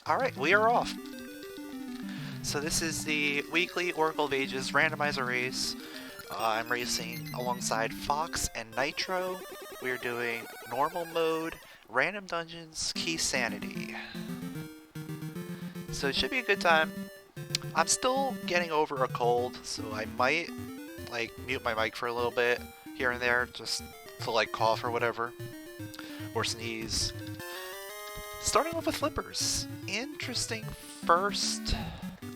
Alright, we are off. So this is the weekly Oracle of Ages randomizer race. I'm racing alongside Fox and Nitro. We're doing normal mode, random dungeons, keysanity. So it should be a good time. I'm still getting over a cold, so I might mute my mic for a little bit here and there, just to cough or whatever, or sneeze. Starting off with flippers. Interesting first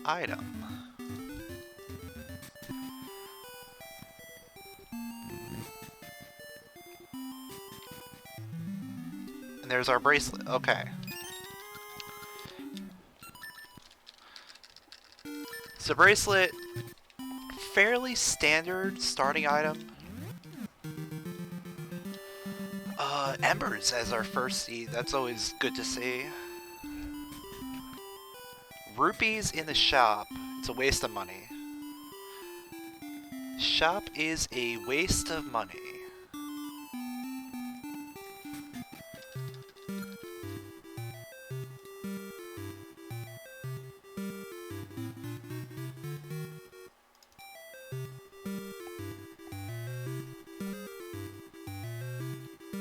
item. And there's our bracelet. Okay. So bracelet, fairly standard starting item. Embers as our first seed. That's always good to see. Rupees in the shop. It's a waste of money. Shop is a waste of money.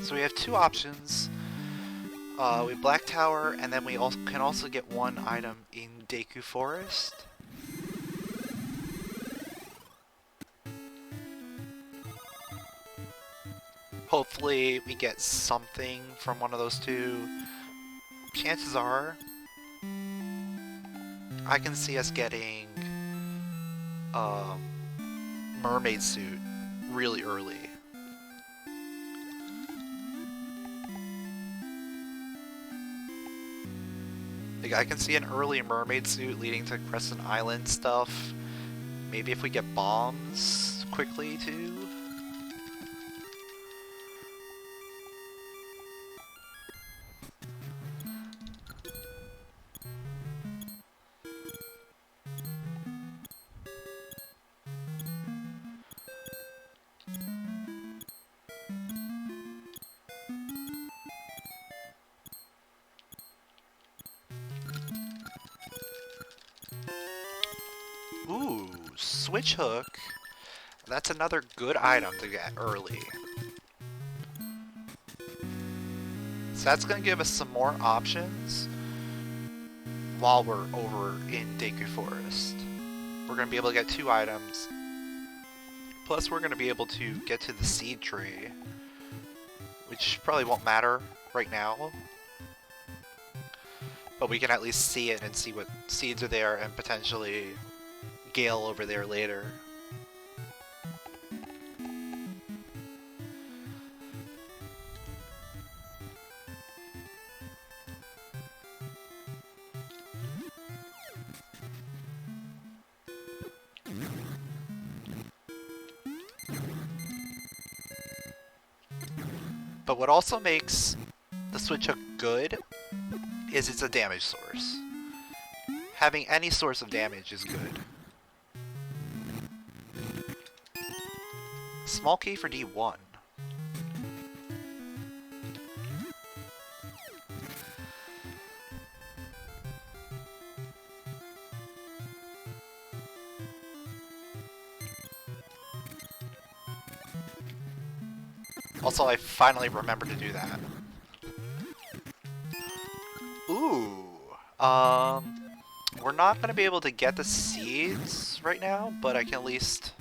So we have two options. We have Black Tower, and then we can also get one item in Deku Forest. Hopefully we get something from one of those two. Chances are, I can see us getting mermaid suit really early. I can see an early mermaid suit leading to Crescent Island stuff. Maybe if we get bombs quickly too. Ooh, switch hook. That's another good item to get early. So that's going to give us some more options while we're over in Deku Forest. We're going to be able to get two items. Plus we're going to be able to get to the seed tree, which probably won't matter right now. But we can at least see it and see what seeds are there and potentially Gale over there later. But what also makes the switch hook good is it's a damage source. Having any source of damage is good. Small key for D1. Also, I finally remembered to do that. Ooh. We're not going to be able to get the seeds right now, but I can at least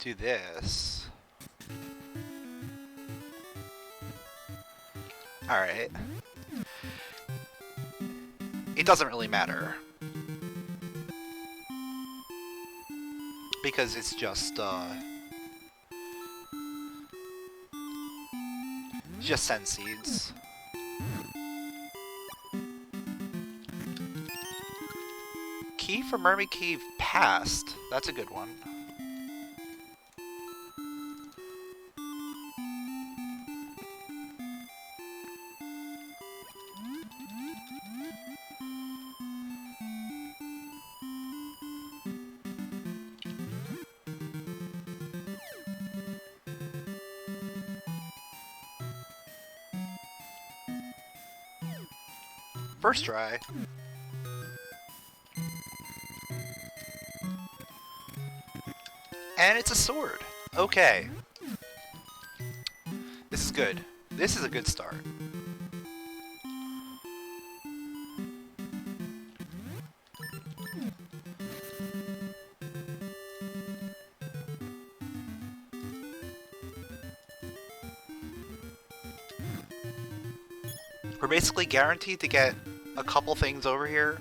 do this. Alright. It doesn't really matter. Because it's just send seeds. Key for Mermaid Cave passed. That's a good one. First try. And it's a sword. Okay. This is good. This is a good start. We're basically guaranteed to get a couple things over here.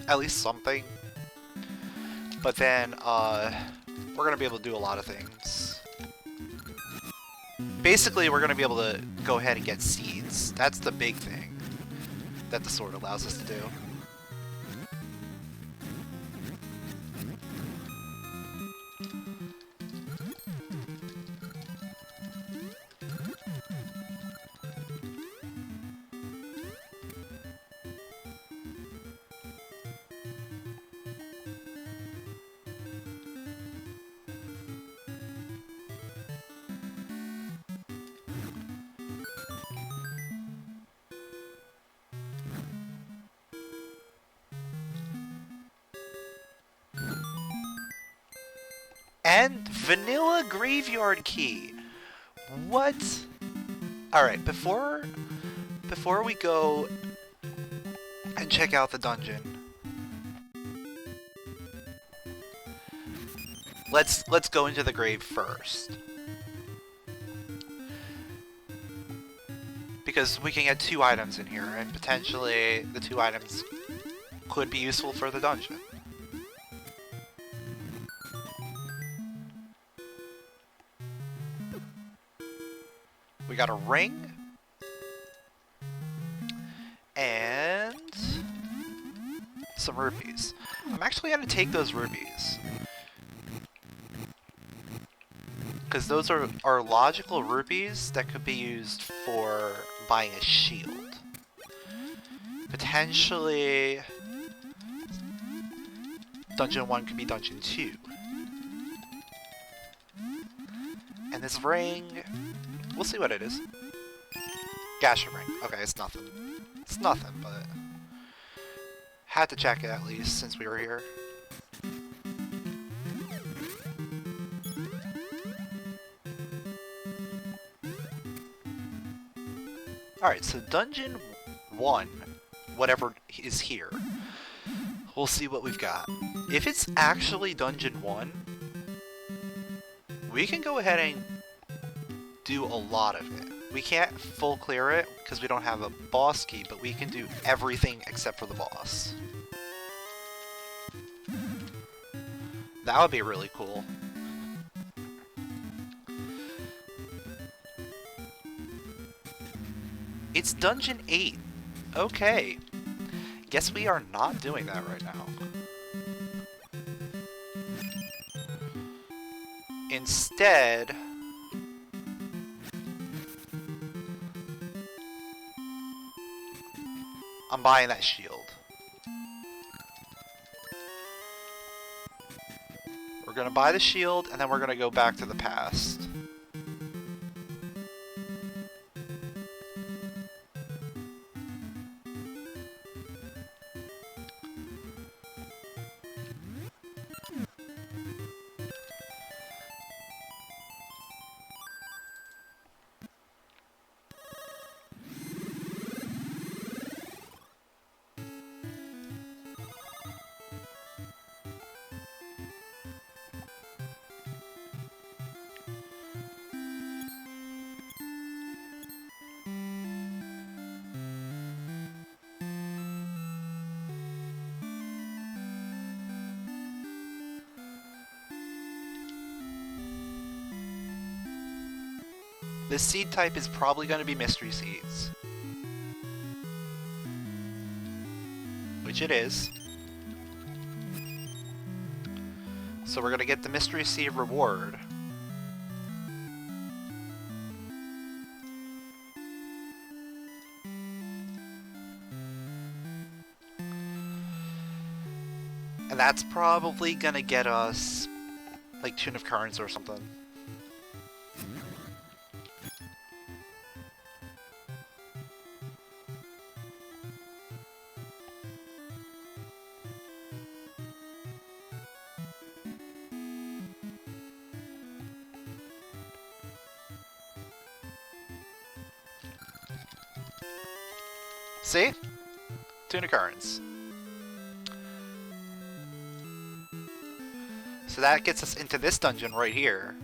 At least something. But then, we're gonna be able to do a lot of things. Basically, we're gonna be able to go ahead and get seeds. That's the big thing that the sword allows us to do. And vanilla graveyard key. What? Alright, before we go and check out the dungeon, let's go into the grave first. Because we can get 2 items in here, and potentially the 2 items could be useful for the dungeon. We got a ring, and some rupees. I'm actually going to take those rupees, because those are logical rupees that could be used for buying a shield. Potentially, Dungeon 1 could be Dungeon 2. And this ring... we'll see what it is. Gacha ring. Okay, it's nothing. It's nothing, but... had to check it at least, since we were here. Alright, so Dungeon 1, whatever is here, we'll see what we've got. If it's actually Dungeon 1, we can go ahead and do a lot of it. We can't full clear it because we don't have a boss key, but we can do everything except for the boss. That would be really cool. It's Dungeon 8. Okay. Guess we are not doing that right now. Instead... I'm buying that shield. We're gonna buy the shield, and then we're gonna go back to the past. This seed type is probably going to be mystery seeds. Which it is. So we're going to get the mystery seed reward. And that's probably going to get us like Tune of Currents or something. See? Tuna currents. So that gets us into this dungeon right here.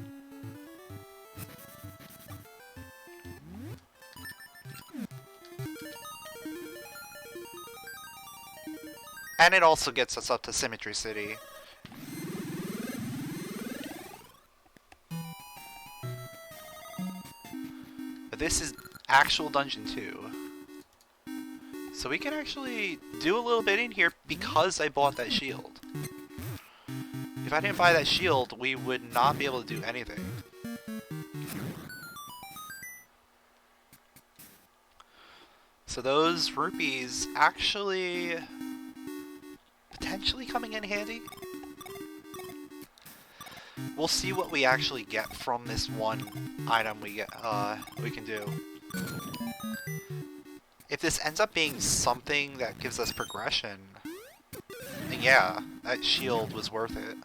And it also gets us up to Symmetry City. But this is actual Dungeon 2. So we can actually do a little bit in here because I bought that shield. If I didn't buy that shield, we would not be able to do anything. So those rupees actually potentially coming in handy. We'll see what we actually get from this one item we can do. If this ends up being something that gives us progression, then yeah, that shield was worth it.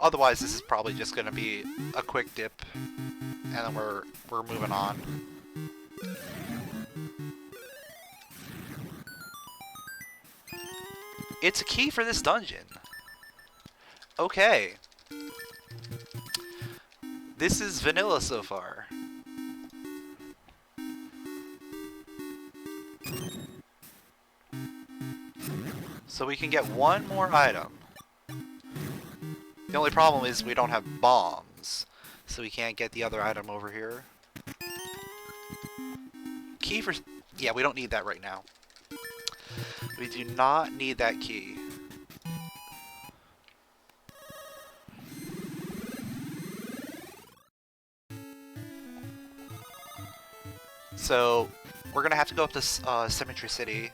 Otherwise, this is probably just going to be a quick dip, and then we're moving on. It's a key for this dungeon. Okay. This is vanilla so far. So we can get one more item. The only problem is we don't have bombs, so we can't get the other item over here. Key for... yeah, we don't need that right now. We do not need that key. So, we're gonna have to go up to Symmetry City.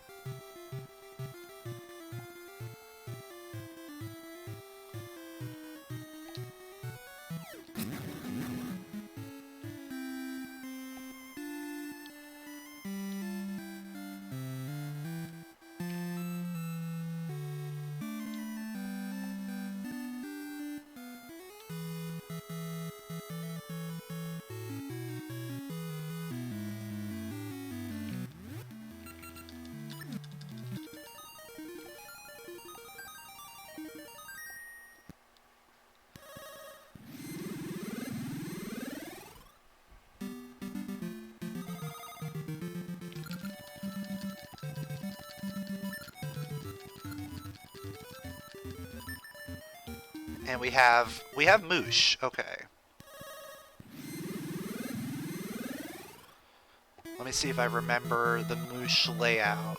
And we have Moosh. Okay. Let me see if I remember the Moosh layout.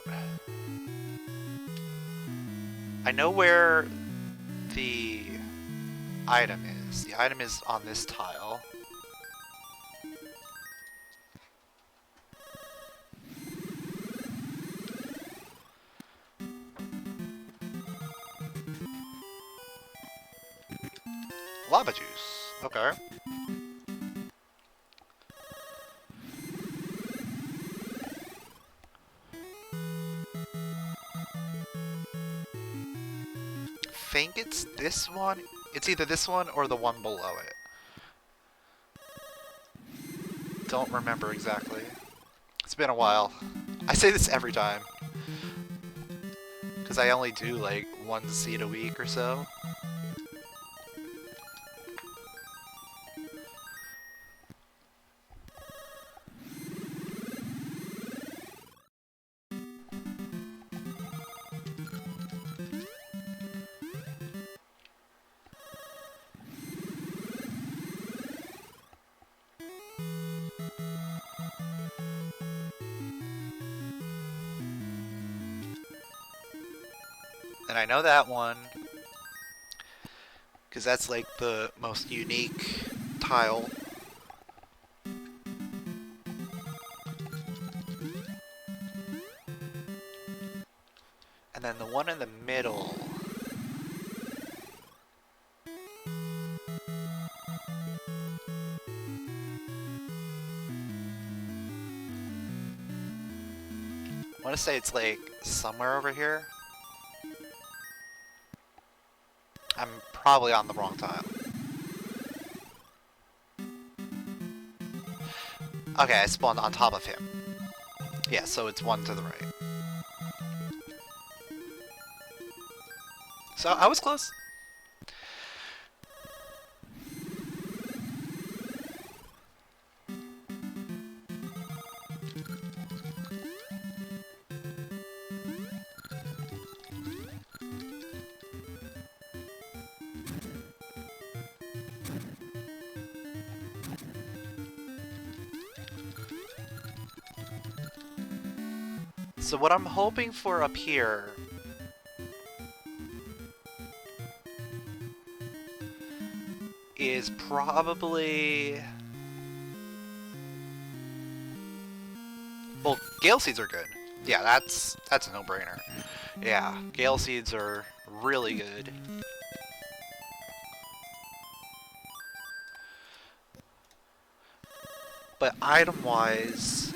I know where the item is. The item is on this tile. Lava juice. Okay. I think it's this one. It's either this one or the one below it. Don't remember exactly. It's been a while. I say this every time. Because I only do like one seed a week or so. And I know that one because that's like the most unique tile. And then the one in the middle. I want to say it's like somewhere over here. I'm probably on the wrong tile. Okay, I spawned on top of him. Yeah, so it's one to the right. So I was close. So what I'm hoping for up here is probably... Well, Gale Seeds are good. Yeah, that's a no-brainer. Yeah, Gale Seeds are really good. But item-wise...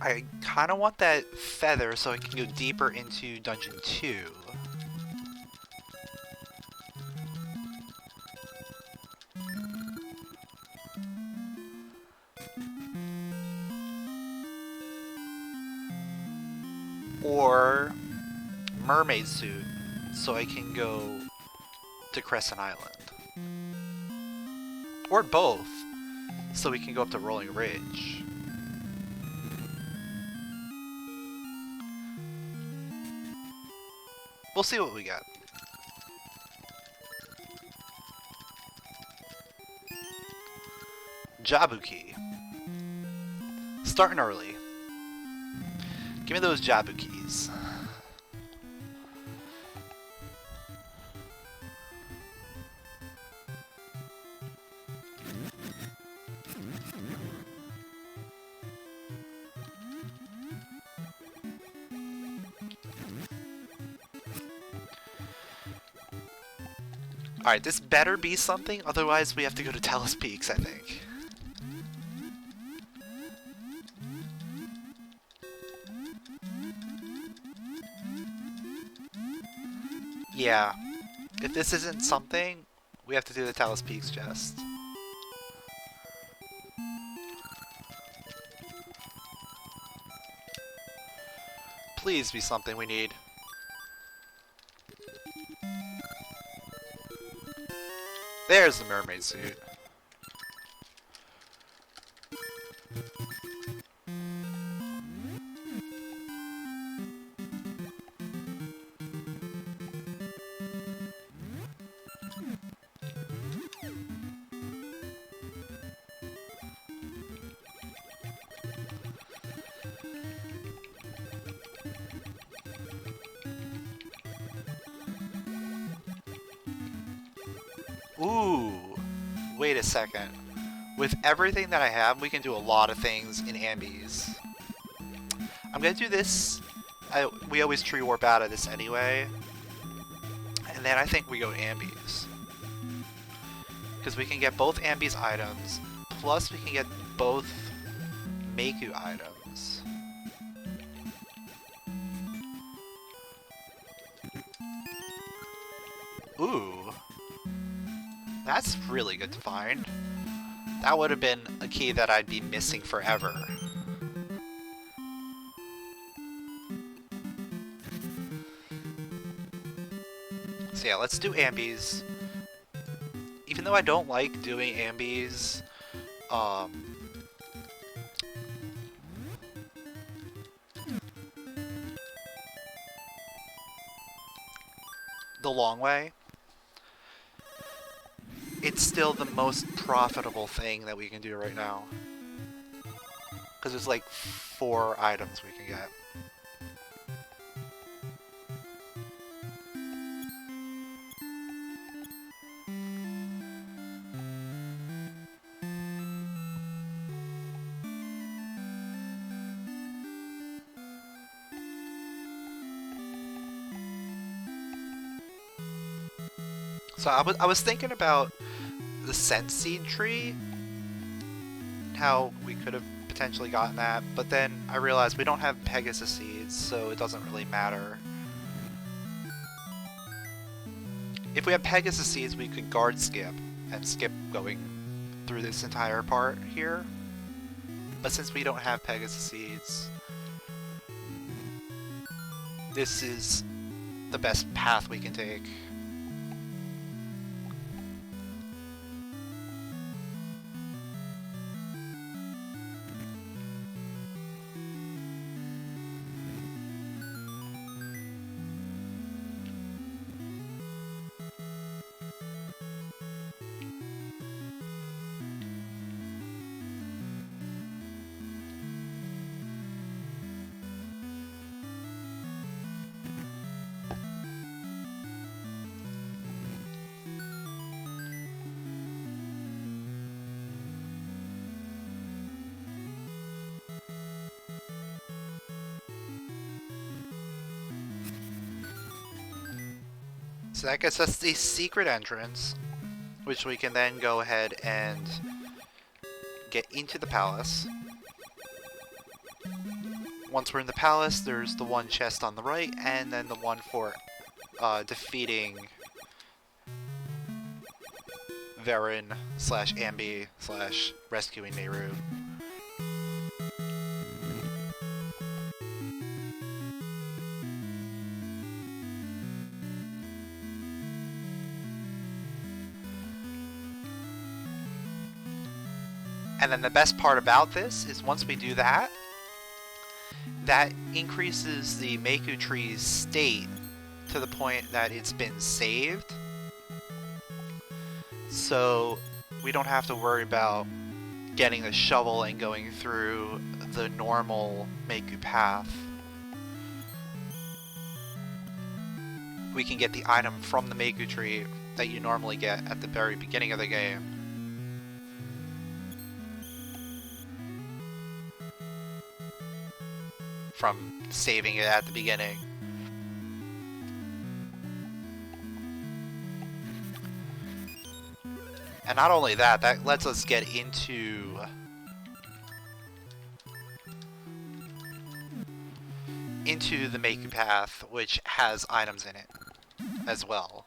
I kind of want that feather so I can go deeper into Dungeon 2. Or mermaid suit so I can go to Crescent Island. Or both so we can go up to Rolling Ridge. We'll see what we got. Jabu key. Starting early. Give me those Jabu keys. Alright, this better be something, otherwise we have to go to Talus Peaks, I think. Yeah. If this isn't something, we have to do the Talus Peaks chest. Please be something we need. There's the mermaid suit. Ooh, wait a second. With everything that I have, we can do a lot of things in Ambies. I'm gonna do this. We always tree warp out of this anyway. And then I think we go Ambies. Because we can get both Ambies items, plus we can get both Meiku items. Ooh. That's really good to find. That would have been a key that I'd be missing forever. So yeah, let's do Ambies. Even though I don't like doing Ambies, the long way, it's still the most profitable thing that we can do right now. Because there's like 4 items we can get. So I was thinking about the scent seed tree, how we could have potentially gotten that, but then I realized we don't have Pegasus seeds, so it doesn't really matter. If we had Pegasus seeds, we could guard skip, and skip going through this entire part here. But since we don't have Pegasus seeds, this is the best path we can take. So that gets us the secret entrance, which we can then go ahead and get into the palace. Once we're in the palace, there's the one chest on the right, and then the one for defeating Varen / Ambi / rescuing Nehru. And then the best part about this is once we do that, that increases the Maku tree's state to the point that it's been saved. So we don't have to worry about getting the shovel and going through the normal Maku path. We can get the item from the Maku tree that you normally get at the very beginning of the game. From saving it at the beginning. And not only that, that lets us get into the Maku path, which has items in it as well.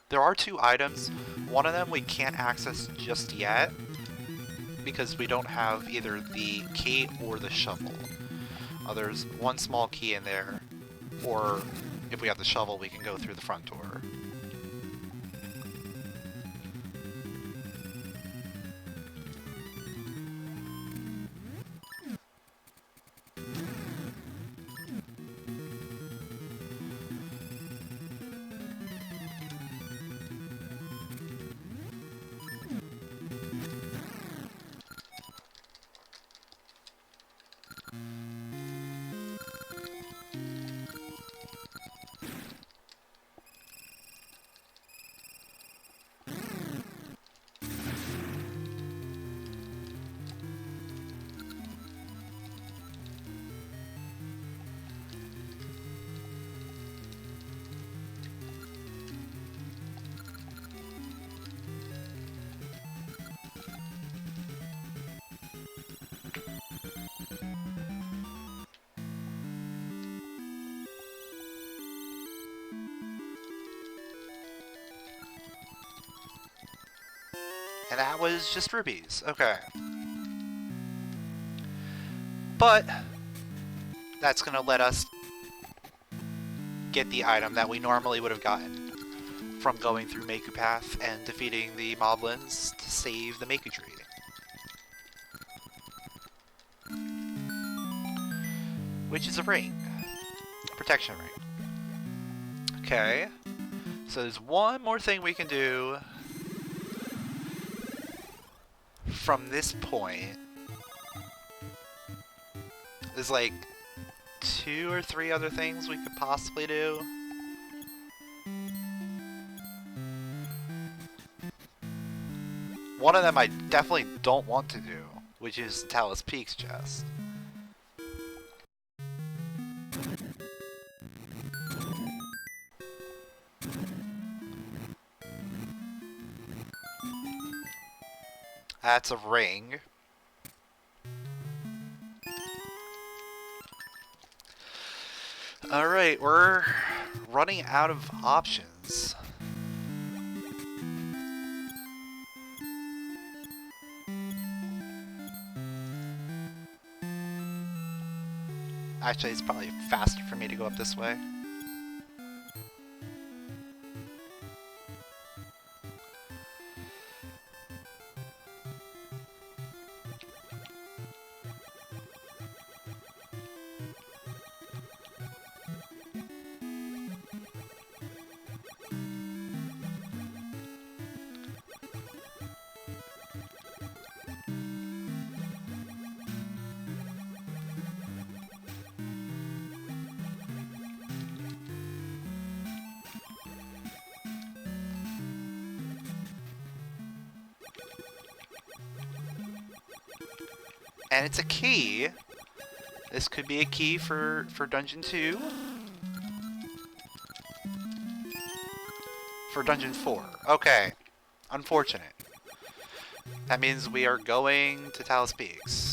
There are 2 items. One of them we can't access just yet because we don't have either the key or the shovel. There's one small key in there, or if we have the shovel, we can go through the front door. And that was just rupees. Okay. But that's going to let us get the item that we normally would have gotten from going through Maku Path and defeating the moblins to save the Maku tree. Which is a ring. A protection ring. Okay. So there's one more thing we can do from this point. There's like 2 or 3 other things we could possibly do. One of them I definitely don't want to do, which is the Talus Peaks chest. That's a ring. Alright, we're running out of options. Actually, it's probably faster for me to go up this way. And it's a key. This could be a key for Dungeon 2. For Dungeon 4. Okay. Unfortunate. That means we are going to Talus Peaks.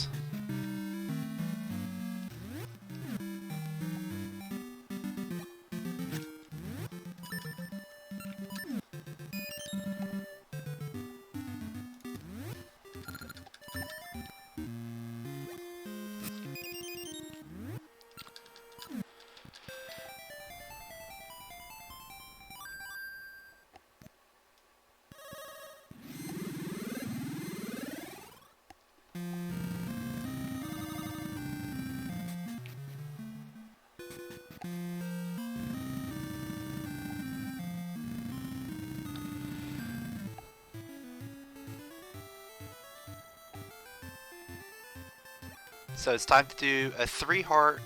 So it's time to do a 3-heart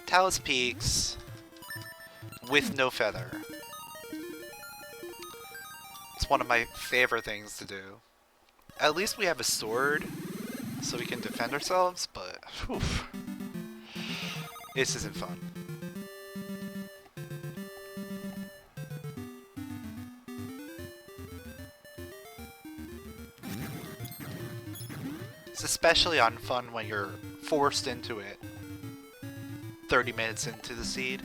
Talus Peaks with no feather. It's one of my favorite things to do. At least we have a sword, so we can defend ourselves, but whew, this isn't fun. It's especially unfun when you're forced into it 30 minutes into the seed.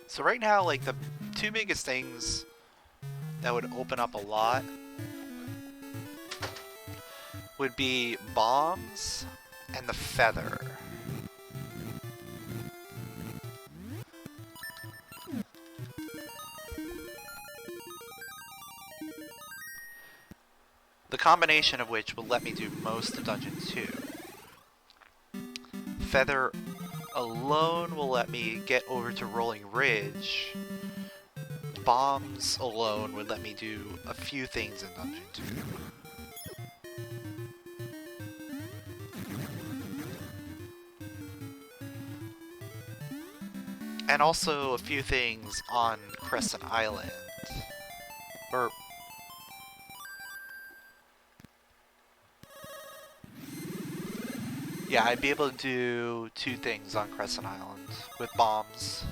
So right now, like, the two biggest things that would open up a lot would be bombs and the feather. The combination of which will let me do most of Dungeon 2. Feather alone will let me get over to Rolling Ridge. Bombs alone would let me do a few things in Dungeon 2. And also a few things on Crescent Island. Or... yeah, I'd be able to do 2 things on Crescent Island with bombs.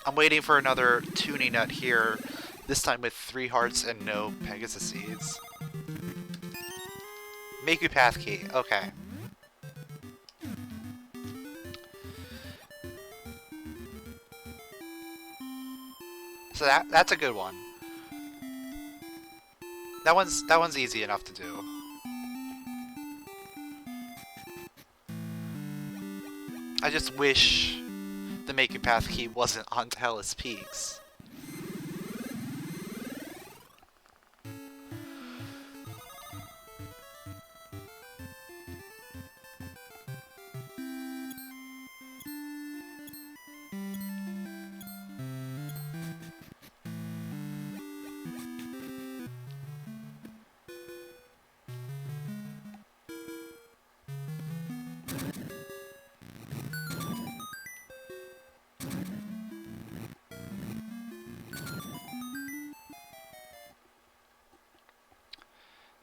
I'm waiting for another tuning nut here, this time with 3 hearts and no Pegasus seeds. Make you path key, okay. So that's a good one. That one's easy enough to do. I just wish the Make Your Path key wasn't on Talus Peaks.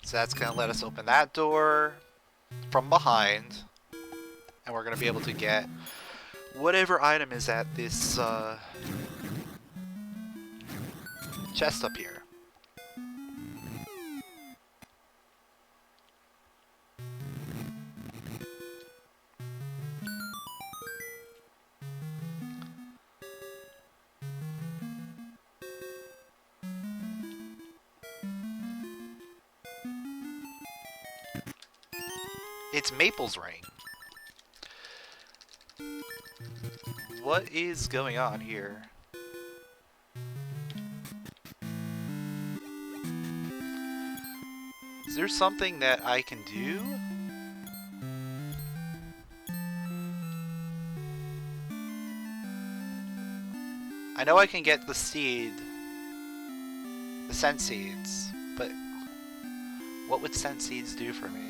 So that's going to let us open that door from behind. And we're going to be able to get whatever item is at this chest up here. It's Maple's ring. What is going on here? Is there something that I can do? I know I can get the seed, the scent seeds, but what would scent seeds do for me?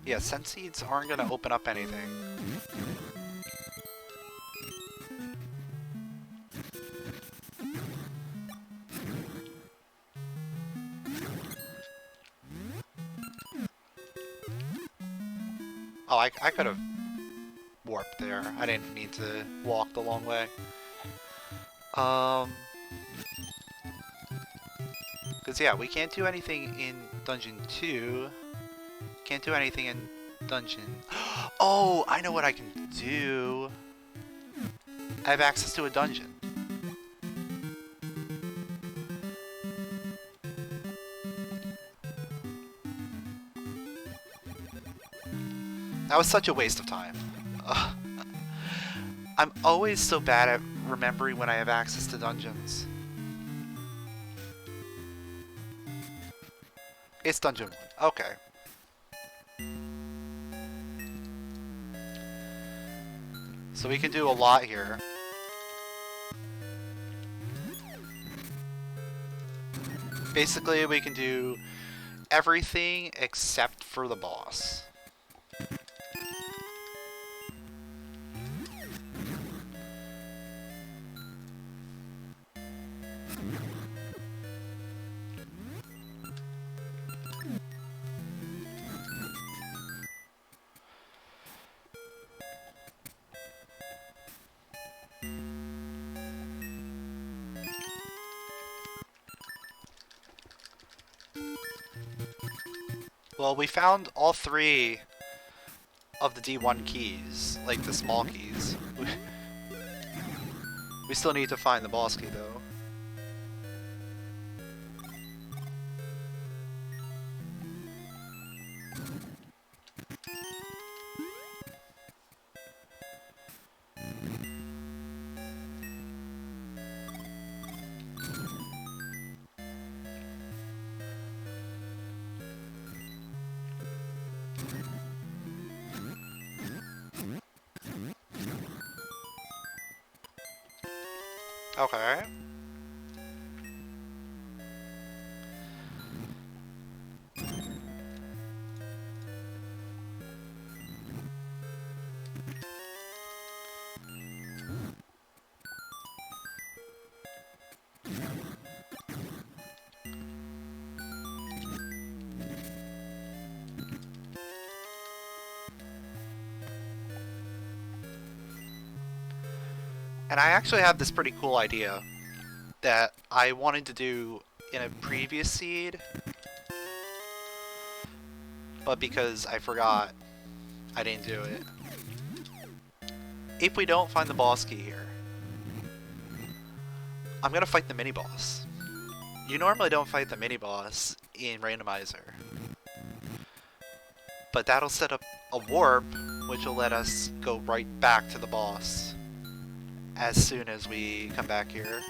Yeah, scent seeds aren't going to open up anything. Oh, I could have warped there. I didn't mean to walk the long way. Because yeah, we can't do anything in Dungeon 2. Can't do anything in Dungeon... Oh, I know what I can do. I have access to a dungeon. That was such a waste of time. I'm always so bad at remembering when I have access to dungeons. It's Dungeon 1. Okay. So we can do a lot here. Basically, we can do everything except for the boss. Well, we found all 3 of the D1 keys, like the small keys. We still need to find the boss key, though. Okay. And I actually have this pretty cool idea that I wanted to do in a previous seed, but because I forgot, I didn't do it. If we don't find the boss key here, I'm gonna fight the mini-boss. You normally don't fight the mini-boss in Randomizer, but that'll set up a warp, which will let us go right back to the boss as soon as we come back here.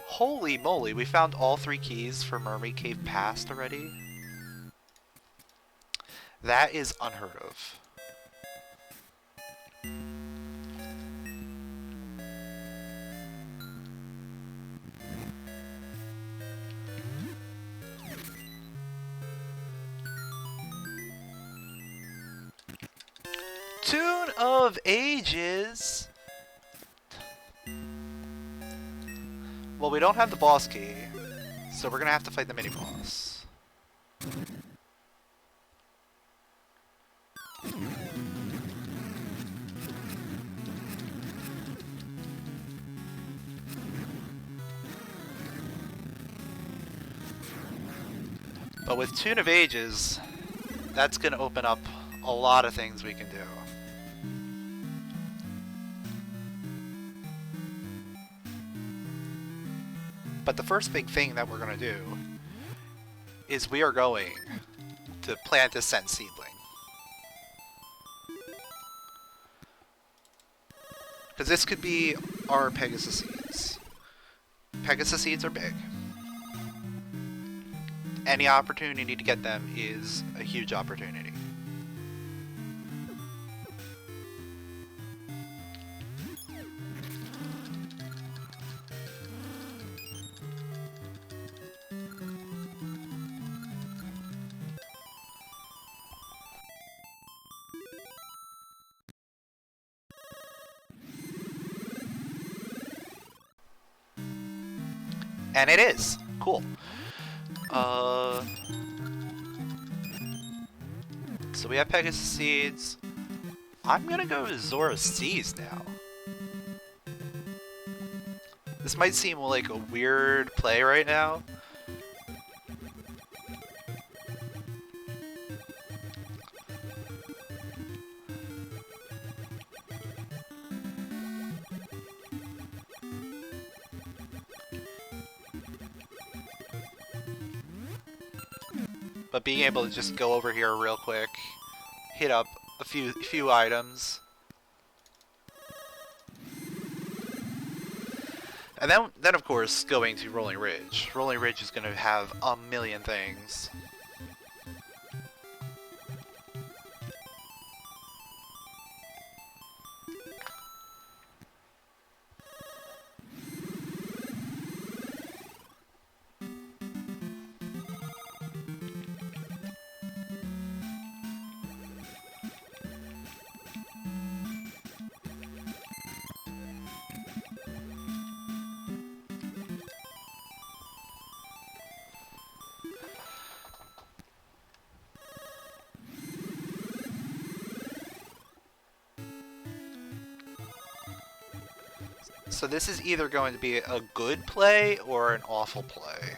Holy moly, we found all 3 keys for Mermaid Cave Past already? That is unheard of. Tune of Ages! Well, we don't have the boss key, so we're gonna have to fight the mini-boss. But with Tune of Ages, that's gonna open up a lot of things we can do. But the first big thing that we're going to do is we are going to plant a scent seedling. Because this could be our Pegasus seeds. Pegasus seeds are big. Any opportunity to get them is a huge opportunity. And it is. Cool. So we have Pegasus seeds. I'm gonna go with Zora Seas now. This might seem like a weird play right now. But being able to just go over here real quick, hit up a few items, and then of course going to Rolling Ridge. Rolling Ridge is going to have a million things. So this is either going to be a good play or an awful play.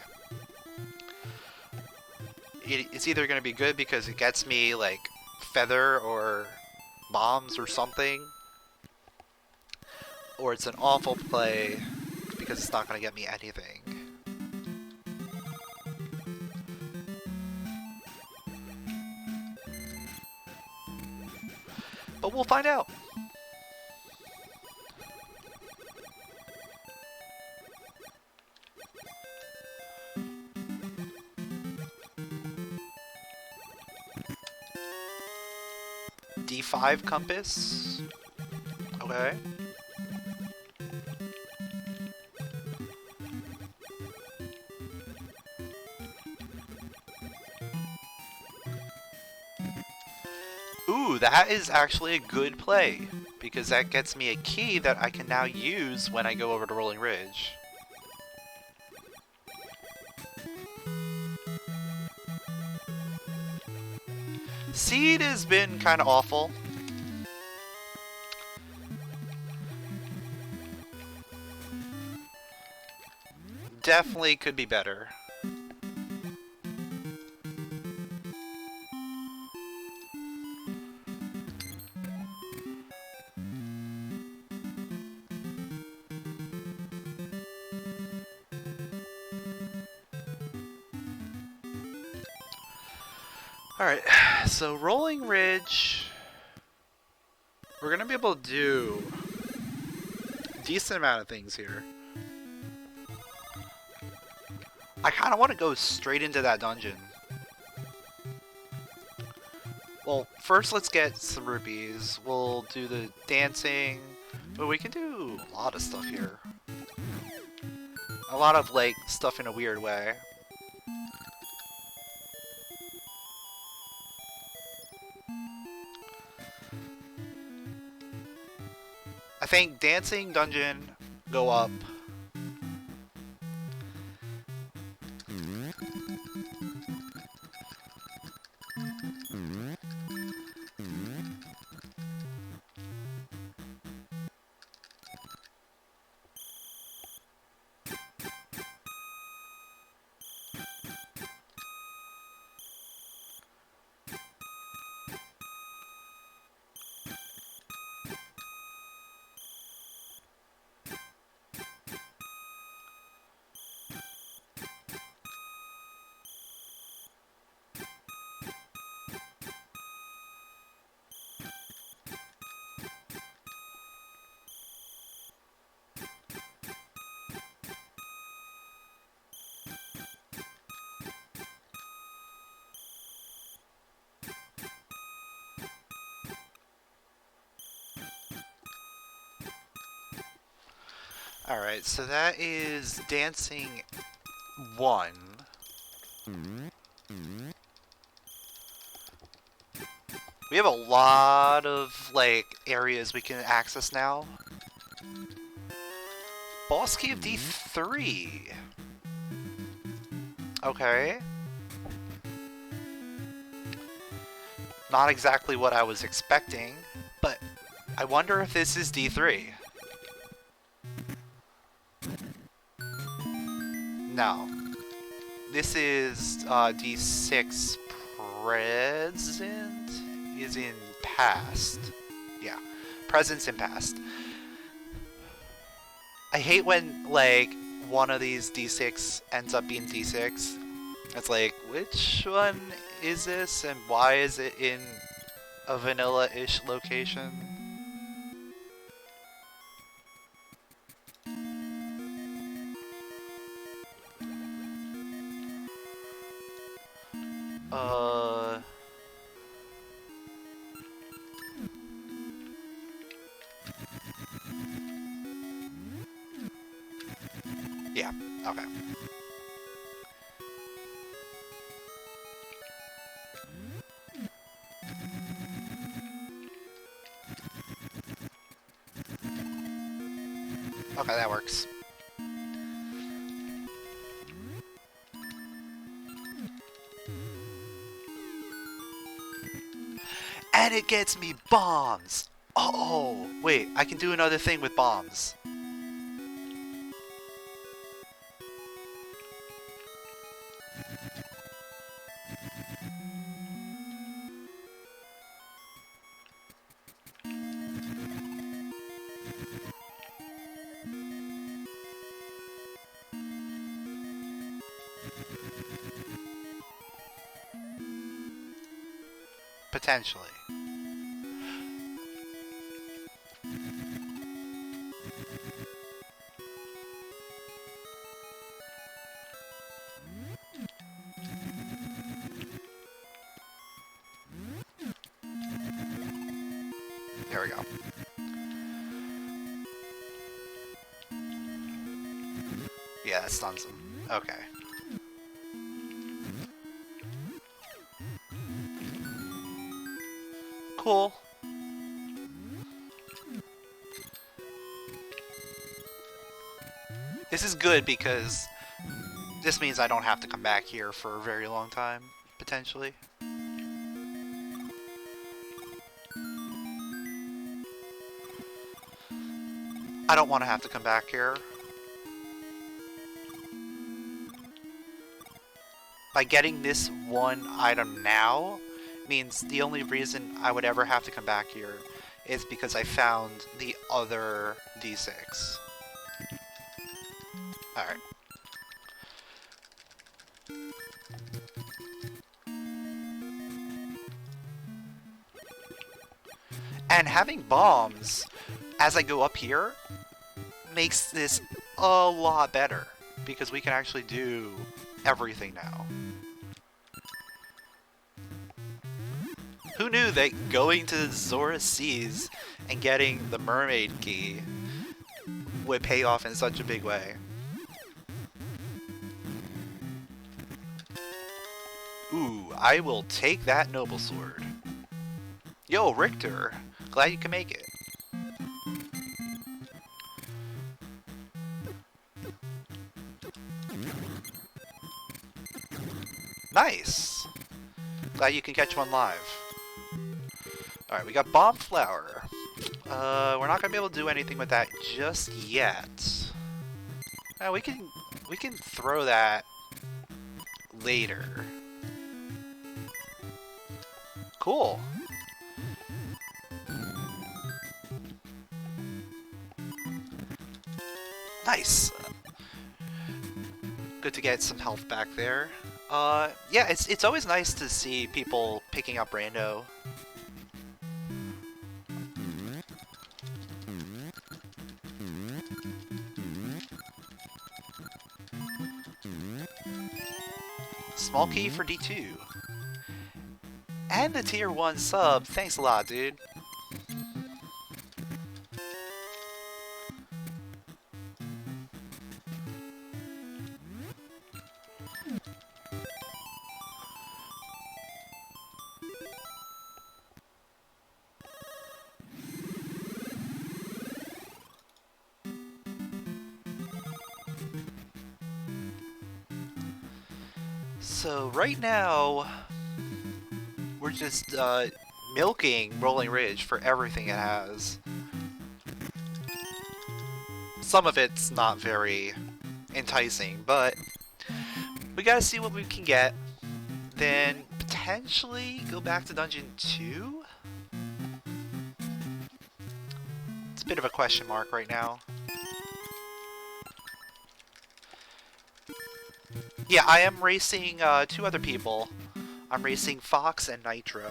It's either going to be good because it gets me like feather or bombs or something, or it's an awful play because it's not going to get me anything. But we'll find out. D5 compass. Okay. Ooh, that is actually a good play, because that gets me a key that I can now use when I go over to Rolling Ridge. Seed has been kind of awful. Definitely could be better. Alright, so Rolling Ridge, we're going to be able to do a decent amount of things here. I kind of want to go straight into that dungeon. Well, first let's get some rupees. We'll do the dancing. But we can do a lot of stuff here. A lot of, like, stuff in a weird way. I think dancing, dungeon, go up. Alright, so that is dancing 1. We have a lot of, like, areas we can access now. Boss key of D3. Okay. Not exactly what I was expecting, but I wonder if this is D3. No. This is D6 present is in past. Yeah. Present's in past. I hate when, like, one of these D6 ends up being D6. It's like, which one is this and why is it in a vanilla-ish location? Yeah, okay. Okay, that works. And it gets me bombs! Oh, wait, I can do another thing with bombs. Potentially. There we go. Yeah, that stuns him. Okay. Cool. This is good because this means I don't have to come back here for a very long time, potentially. I don't want to have to come back here. By getting this one item now means the only reason I would ever have to come back here is because I found the other D6. Alright. And having bombs as I go up here makes this a lot better because we can actually do everything now. Who knew that going to Zora's Seas and getting the mermaid key would pay off in such a big way? Ooh, I will take that noble sword. Yo, Richter, glad you can make it. Nice! Glad you can catch one live. Alright, we got bomb flower. We're not gonna be able to do anything with that just yet. We can throw that later. Cool. Nice. Good to get some health back there. Yeah, it's always nice to see people picking up rando. Small key for D2. And the tier 1 sub. Thanks a lot, dude. So right now, we're just milking Rolling Ridge for everything it has. Some of it's not very enticing, but we gotta see what we can get. Then potentially go back to Dungeon 2? It's a bit of a question mark right now. Yeah, I am racing 2 other people. I'm racing Fox and Nitro.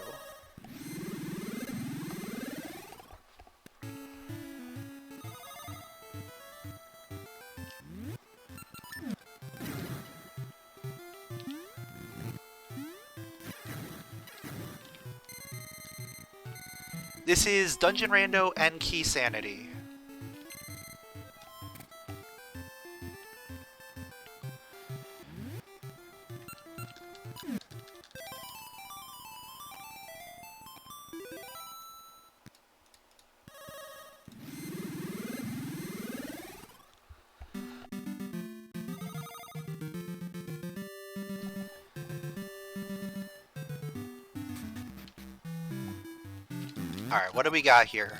This is Dungeon Rando and Keysanity. Alright, what do we got here?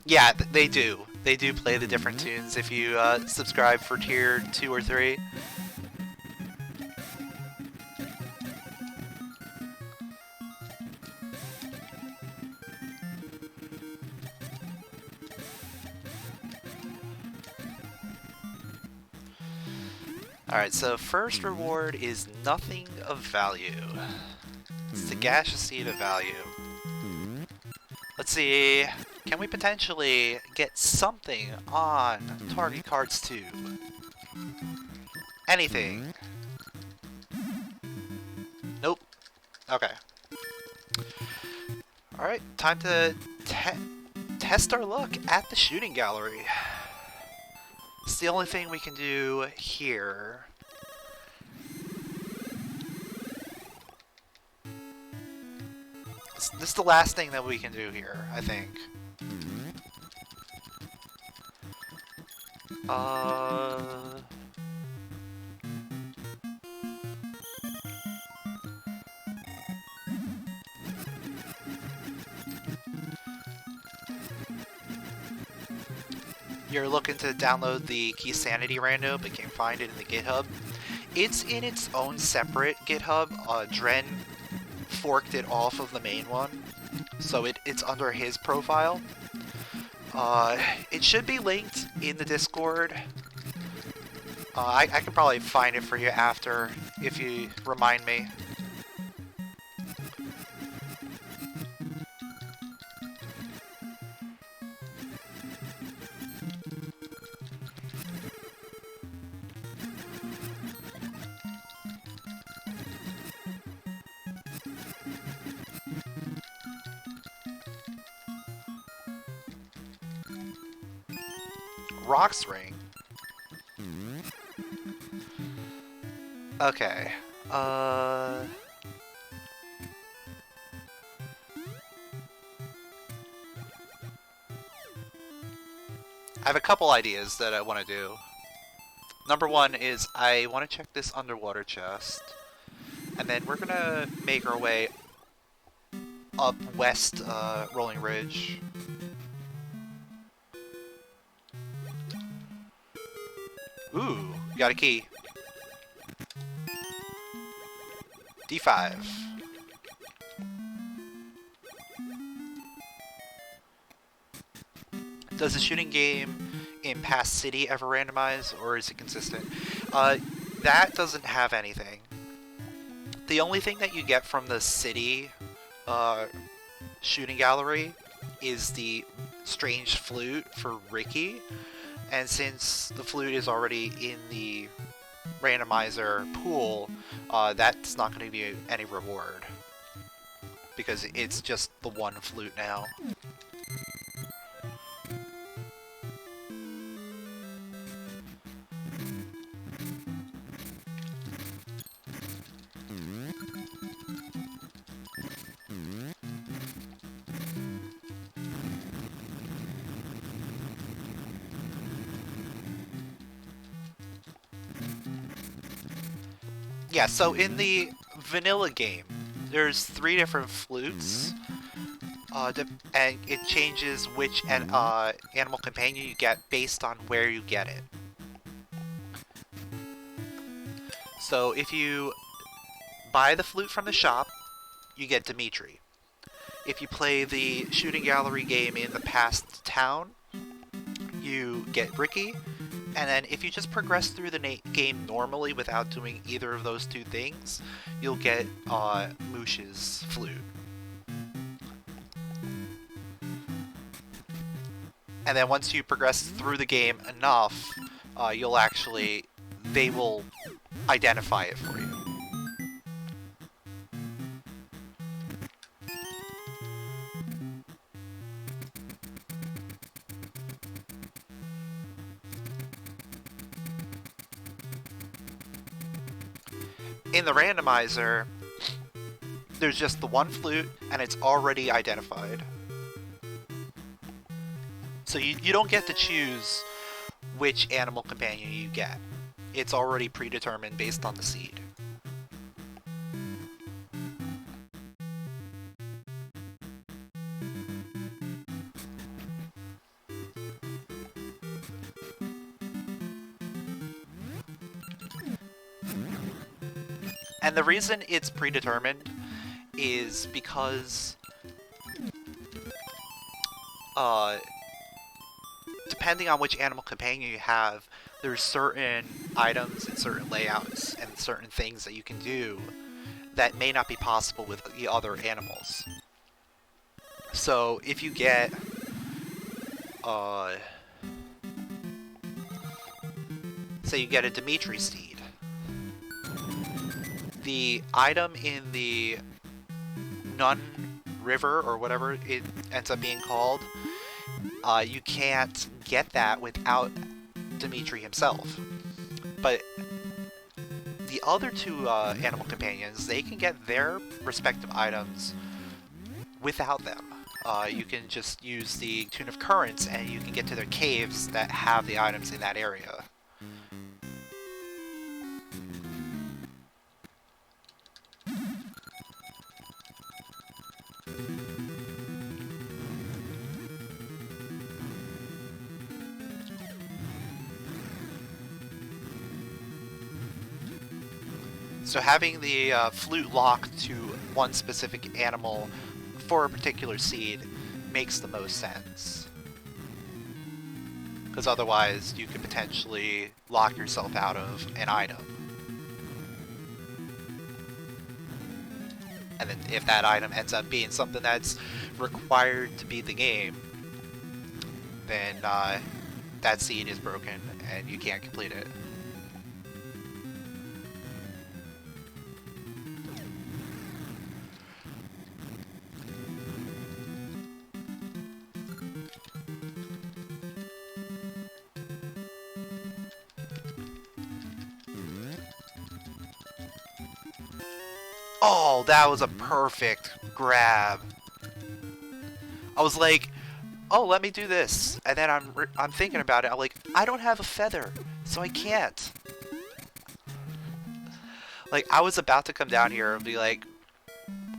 Yeah, they do. They do play the different tunes if you subscribe for tier 2 or 3. Alright, so first reward is nothing of value. It's the gaseous seed of value. Let's see, can we potentially get something on target cards 2? Anything? Nope. Okay. Alright, time to test our luck at the shooting gallery. It's the only thing we can do here. This is the last thing that we can do here, I think. You're looking to download the keysanity rando, but can't find it in the GitHub. It's in its own separate GitHub. Dren forked it off of the main one, so it's under his profile. It should be linked in the Discord. I can probably find it for you after, if you remind me. Rocks ring. Okay. I have a couple ideas that I want to do. Number one is I want to check this underwater chest. And then we're gonna make our way up west Rolling Ridge. Ooh, we got a key. D5. Does the shooting game in Past City ever randomize, or is it consistent? That doesn't have anything. The only thing that you get from the city shooting gallery is the strange flute for Ricky, and since the flute is already in the randomizer pool, that's not going to be any reward because it's just the one flute now. Yeah, so in the vanilla game, there's 3 different flutes, and it changes which animal companion you get based on where you get it. So if you buy the flute from the shop, you get Dimitri. If you play the shooting gallery game in the past town, you get Ricky. And then if you just progress through the game normally without doing either of those 2 things, you'll get Moosh's flute. And then once you progress through the game enough, they will identify it for you. In the randomizer, there's just the one flute, and it's already identified. So you don't get to choose which animal companion you get. It's already predetermined based on the seed. And the reason it's predetermined is because depending on which animal companion you have, there's certain items and certain layouts and certain things that you can do that may not be possible with the other animals. So if you get say you get a Dimitri seed, the item in the Nun River, or whatever it ends up being called, you can't get that without Dimitri himself. But the other 2 animal companions, they can get their respective items without them. You can just use the Tune of Currents and you can get to their caves that have the items in that area. So having the flute locked to one specific animal for a particular seed makes the most sense. Because otherwise you could potentially lock yourself out of an item. And then if that item ends up being something that's required to beat the game, then that seed is broken and you can't complete it. Oh, that was a perfect grab. I was like, oh, let me do this. And then I'm thinking about it. I'm like, I don't have a feather, so I can't. Like, I was about to come down here and be like,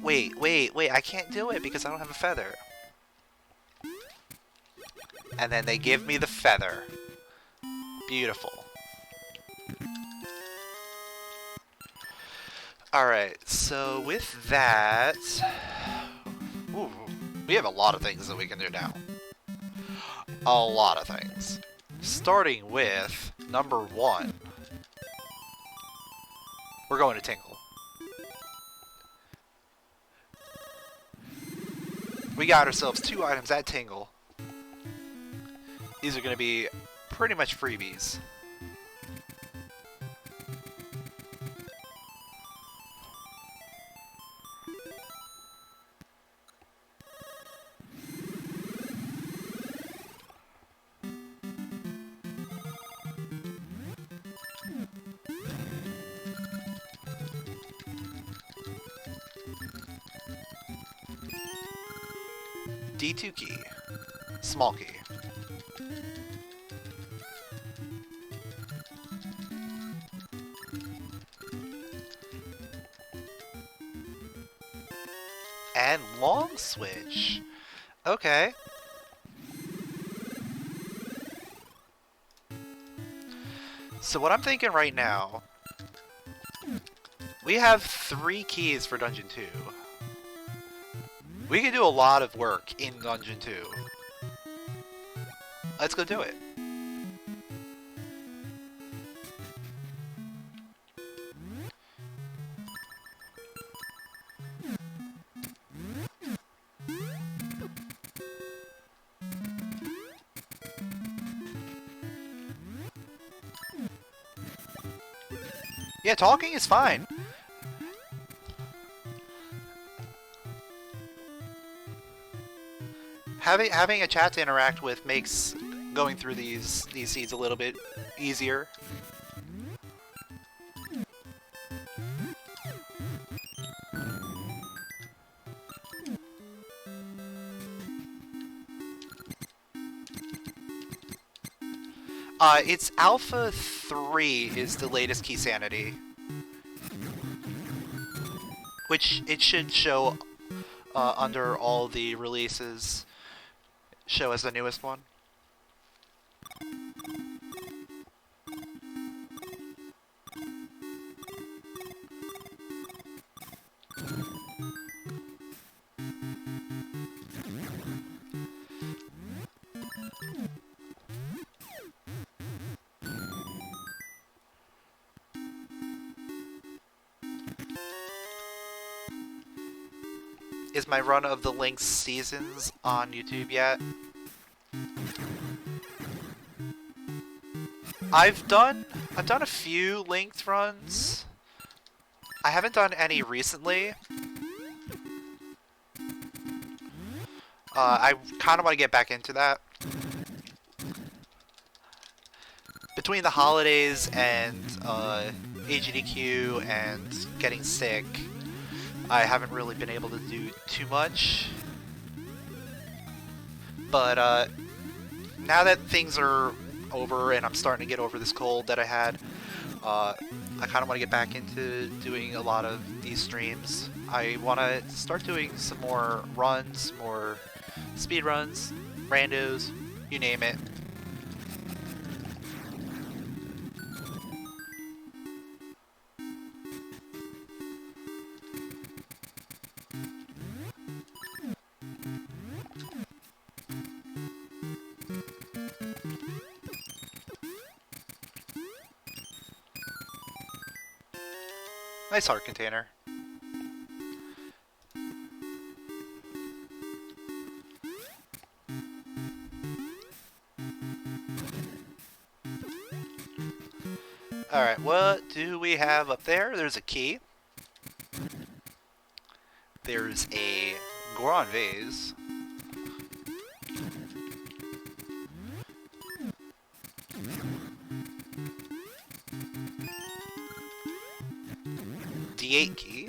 wait, I can't do it because I don't have a feather. And then they give me the feather. Beautiful. Alright, so with that... Ooh, we have a lot of things that we can do now. A lot of things. Starting with number 1. We're going to Tingle. We got ourselves 2 items at Tingle. These are going to be pretty much freebies. D2 key. Small key. And long switch. Okay. So what I'm thinking right now, we have 3 keys for Dungeon 2. We can do a lot of work in Dungeon 2. Let's go do it. Yeah, talking is fine. Having a chat to interact with makes going through these seeds a little bit easier. It's Alpha 3 is the latest keysanity, which it should show under all the releases. Show as the newest one. Is my run of the Link's seasons on YouTube yet? I've done a few Linked runs. I haven't done any recently. I kind of want to get back into that. Between the holidays and AGDQ and getting sick, I haven't really been able to do too much. But now that things are over and I'm starting to get over this cold that I had, I kind of want to get back into doing a lot of these streams. I want to start doing some more runs, more speed runs, randos, you name it. Nice heart container. Alright, what do we have up there? There's a key. There's a Goron vase. D8 key.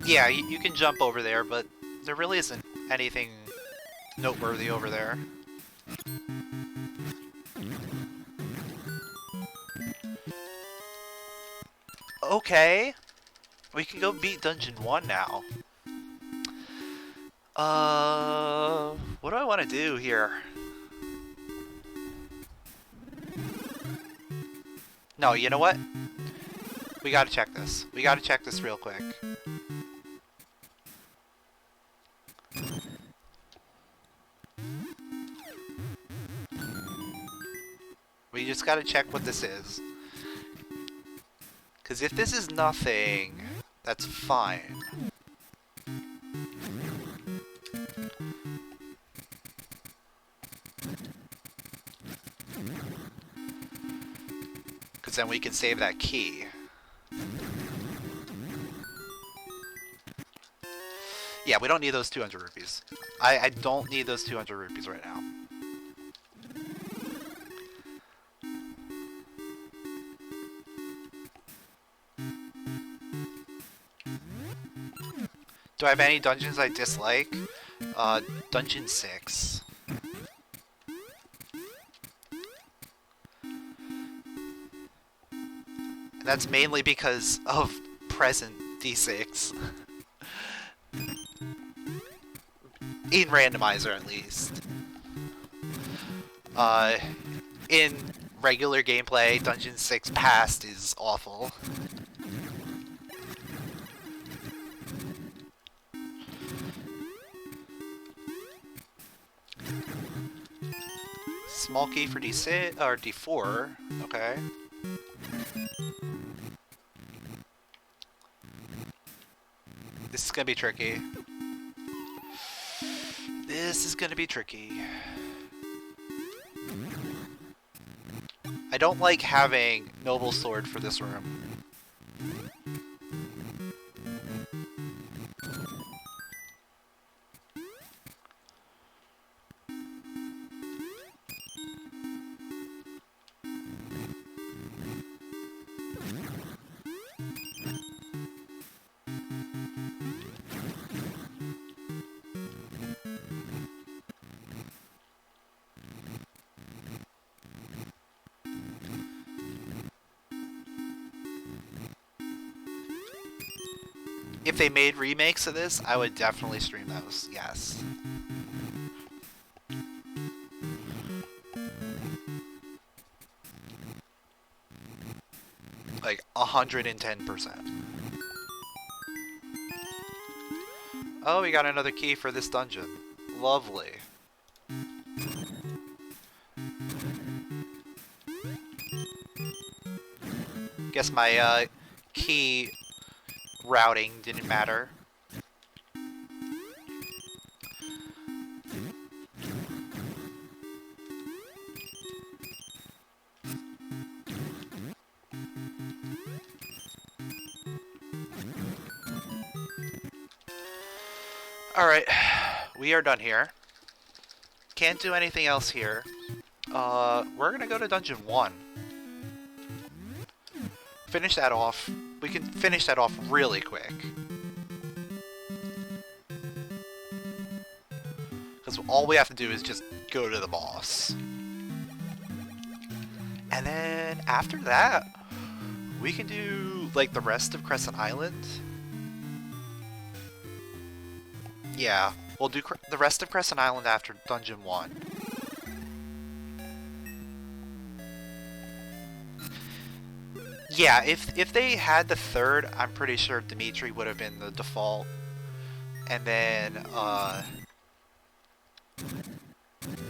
Yeah, you can jump over there, but there really isn't anything noteworthy over there. Okay, we can go beat Dungeon 1 now. What do I want to do here? No, you know what? We gotta check this. We gotta check this real quick. We just gotta check what this is. Because if this is nothing, that's fine. Because then we can save that key. Yeah, we don't need those 200 rupees. I don't need those 200 rupees right now. Do I have any dungeons I dislike? Dungeon 6. And that's mainly because of present D6. In Randomizer, at least. In regular gameplay, Dungeon 6 past is awful. Small key for D6 or D4. Okay. This is gonna be tricky. This is gonna be tricky. I don't like having Noble Sword for this room. If they made remakes of this, I would definitely stream those, yes. Like, 110%. Oh, we got another key for this dungeon. Lovely. Guess my, key routing didn't matter. Alright, we are done here. Can't do anything else here. We're gonna go to Dungeon 1. Finish that off. We can finish that off really quick. Because all we have to do is just go to the boss. And then after that, we can do like the rest of Crescent Island. Yeah, we'll do the rest of Crescent Island after Dungeon 1. Yeah, if they had the third, I'm pretty sure Dimitri would have been the default. And then,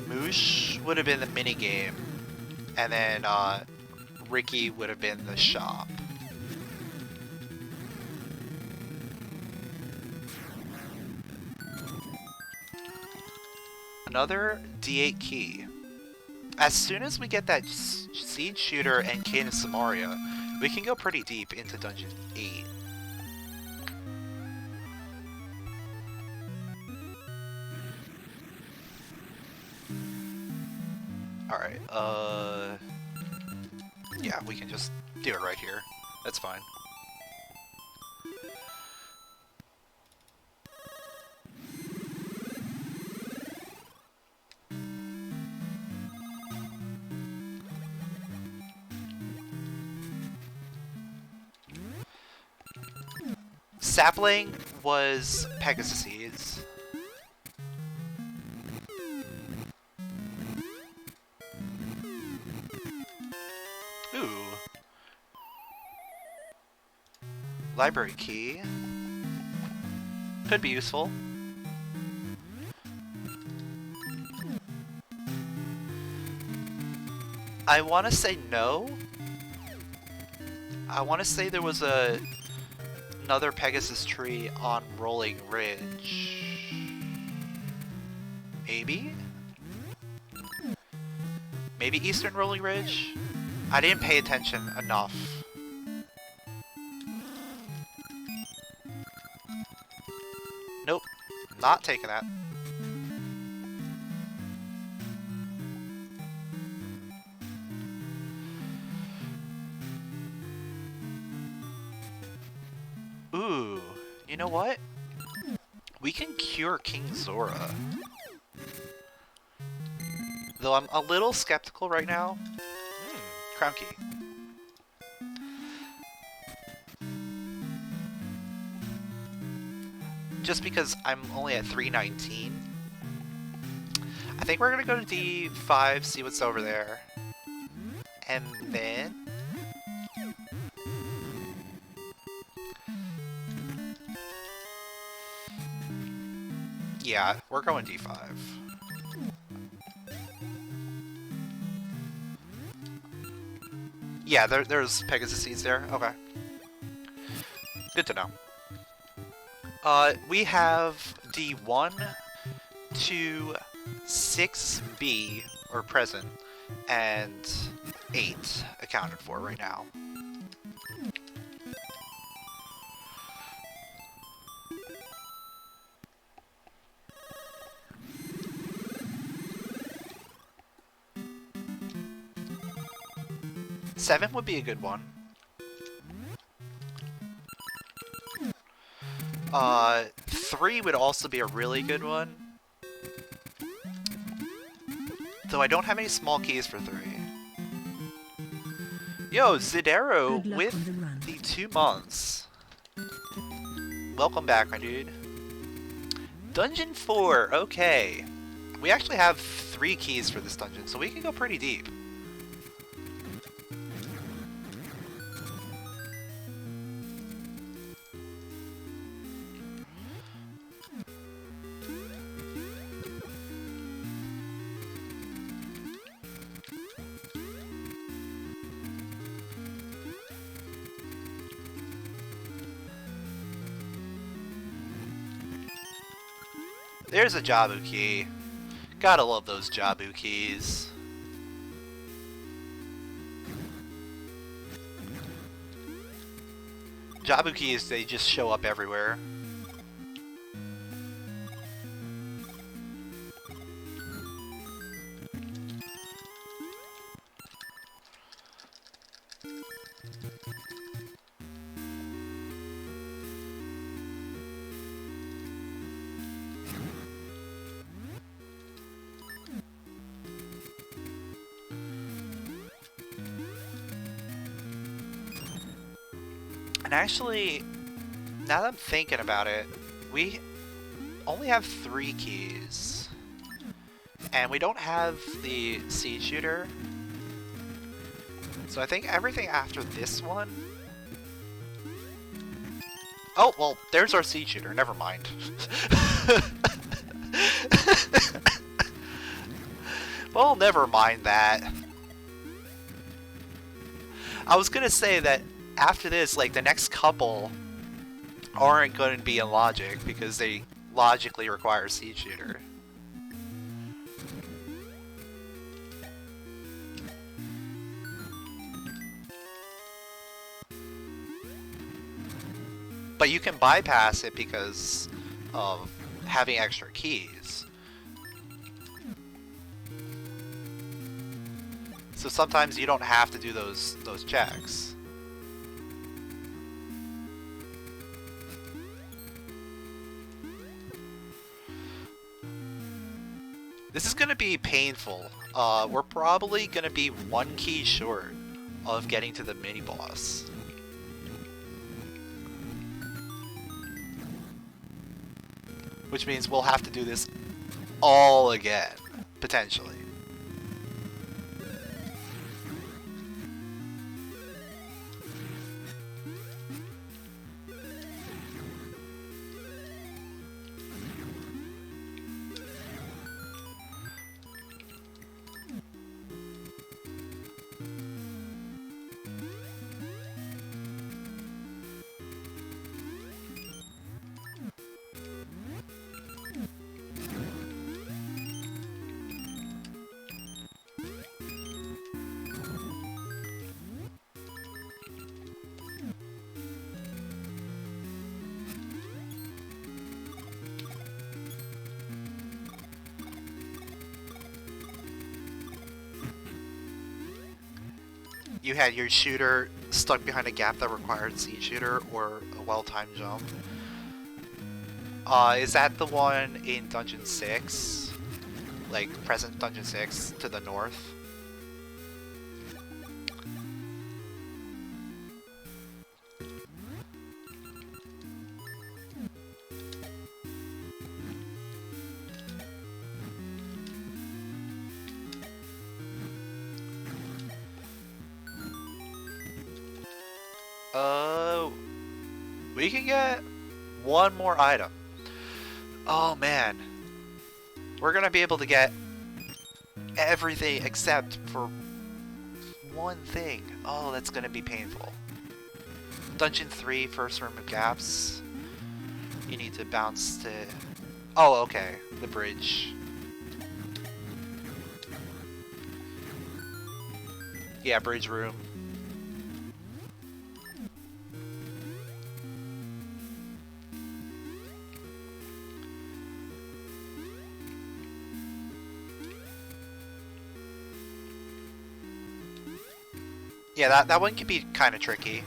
Moosh would have been the minigame. And then, Ricky would have been the shop. Another D8 key. As soon as we get that Siege Shooter and Kane of Samaria, we can go pretty deep into Dungeon 8. Alright, yeah, we can just do it right here. That's fine. sapling was Pegasus seeds. Ooh. Library key. Could be useful. I want to say no. I want to say there was another Pegasus tree on Rolling Ridge. Maybe? Maybe Eastern Rolling Ridge? I didn't pay attention enough. Nope. Not taking that. Ooh, you know what? We can cure King Zora. Though I'm a little skeptical right now. Crown key. Just because I'm only at 319. I think we're gonna go to D5, see what's over there. And then... yeah, we're going D5. Yeah, there's Pegasus seeds there. Okay. Good to know. We have D1 to 6B, or present, and 8 accounted for right now. Seven would be a good one. 3 would also be a really good one. Though I don't have any small keys for 3. Yo, Zidero with the 2 months. Welcome back, my dude. Dungeon 4, okay. We actually have 3 keys for this dungeon, so we can go pretty deep. There's a Jabu key. Gotta love those Jabu keys. Jabu keys, they just show up everywhere. And actually, now that I'm thinking about it, we only have 3 keys. And we don't have the seed shooter. So I think everything after this one... oh, well, there's our seed shooter. Never mind. Well, never mind that. I was gonna say that after this, like, the next couple aren't going to be in logic because they logically require seed shooter. But you can bypass it because of having extra keys. So sometimes you don't have to do those checks. This is going to be painful. We're probably going to be 1 key short of getting to the mini-boss. which means we'll have to do this all again, potentially. You had your shooter stuck behind a gap that required seed shooter or a well-timed jump. Is that the one in Dungeon 6? Like, present Dungeon 6 to the north? We can get one more item. Oh man. We're gonna be able to get everything except for one thing. Oh, that's gonna be painful. Dungeon 3, first room of gaps. You need to bounce to... Oh, okay. The bridge. Yeah, bridge room. Yeah, that one can be kind of tricky.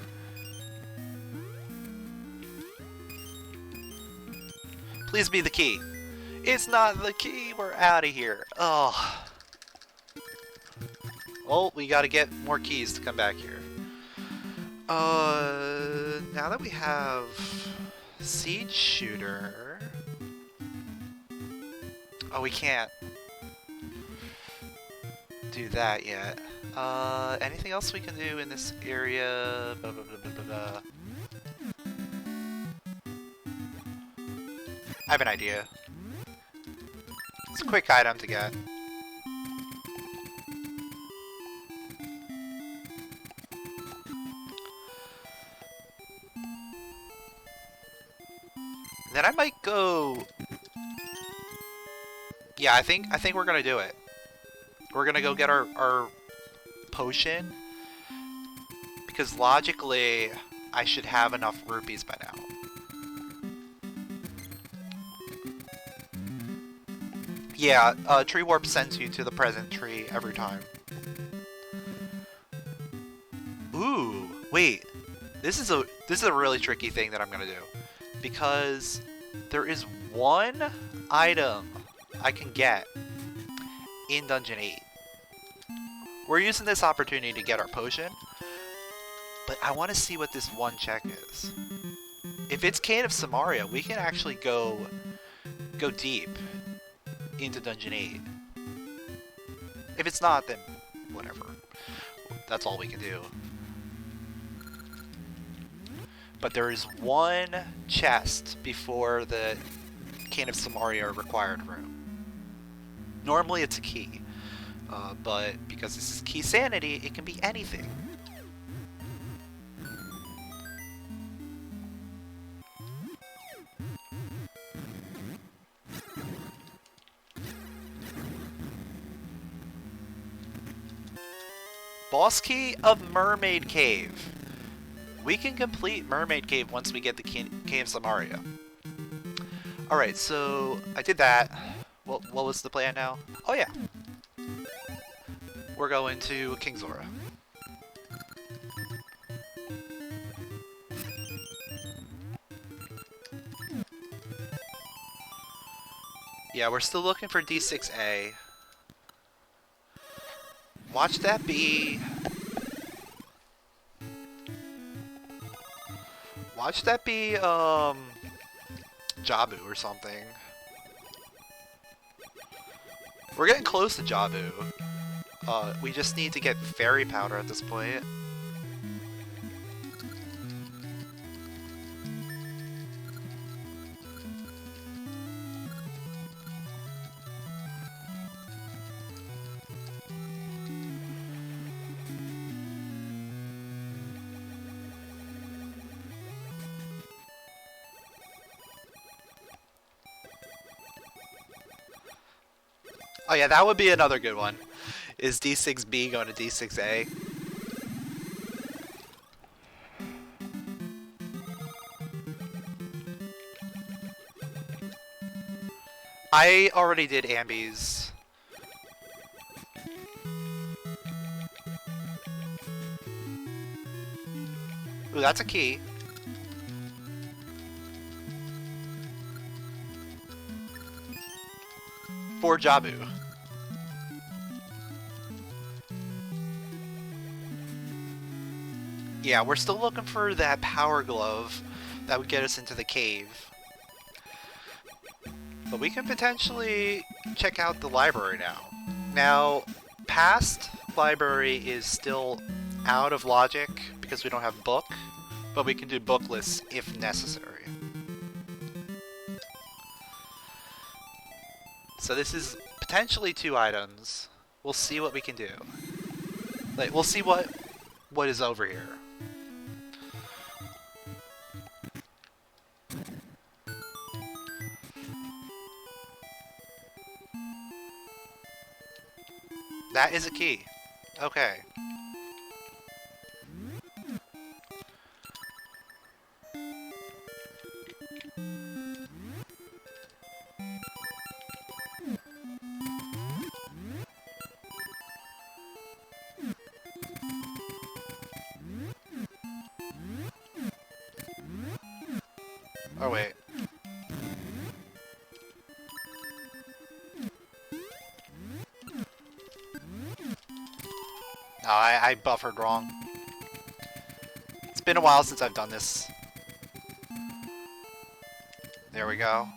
Please be the key. It's not the key. We're out of here. Oh. Oh, we gotta get more keys to come back here. Now that we have Siege Shooter... Oh, we can't do that yet. Anything else we can do in this area? Blah, blah, blah, blah, blah. I have an idea. It's a quick item to get. Then I might go... Yeah, I think we're gonna do it. We're gonna go get our potion, because logically I should have enough rupees by now. Yeah, tree warp sends you to the present tree every time. Ooh, wait. This is a really tricky thing that I'm gonna do, because there is one item I can get in Dungeon 8. We're using this opportunity to get our potion, but I want to see what this one check is. If it's Cane of Samaria, we can actually go deep into Dungeon 8. If it's not, then whatever. That's all we can do. But there is one chest before the Cane of Samaria required room. Normally it's a key. But because this is keysanity, it can be anything. Boss key of Mermaid Cave. We can complete Mermaid Cave once we get the Cave of Samaria. Alright, so I did that. What was the plan now? Oh yeah. We're going to King Zora. Yeah, we're still looking for D6A. Watch that be... Watch that be, Jabu or something. We're getting close to Jabu. We just need to get fairy powder at this point. Oh yeah, that would be another good one. Is D6B going to D6A? I already did Ambi's. Ooh, that's a key. For Jabu. Yeah, we're still looking for that power glove that would get us into the cave. But we can potentially check out the library now. Now, past library is still out of logic because we don't have book, but we can do book lists if necessary. So this is potentially 2 items. We'll see what we can do. Like, we'll see what is over here. That is a key. Okay. Oh, wait. No, I buffered wrong. It's been a while since I've done this. There we go.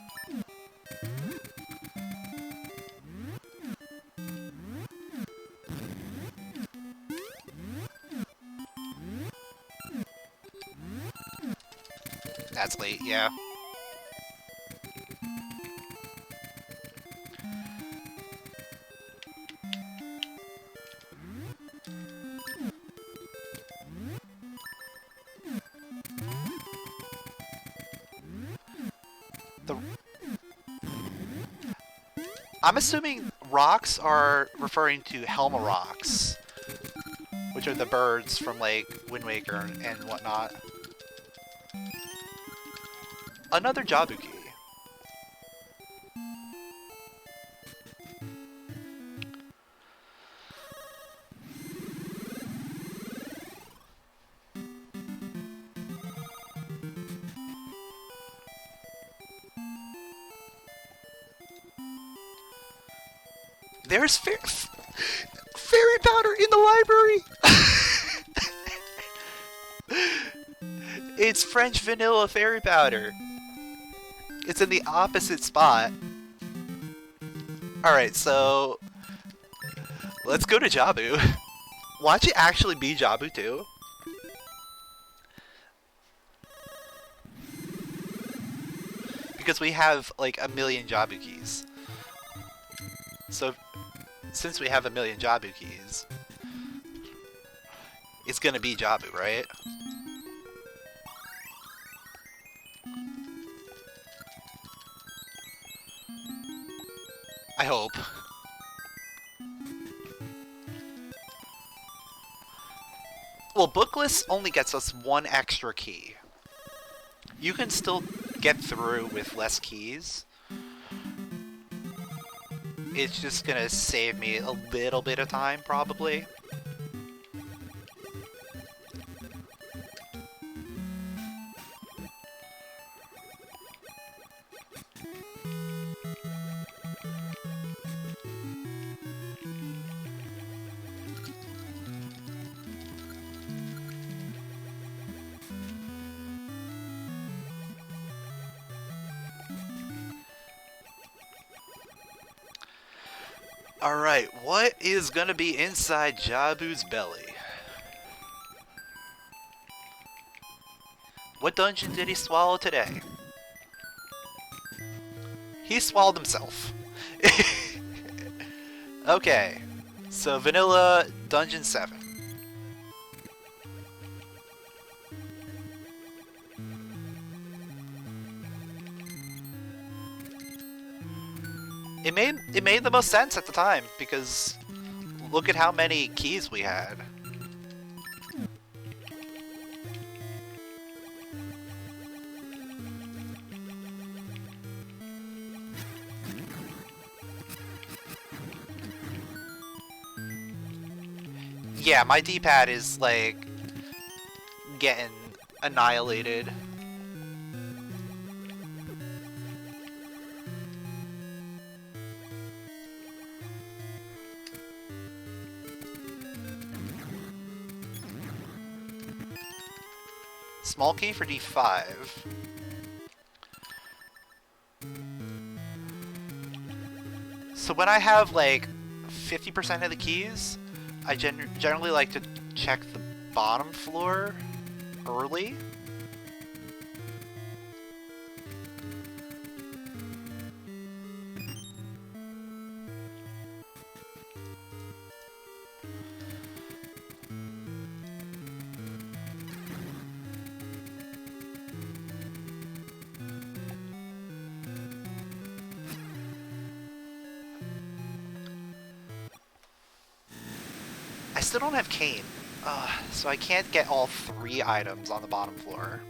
That's late, yeah. I'm assuming rocks are referring to Helma rocks, which are the birds from like Wind Waker and whatnot. Another Jabu key. There's fairy powder in the library! It's French vanilla fairy powder. It's in the opposite spot. Alright, so let's go to Jabu. Watch it actually be Jabu too. Because we have like 1,000,000 Jabu keys. So since we have 1,000,000 Jabu keys, it's gonna be Jabu, right? I hope. Well, booklist only gets us 1 extra key. You can still get through with less keys. It's just gonna save me a little bit of time, probably. Alright, what is gonna be inside Jabu's belly? What dungeon did he swallow today? He swallowed himself. Okay, so Vanilla Dungeon 7. It made the most sense at the time, because look at how many keys we had. Yeah, my D-pad is like getting annihilated. Small key for D5. So when I have like 50% of the keys, I generally like to check the bottom floor early. I still don't have cane, so I can't get all 3 items on the bottom floor.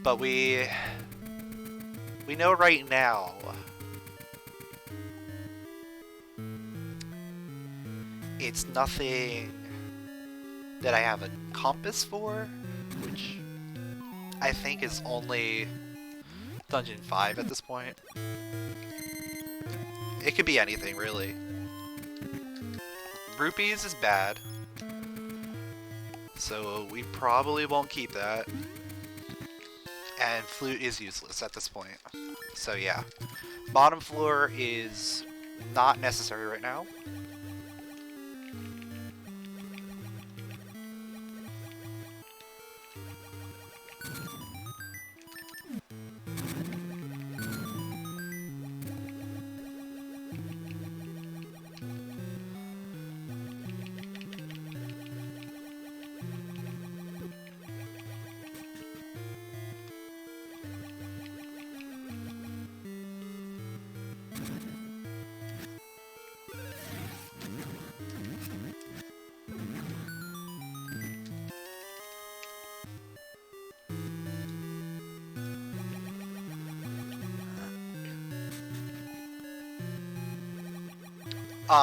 But we know right now it's nothing that I have a compass for, which I think is only Dungeon 5 at this point. It could be anything, really. Rupees is bad, so we probably won't keep that. And flute is useless at this point. So yeah, bottom floor is not necessary right now.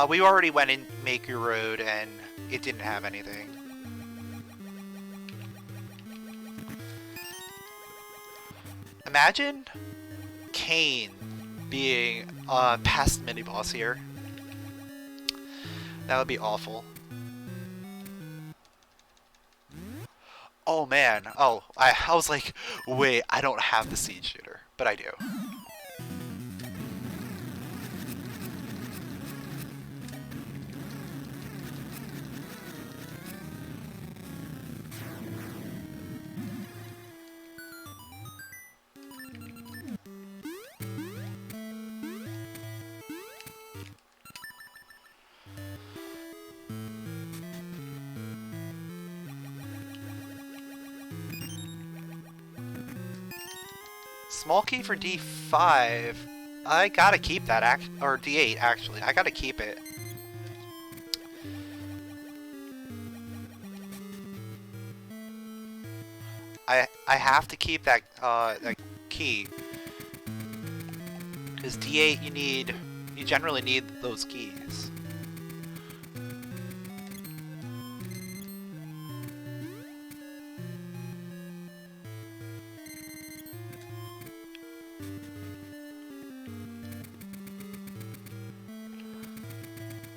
We already went in Maker Road and it didn't have anything. Imagine Kane being a past mini-boss here. That would be awful. Oh man, oh, I was like, wait, I don't have the seed shooter, but I do. Small key for D5. I gotta keep that, or D8 actually. I gotta keep it. I have to keep that that key, because D8 you generally need those keys.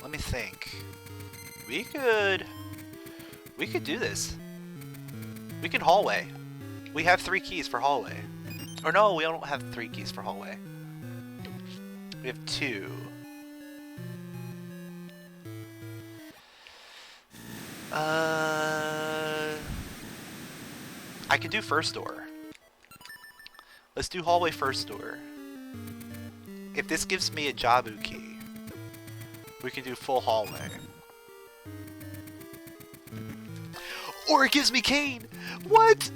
Let me think. We could do this. We can hallway. We have 3 keys for hallway. Or no, we don't have 3 keys for hallway. We have 2. I could do first door. Let's do hallway first door. If this gives me a Jabu key, we can do full hallway. Or it gives me cane! What?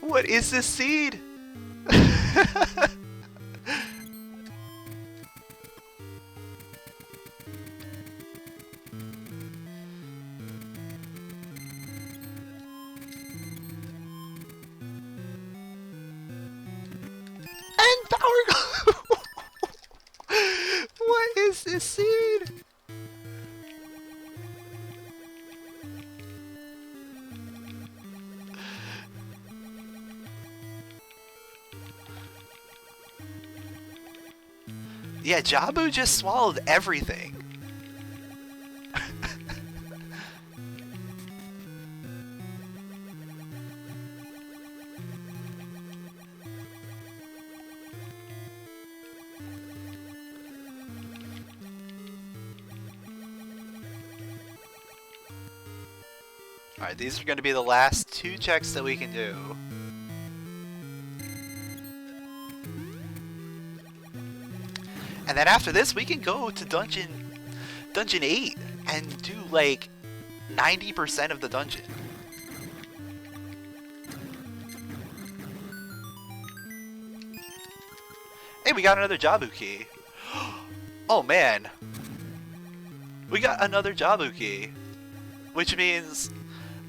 What is this seed? And power. What is this seed? Yeah, Jabu just swallowed everything. Alright, these are going to be the last 2 checks that we can do. And then after this, we can go to Dungeon 8 and do like 90% of the dungeon. Hey, we got another Jabu key. Oh man. We got another Jabu key. Which means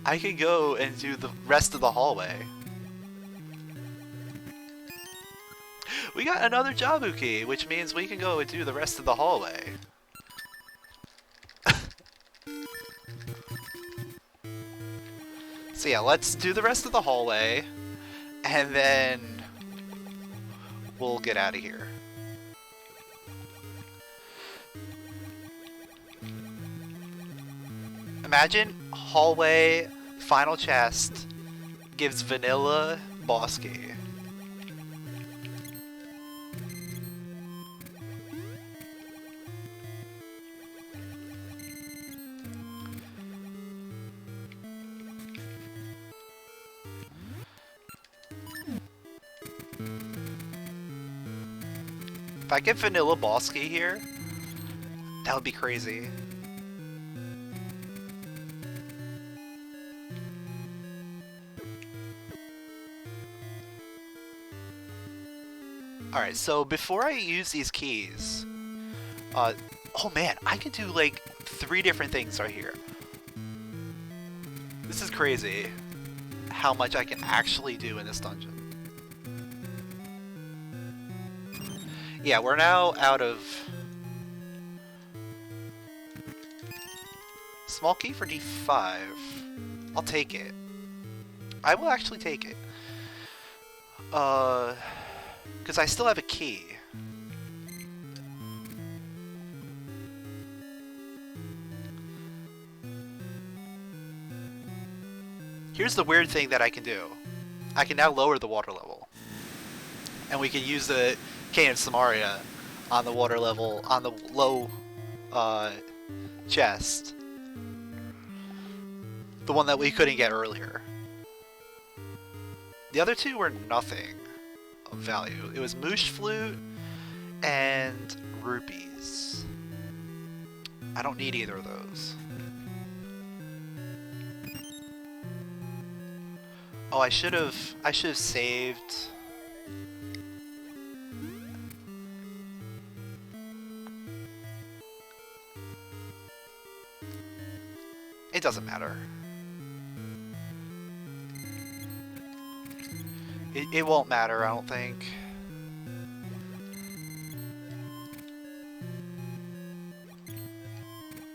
I can go and do the rest of the hallway. We got another Jabu key, which means we can go and do the rest of the hallway. So yeah, let's do the rest of the hallway, and then we'll get out of here. Imagine hallway, final chest, gives vanilla boss key. If I get vanilla boss key here, that would be crazy. Alright, so before I use these keys, oh man, I can do like 3 different things right here. This is crazy how much I can actually do in this dungeon. Yeah, we're now out of... Small key for D5. I'll take it. I will actually take it. Because I still have a key. Here's the weird thing that I can do. I can now lower the water level. And we can use the Cane of Samaria on the water level, on the low chest. The one that we couldn't get earlier. The other 2 were nothing of value. It was Moosh Flute and Rupees. I don't need either of those. Oh, I should have saved. It doesn't matter. It won't matter, I don't think.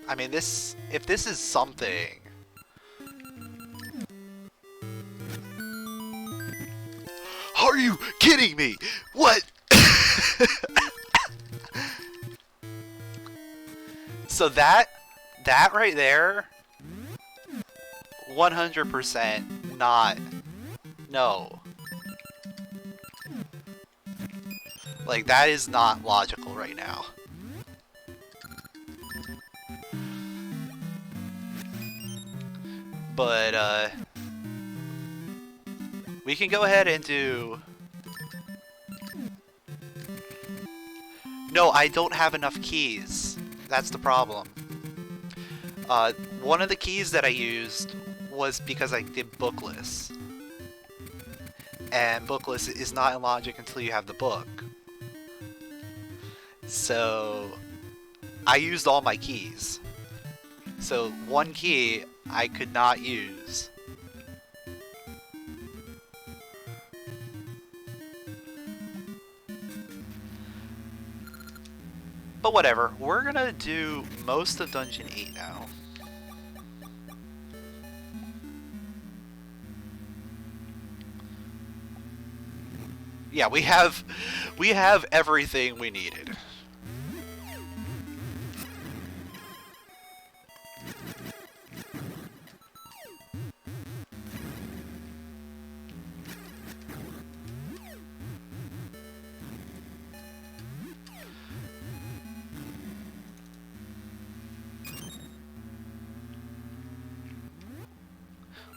I mean, if this is something... Are you kidding me? What? So that that right there, 100% not. No. Like, that is not logical right now. But, we can go ahead and do... No, I don't have enough keys. That's the problem. One of the keys that I used was because I did bookless. And bookless is not in logic until you have the book. So I used all my keys. So one key I could not use. But whatever, we're gonna do most of Dungeon 8 now. Yeah, we have everything we needed.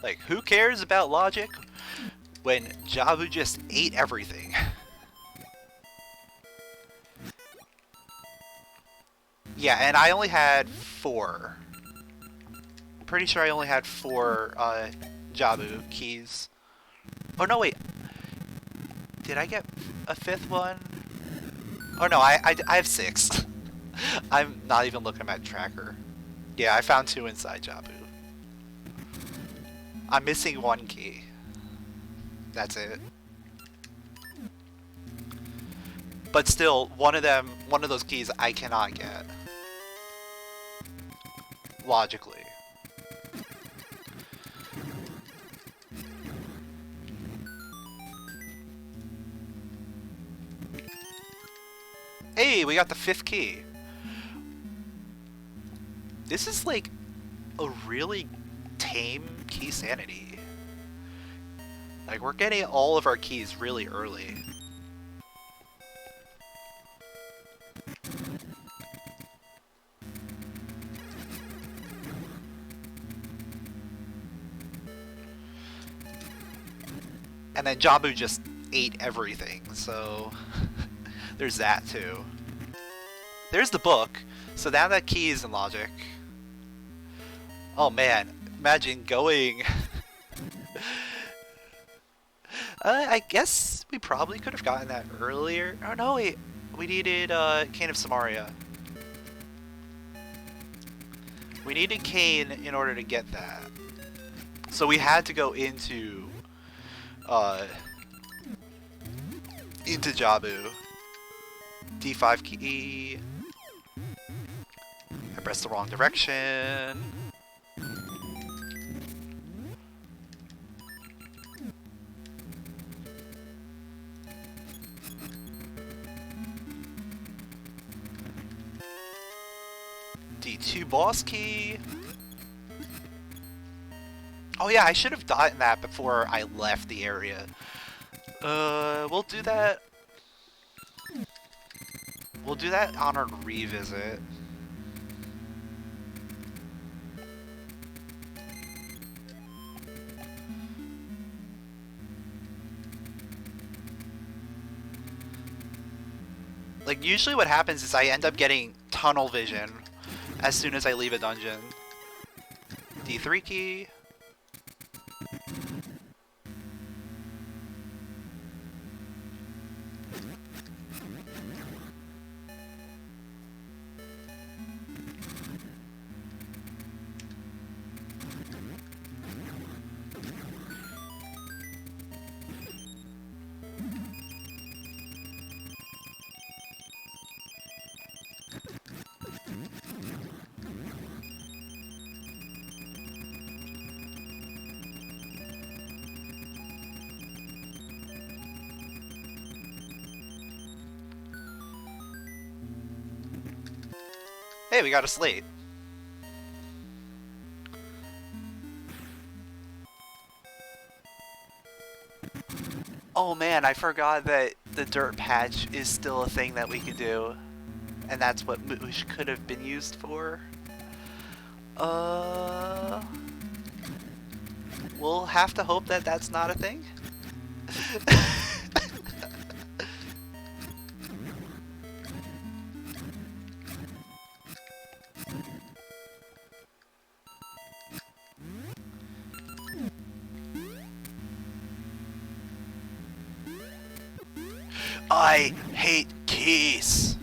Like, who cares about logic when Jabu just ate everything? Yeah, and I only had 4. I'm pretty sure I only had 4 Jabu keys. Oh no, wait. Did I get a 5th one? Oh no, I have 6. I'm not even looking at my tracker. Yeah, I found 2 inside Jabu. I'm missing 1 key. That's it. But still, one of those keys I cannot get. Logically. Hey, we got the 5th key. This is like a really tame key sanity. Like, we're getting all of our keys really early. And then Jabu just ate everything, so there's that too. There's the book, so now that key is in logic. Oh man, imagine going... I guess we probably could have gotten that earlier. Oh no, wait. We needed Cane of Samaria. We needed Cane in order to get that. So we had to go into Jabu. D5 key. I pressed the wrong direction. D2 boss key. Oh yeah, I should have gotten that before I left the area. We'll do that. We'll do that on our revisit. Like, usually what happens is I end up getting tunnel vision as soon as I leave a dungeon. D3 key. Hey, we got a slate. Oh man, I forgot that the dirt patch is still a thing that we could do. And that's what Moosh could have been used for. We'll have to hope that that's not a thing. I hate keys.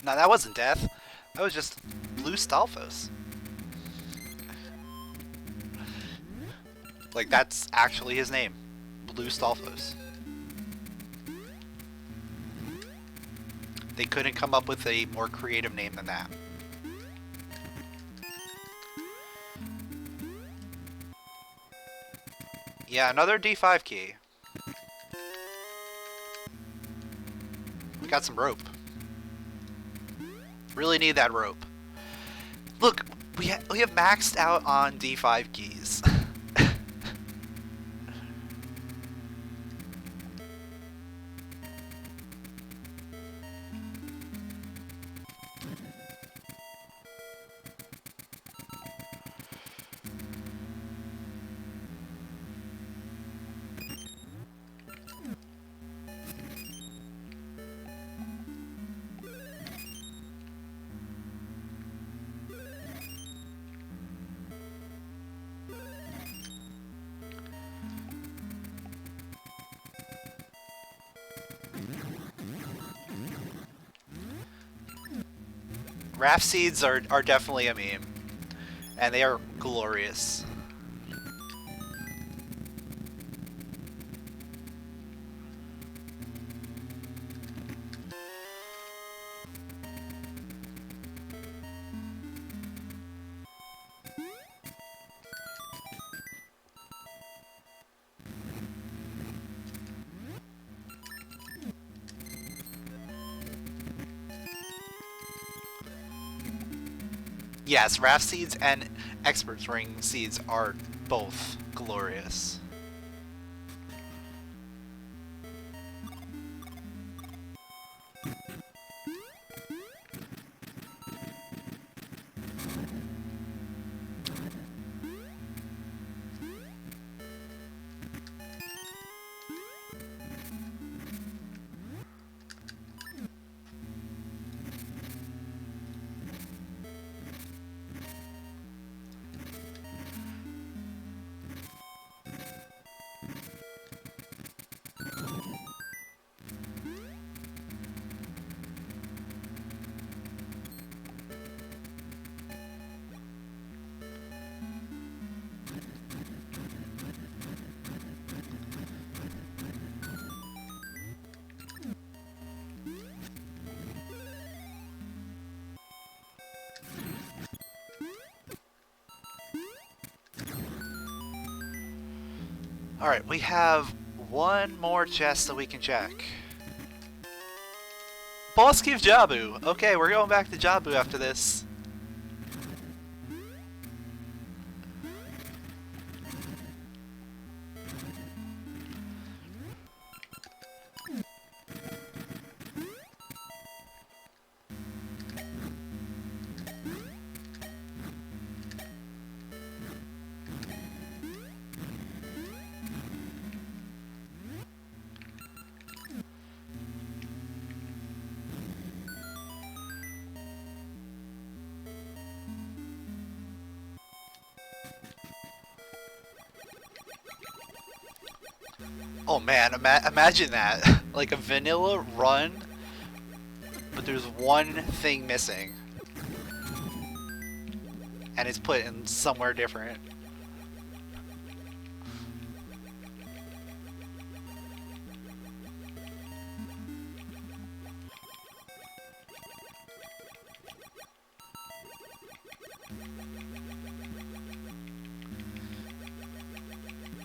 No, that wasn't death. That was just Blue Stalfos. Like, that's actually his name. Blue Stalfos. They couldn't come up with a more creative name than that. Yeah, another D5 key. We got some rope. Really need that rope. Look, we have maxed out on D5 keys. Raft seeds are definitely a meme, and they are glorious. Yes, raft seeds and expert's ring seeds are both glorious. Alright, we have one more chest that we can check. Boss Cave Jabu! Okay, we're going back to Jabu after this. Oh man, imagine that. Like a vanilla run, but there's one thing missing. And it's put in somewhere different.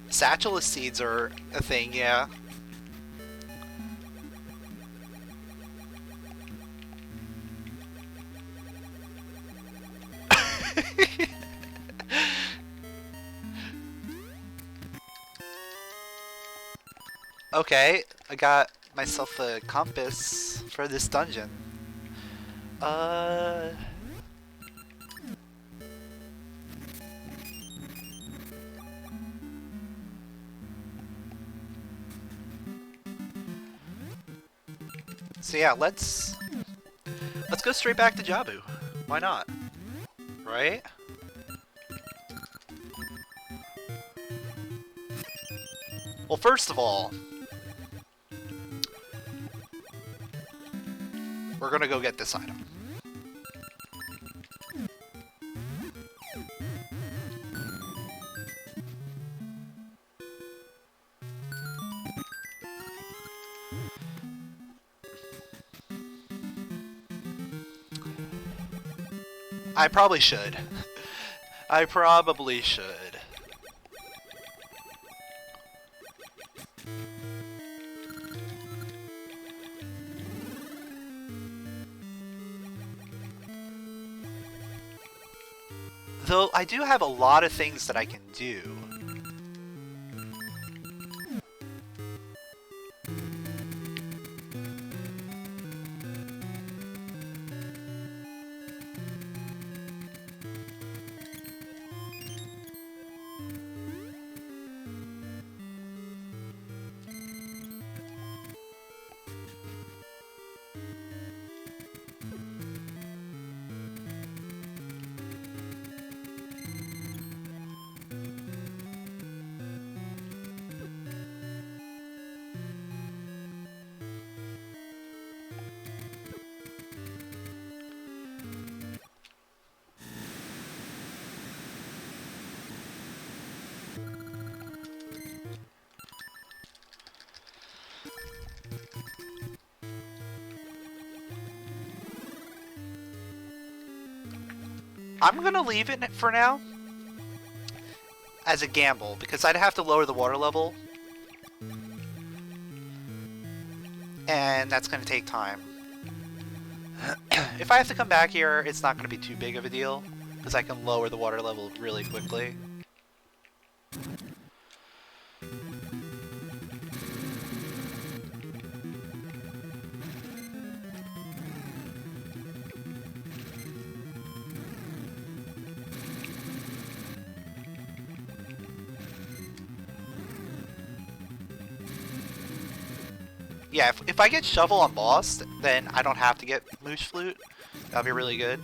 Satchel seeds are a thing, yeah. Okay, I got myself a compass for this dungeon. So yeah, let's go straight back to Jabu. Why not? Right? Well, first of all, we're gonna go get this item. I probably should. I probably should. Though I do have a lot of things that I can do. I'm gonna leave it for now as a gamble because I'd have to lower the water level and that's gonna take time. If I have to come back here, it's not gonna be too big of a deal because I can lower the water level really quickly. Yeah, if I get Shovel on boss, then I don't have to get Moosh Flute. That'll be really good.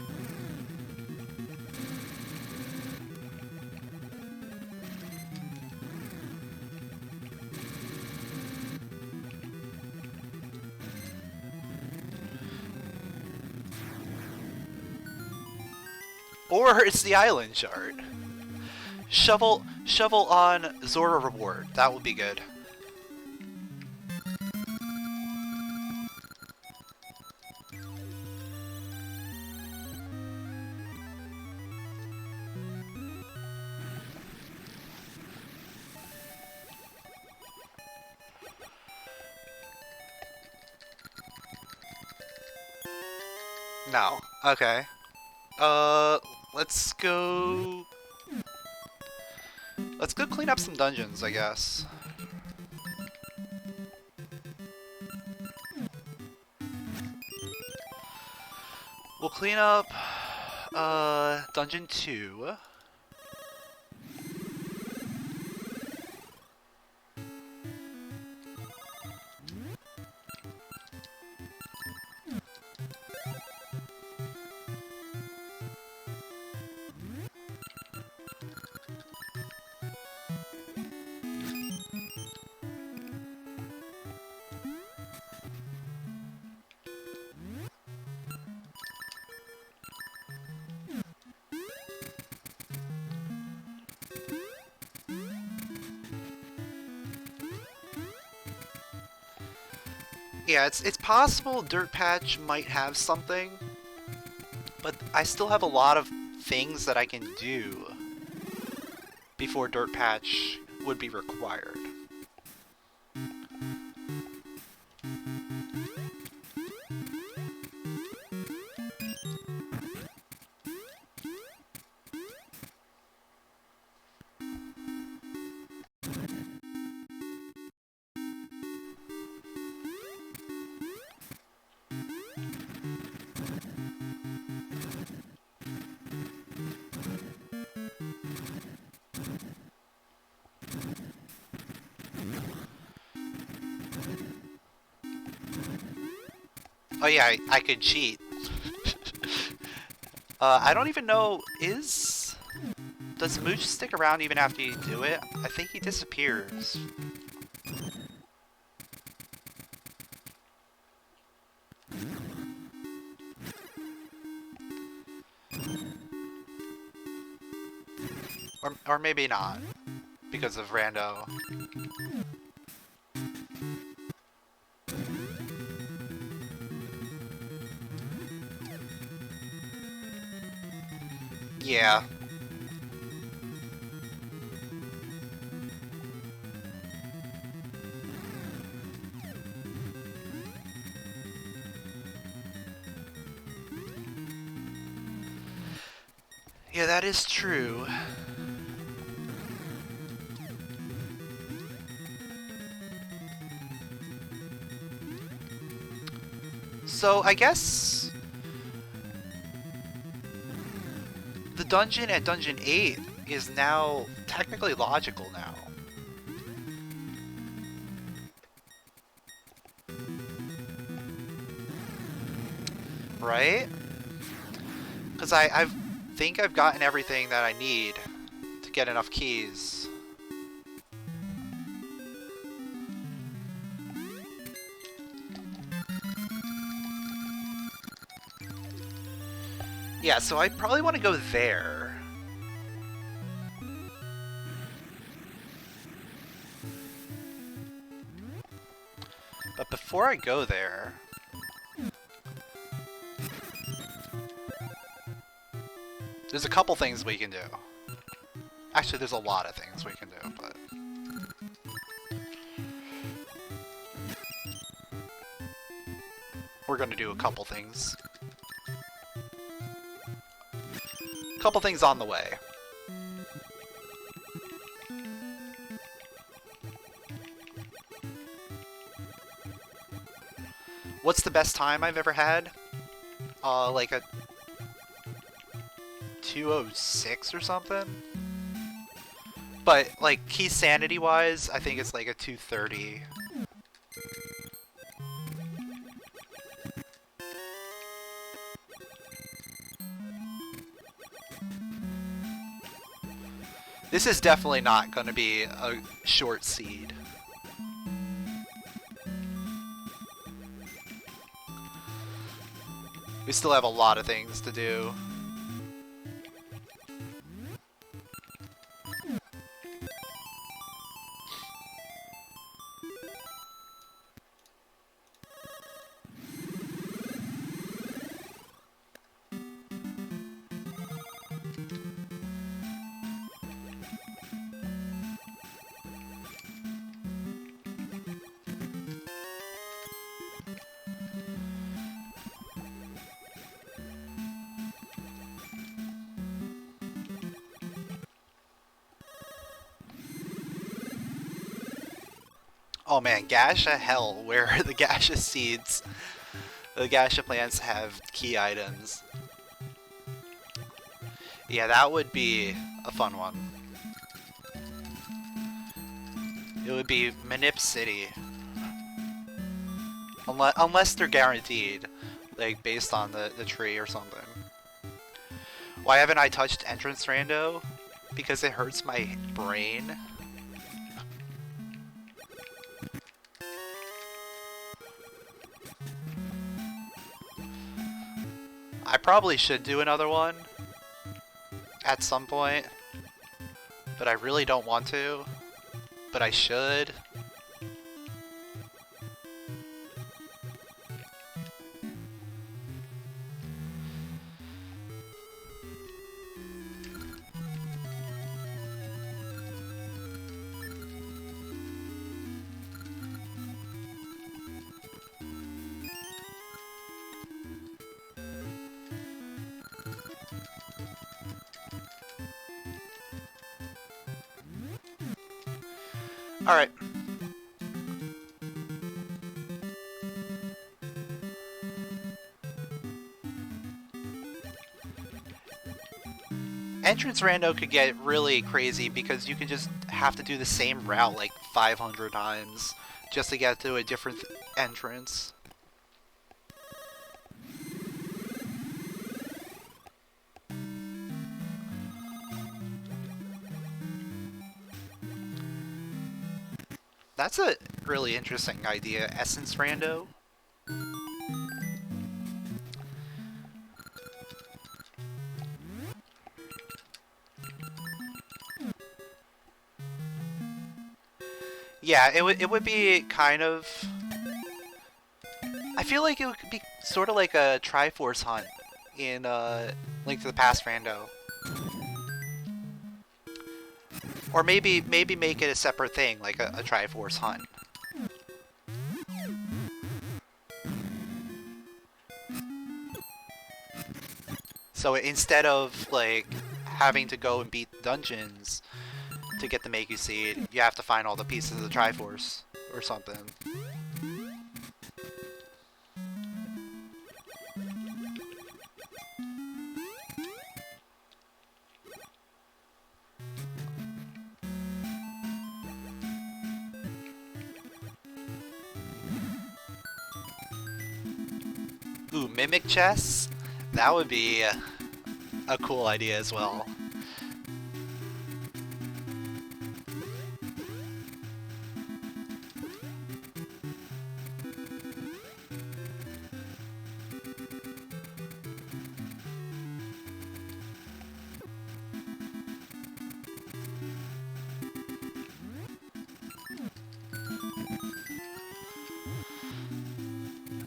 Or it's the island chart. Shovel on Zora reward. That would be good. No. Okay. Uh, let's go... Let's go clean up some dungeons, I guess. We'll clean up, Dungeon 2. Yeah, it's possible Dirt Patch might have something, but I still have a lot of things that I can do before Dirt Patch would be required. Oh yeah, I could cheat. I don't even know, does Mooch stick around even after you do it? I think he disappears. Or maybe not, because of Rando. Yeah. Yeah, that is true. So, I guess the dungeon at Dungeon 8 is now technically logical now. Right? Because I think I've gotten everything that I need to get enough keys. Yeah, so I probably want to go there. But before I go there... there's a couple things we can do. Actually, there's a lot of things we can do, but... we're gonna do a couple things. Couple things on the way. What's the best time I've ever had? Like a 2:06 or something? But, like, keysanity wise, I think it's like a 2:30. This is definitely not going to be a short seed. We still have a lot of things to do. Oh man, Gasha Hell, where the Gasha seeds, the Gasha plants have key items. Yeah, that would be a fun one. It would be Manip City. Unless they're guaranteed, like based on the tree or something. Why haven't I touched Entrance Rando? Because it hurts my brain. I probably should do another one at some point, but I really don't want to, but I should. Alright. Entrance Rando could get really crazy because you could just have to do the same route like 500 times just to get to a different entrance. That's a really interesting idea, Essence Rando. Yeah, it would be kind of... I feel like it would be sort of like a Triforce hunt in Link to the Past Rando. Or maybe make it a separate thing, like a Triforce hunt. So instead of like having to go and beat dungeons to get the Makey Seed, you have to find all the pieces of the Triforce or something. Ooh, Mimic Chess? That would be a cool idea as well.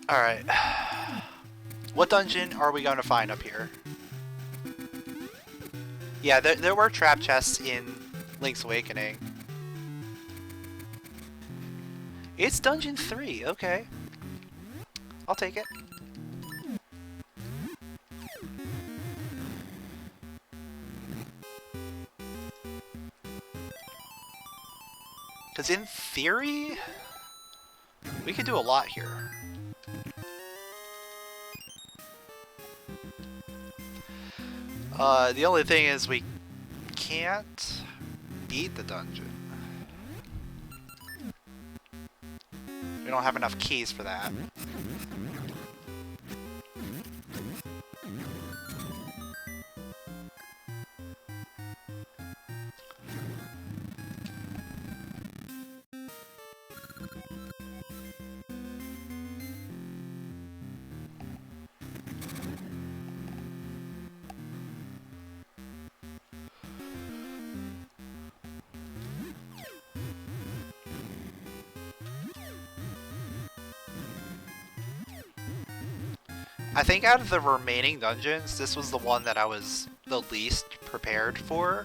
Alright. What dungeon are we going to find up here? Yeah, there were trap chests in Link's Awakening. It's Dungeon 3, okay. I'll take it. Because in theory, we could do a lot here. The only thing is we can't beat the dungeon. We don't have enough keys for that. I think out of the remaining dungeons, this was the one that I was the least prepared for.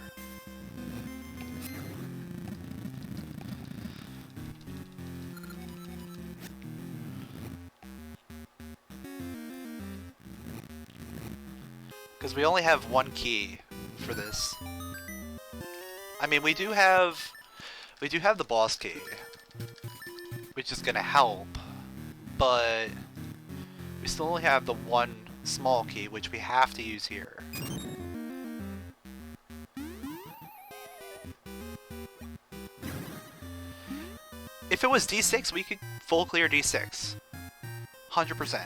Because we only have one key for this. I mean, we do have the boss key. which is gonna help, but we still only have the one small key, which we have to use here. If it was D6, we could full clear D6. 100%.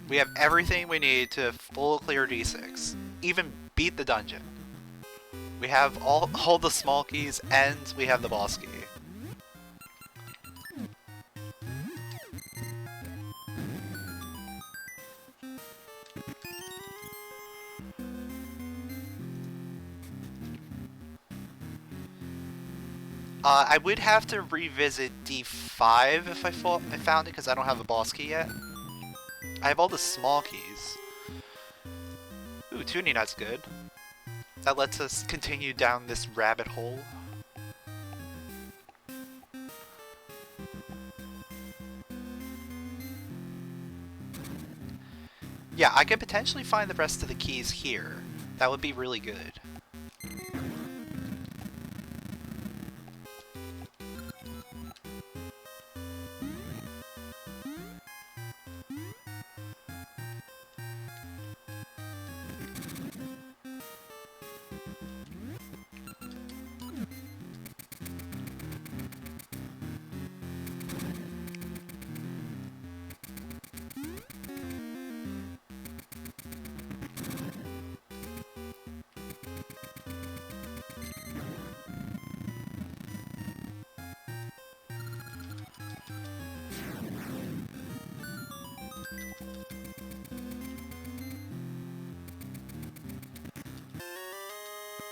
We have everything we need to full clear D6. Even beat the dungeon. We have all the small keys and we have the boss key. I would have to revisit D5 if I found it, because I don't have a boss key yet. I have all the small keys. Ooh, tuning nut's good. That lets us continue down this rabbit hole. Yeah, I could potentially find the rest of the keys here. That would be really good.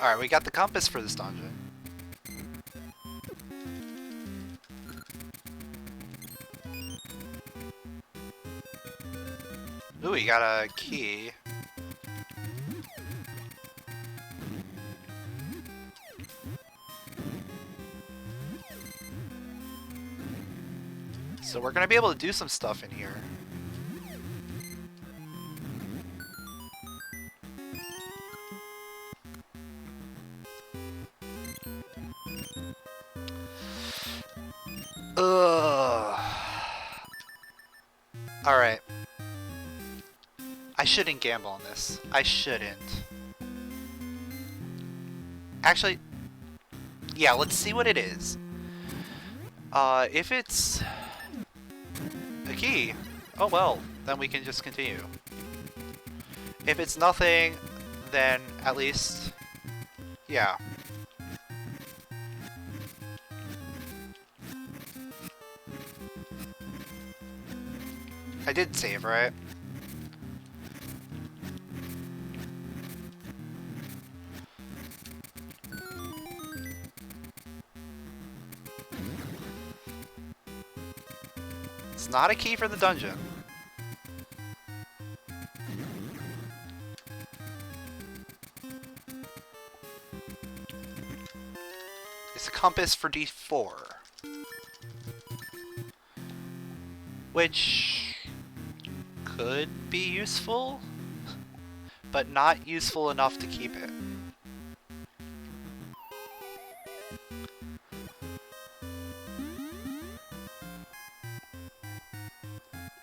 Alright, we got the compass for this dungeon. Ooh, we got a key. So we're gonna be able to do some stuff in here. Ugh. Alright. I shouldn't gamble on this. I shouldn't. Actually, yeah, let's see what it is. If it's a key, oh well, then we can just continue. If it's nothing, then at least, yeah. I did save, right? It's not a key for the dungeon. It's a compass for D4. Which could be useful, but not useful enough to keep it.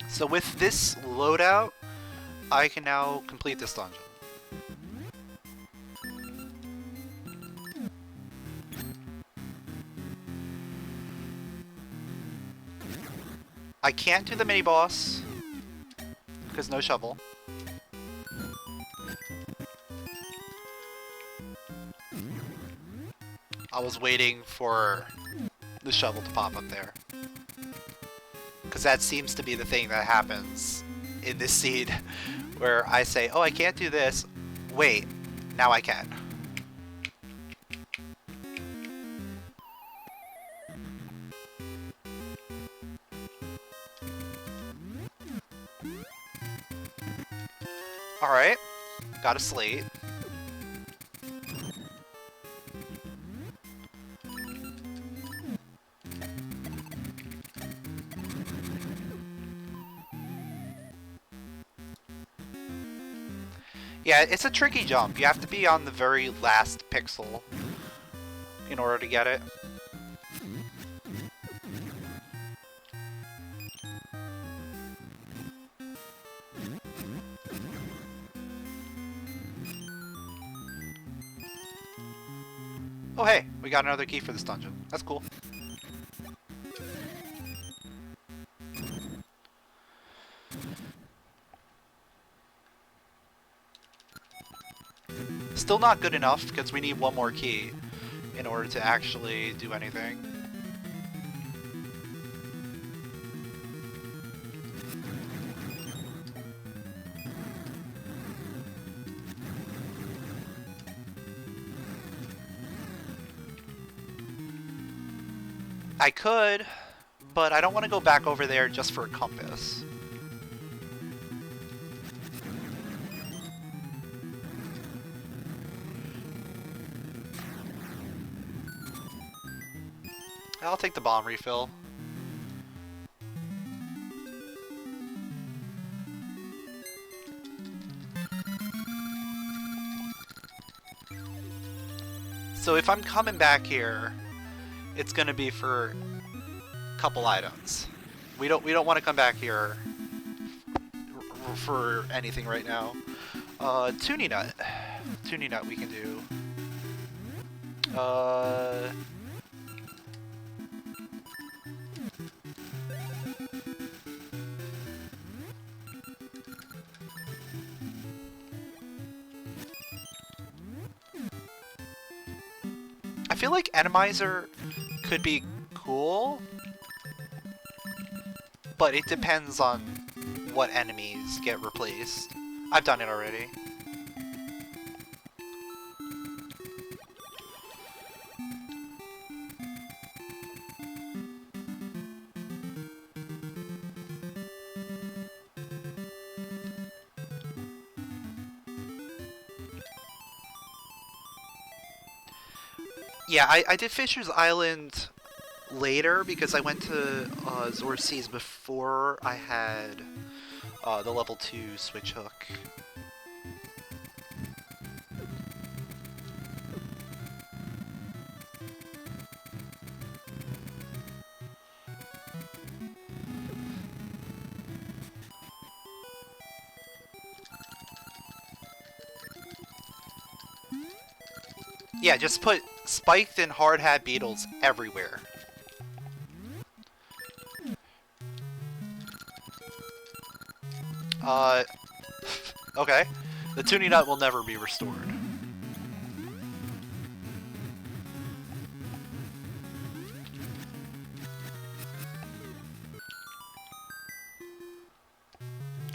So with this loadout, I can now complete this dungeon. I can't do the mini-boss, because no shovel. I was waiting for the shovel to pop up there. Because that seems to be the thing that happens in this scene, where I say, oh, I can't do this. Wait, now I can. Alright, got a slate. Yeah, it's a tricky jump. You have to be on the very last pixel in order to get it. Oh hey, we got another key for this dungeon. That's cool. Still not good enough, because we need one more key in order to actually do anything. I could, but I don't want to go back over there just for a compass. I'll take the bomb refill. So if I'm coming back here, it's gonna be for a couple items. We don't want to come back here for anything right now. Tuning nut. Tuning nut we can do. I feel like Randomizer could be cool, but it depends on what enemies get replaced. I've done it already. Yeah, I did Fisher's Island later because I went to Zora's Seas before I had the level 2 switch hook. Yeah, just put spiked and hard hat beetles everywhere. Okay. The tuning nut will never be restored.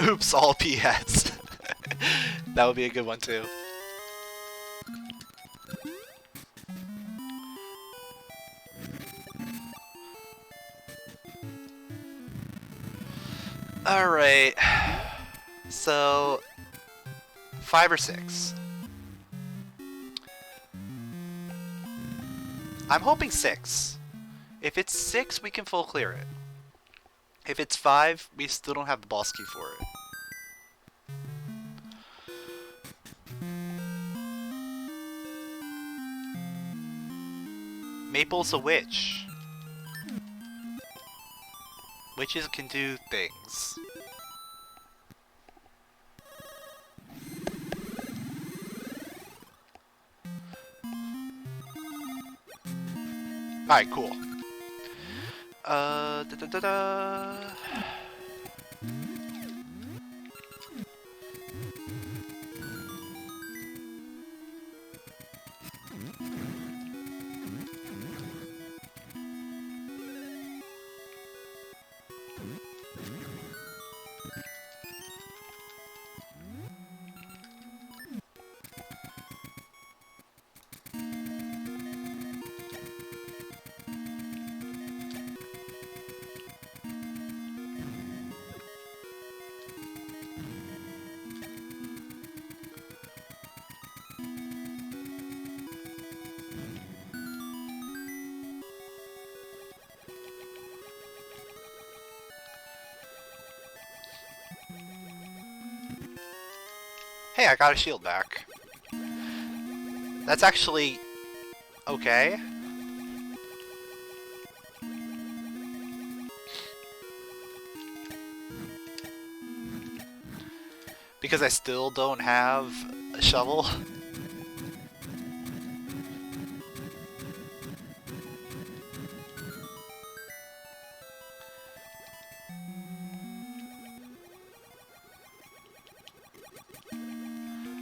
Oops, all P-hats. That would be a good one too. Alright. So 5 or 6. I'm hoping 6. If it's 6, we can full clear it. If it's 5, we still don't have the boss key for it. Maple's a witch. Witches can do things. Alright, cool. Da-da-da-da. Hey, I got a shield back. That's actually okay. Because I still don't have a shovel.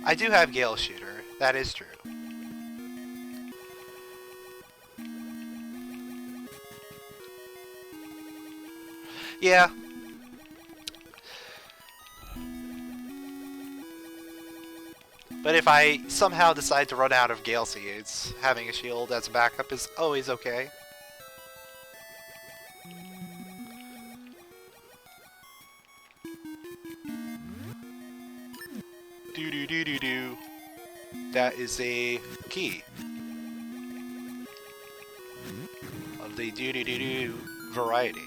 I do have Gale Shooter, that is true. Yeah. But if I somehow decide to run out of Gale Seeds, having a shield as a backup is always okay. Do. That is a key. Of the do variety.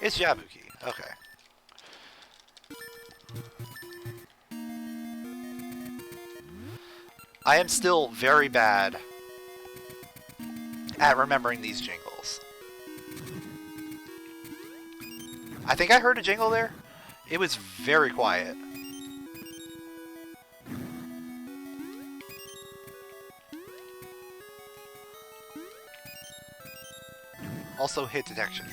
It's Jabu key. Okay. I am still very bad at remembering these jingles. I think I heard a jingle there. It was very quiet. Also hit detection.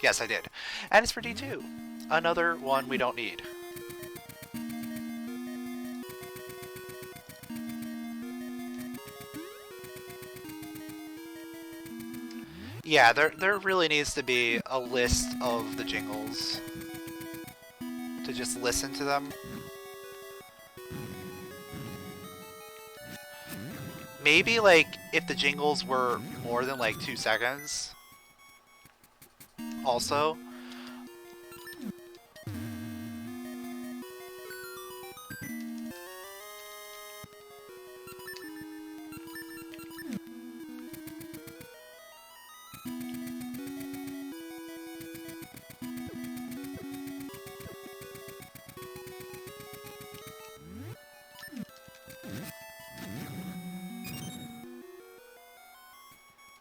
Yes, I did. And it's for D2. Another one we don't need. Yeah, there really needs to be a list of the jingles to just listen to them. Maybe, like, if the jingles were more than, like, 2 seconds. Also.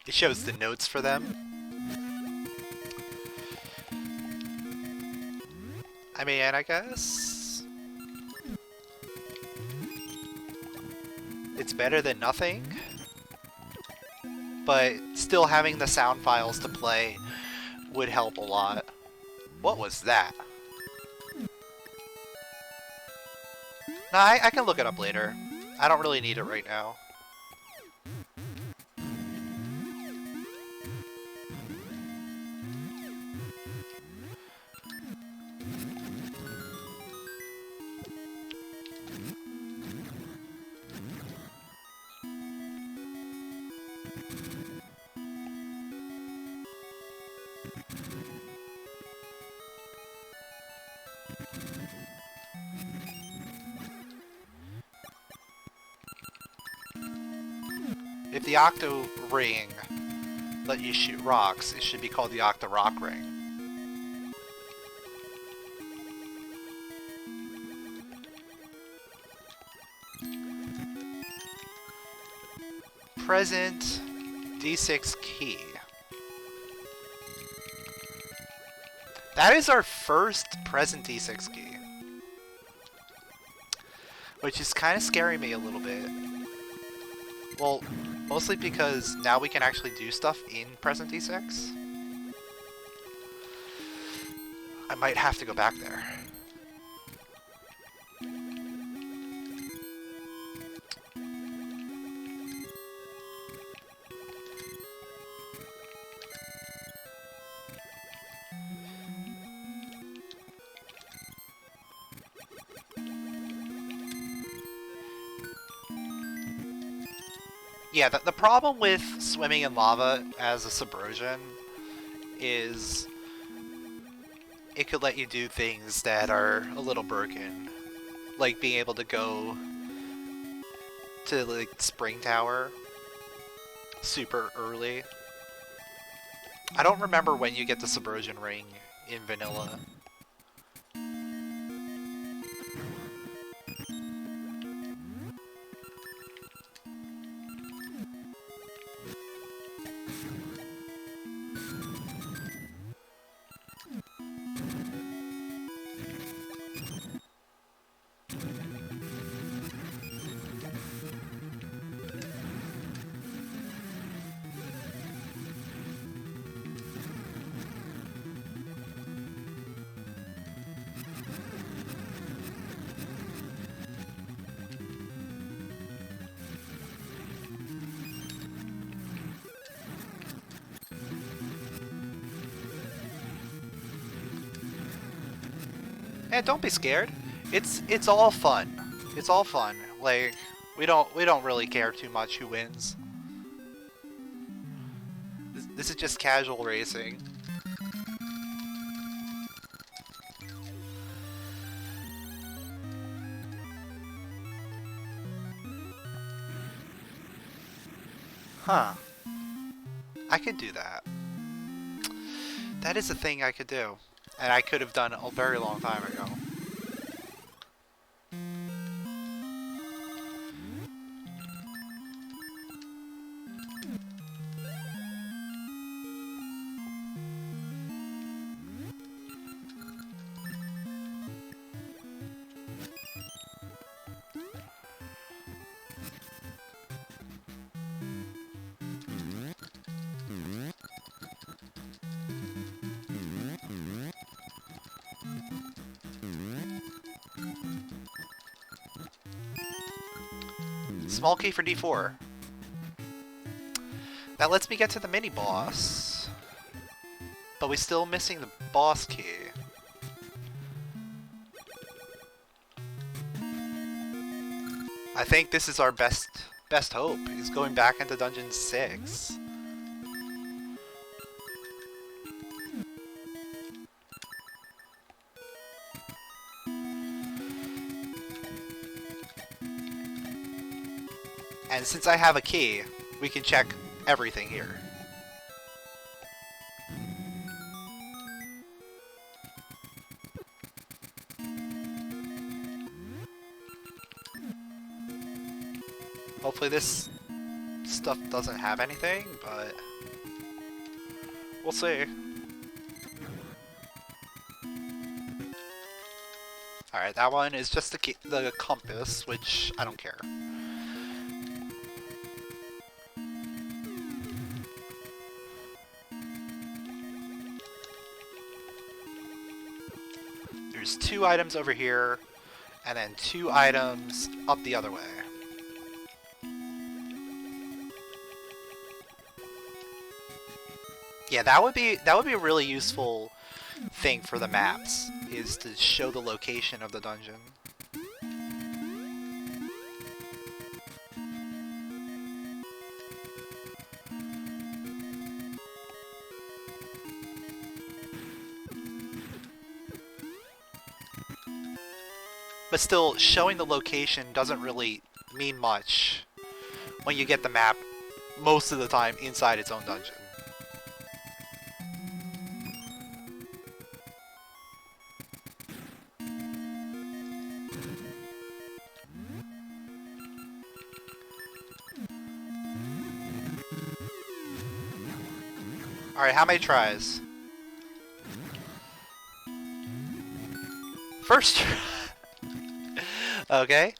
It shows the notes for them. I mean, I guess it's better than nothing, but still having the sound files to play would help a lot. What was that? Nah, I can look it up later. I don't really need it right now. If the Octo Ring let you shoot rocks, it should be called the Octo Rock Ring. Present D6 key. That is our first present D6 key. Which is kind of scaring me a little bit. Well, mostly because now we can actually do stuff in present D6. I might have to go back there. Yeah, the problem with swimming in lava as a subrosion is it could let you do things that are a little broken. Like being able to go to like Spring Tower super early. I don't remember when you get the subrosion ring in vanilla. And don't be scared. It's all fun. It's all fun. Like we don't really care too much who wins. This is just casual racing. Huh. I could do that. That is a thing I could do. And I could have done a very long time ago. Small key for D4. That lets me get to the mini boss. But we're still missing the boss key. I think this is our best hope. Is going back into Dungeon 6. And since I have a key, we can check everything here. Hopefully this stuff doesn't have anything, but we'll see. Alright, that one is just the compass, which I don't care. There's 2 items over here, and then 2 items up the other way. Yeah, that would be a really useful thing for the maps, is to show the location of the dungeon. But still, showing the location doesn't really mean much when you get the map most of the time inside its own dungeon. Alright, how many tries? First try. Okay.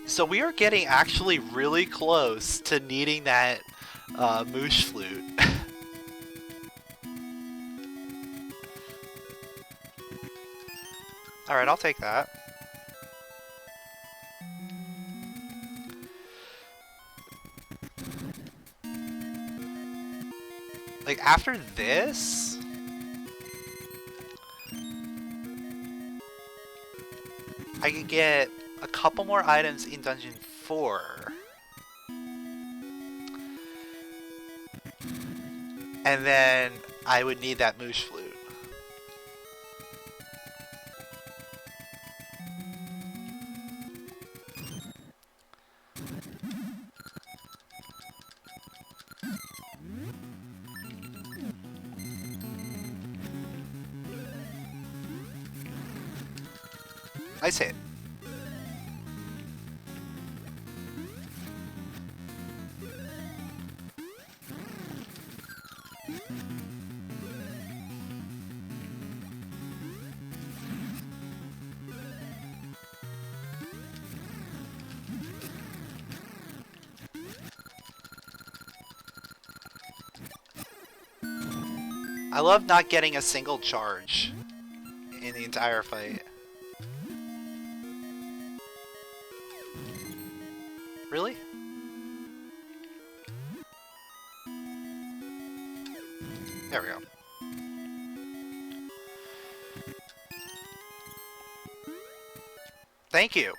So we are getting actually really close to needing that moosh flute. Alright, I'll take that. after this, I could get a couple more items in Dungeon 4. And then I would need that moosh flute. Nice hit. I love not getting a single charge in the entire fight. Really? There we go. Thank you.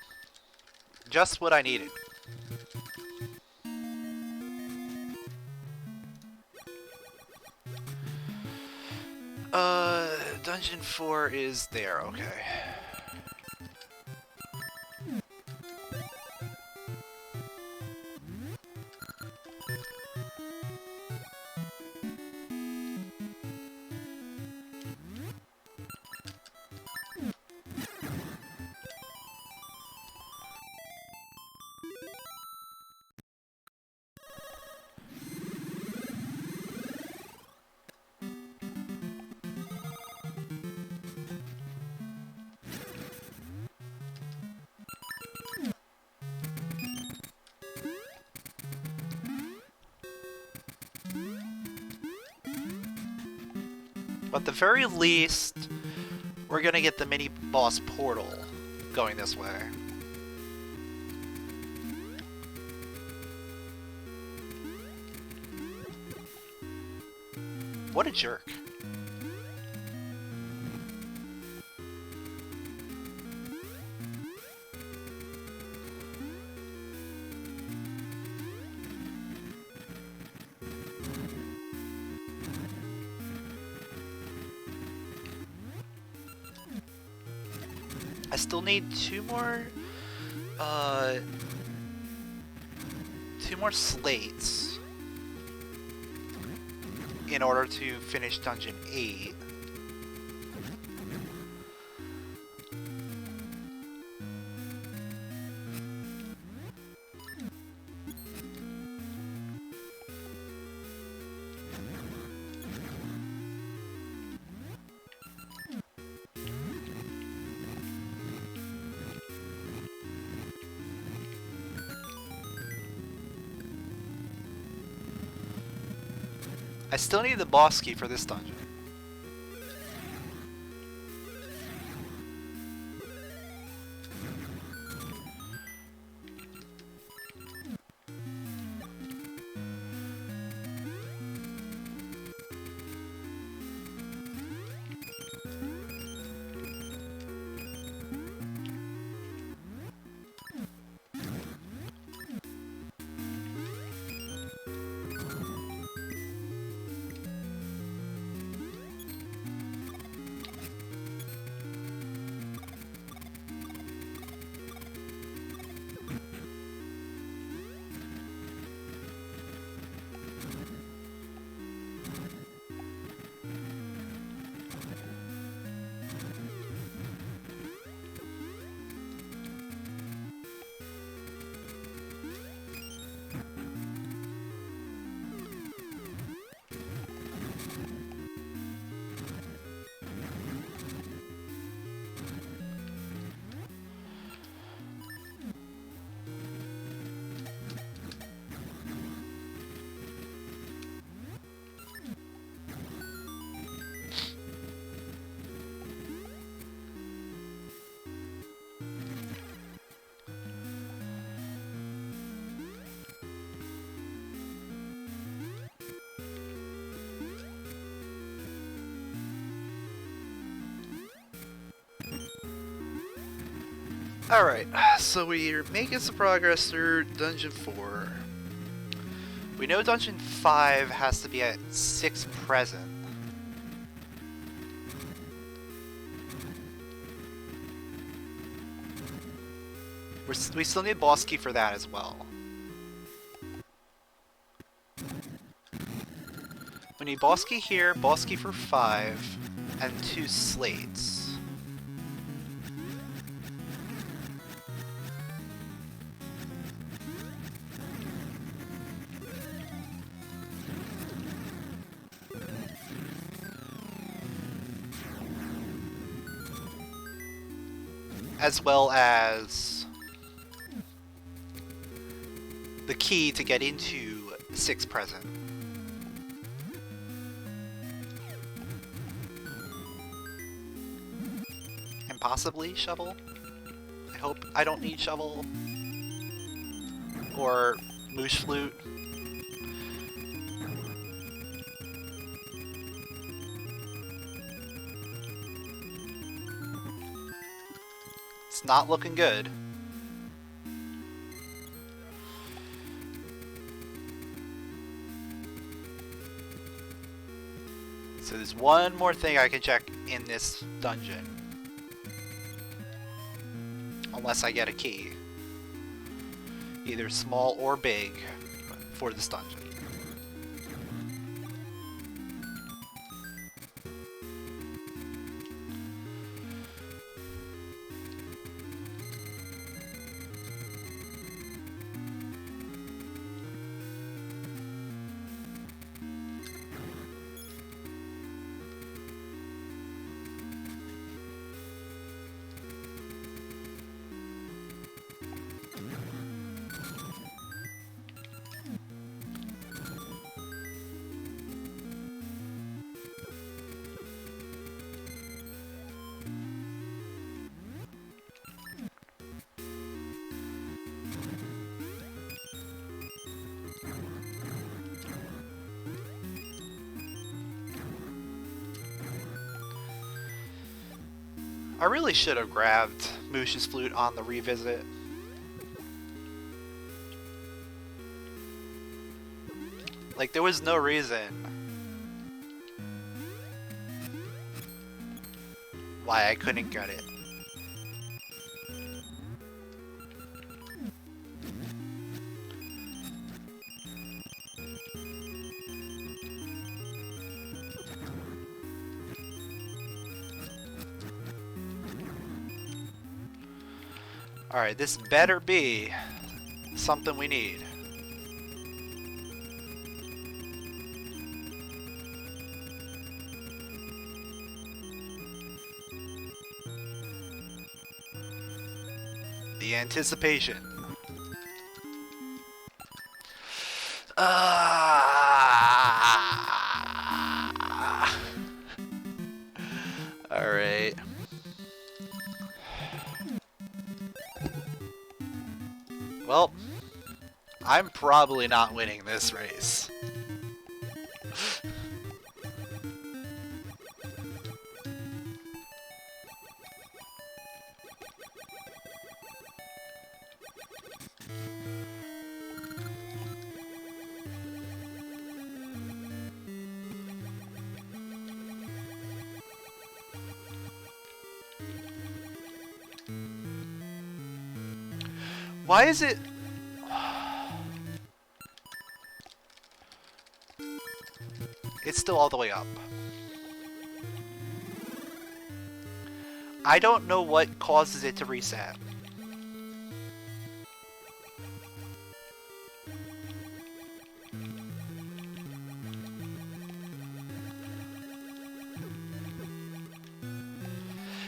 Just what I needed. Dungeon 4 is there, okay. But at the very least, we're gonna get the mini boss portal going this way. What a jerk. I still need two more slates in order to finish Dungeon 8. I still need the boss key for this dungeon. Alright, so we're making some progress through Dungeon 4. We know Dungeon 5 has to be at 6 present. We still need boss key for that as well. We need boss key here, boss key for 5, and 2 slates. As well as the key to get into 6 present. And possibly shovel. I hope I don't need shovel. Or moosh flute. It's not looking good. So there's one more thing I can check in this dungeon. Unless I get a key. Either small or big for this dungeon. I really should have grabbed Moosh's flute on the revisit. Like, there was no reason why I couldn't get it. Alright, this better be something we need. The anticipation. Alright. Well, I'm probably not winning this race. Why is it... It's still all the way up. I don't know what causes it to reset.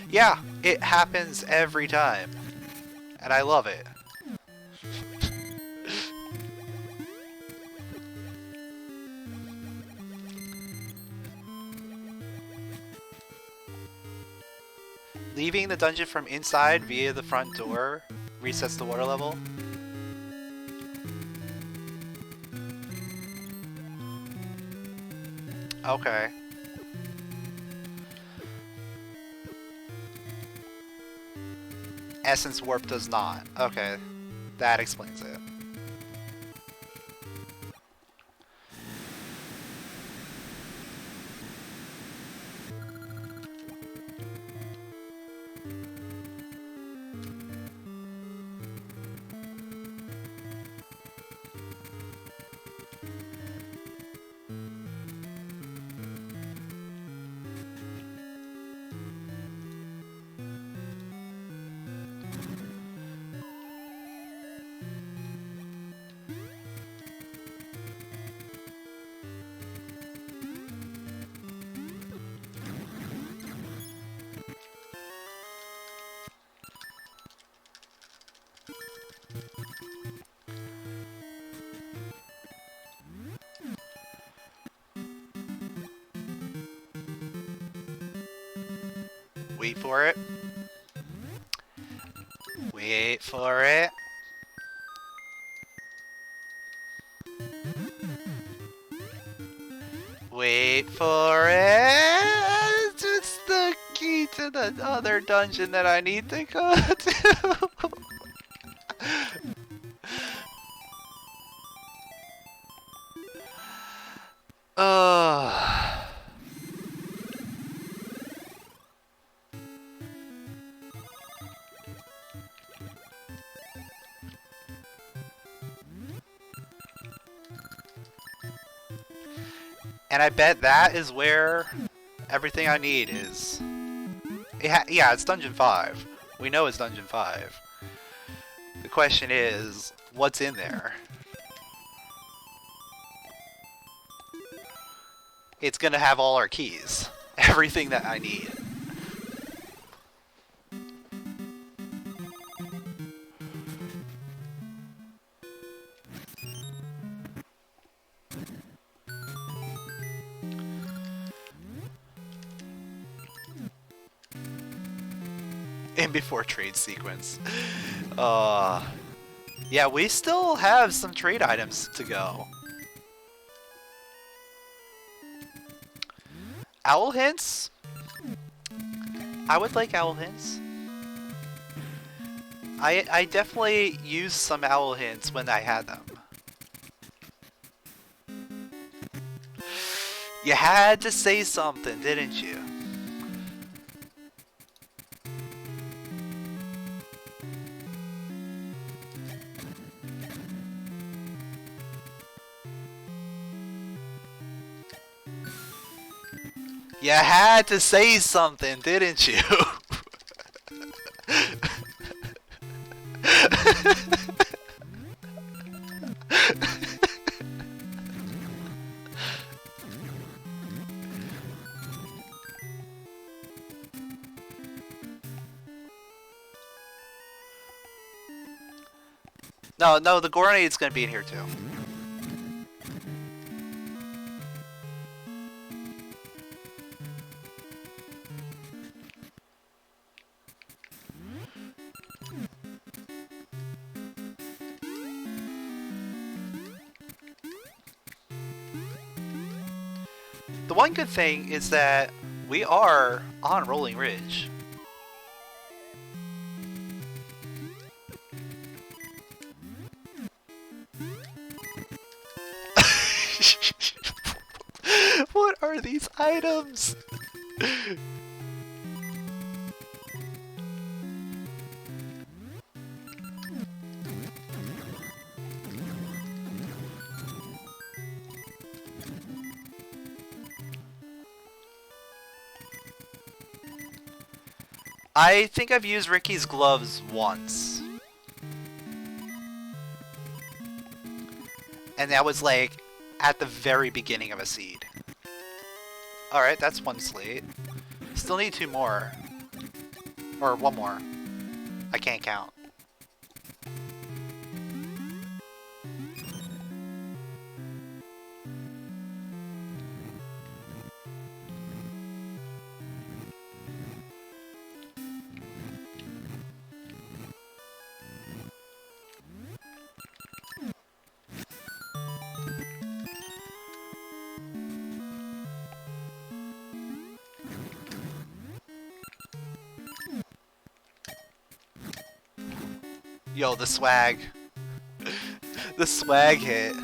Yeah, it happens every time. And I love it. Leaving the dungeon from inside via the front door resets the water level. Okay. Essence Warp does not. Okay, that explains it. Wait for it. Wait for it. Wait for it. It's the key to the other dungeon that I need to go to. And I bet that is where everything I need is. Yeah, it's Dungeon 5. We know it's Dungeon 5. The question is, what's in there? It's gonna have all our keys. Everything that I need. In before trade sequence. Yeah, we still have some trade items to go. Owl hints? I would like owl hints. I definitely used some owl hints when I had them. You had to say something, didn't you? You had to say something, didn't you? No, the Gorenade's gonna be in here too. The one good thing is that we are on Rolling Ridge. What are these items? I think I've used Ricky's gloves once. And that was like at the very beginning of a seed. Alright, that's one slate. Still need two more. Or one more. I can't count. Yo, the swag. The swag hit.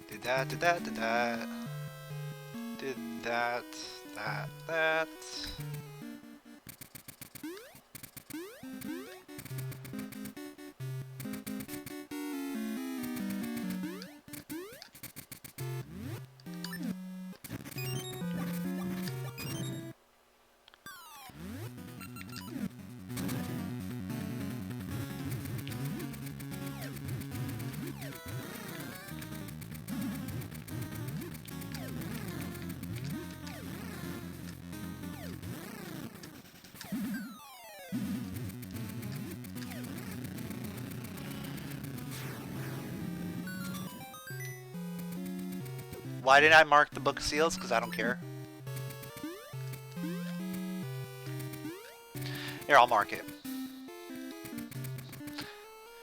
Did that, did that, did that. Did that, that. Why didn't I mark the Book of Seals? Because I don't care. Here, I'll mark it.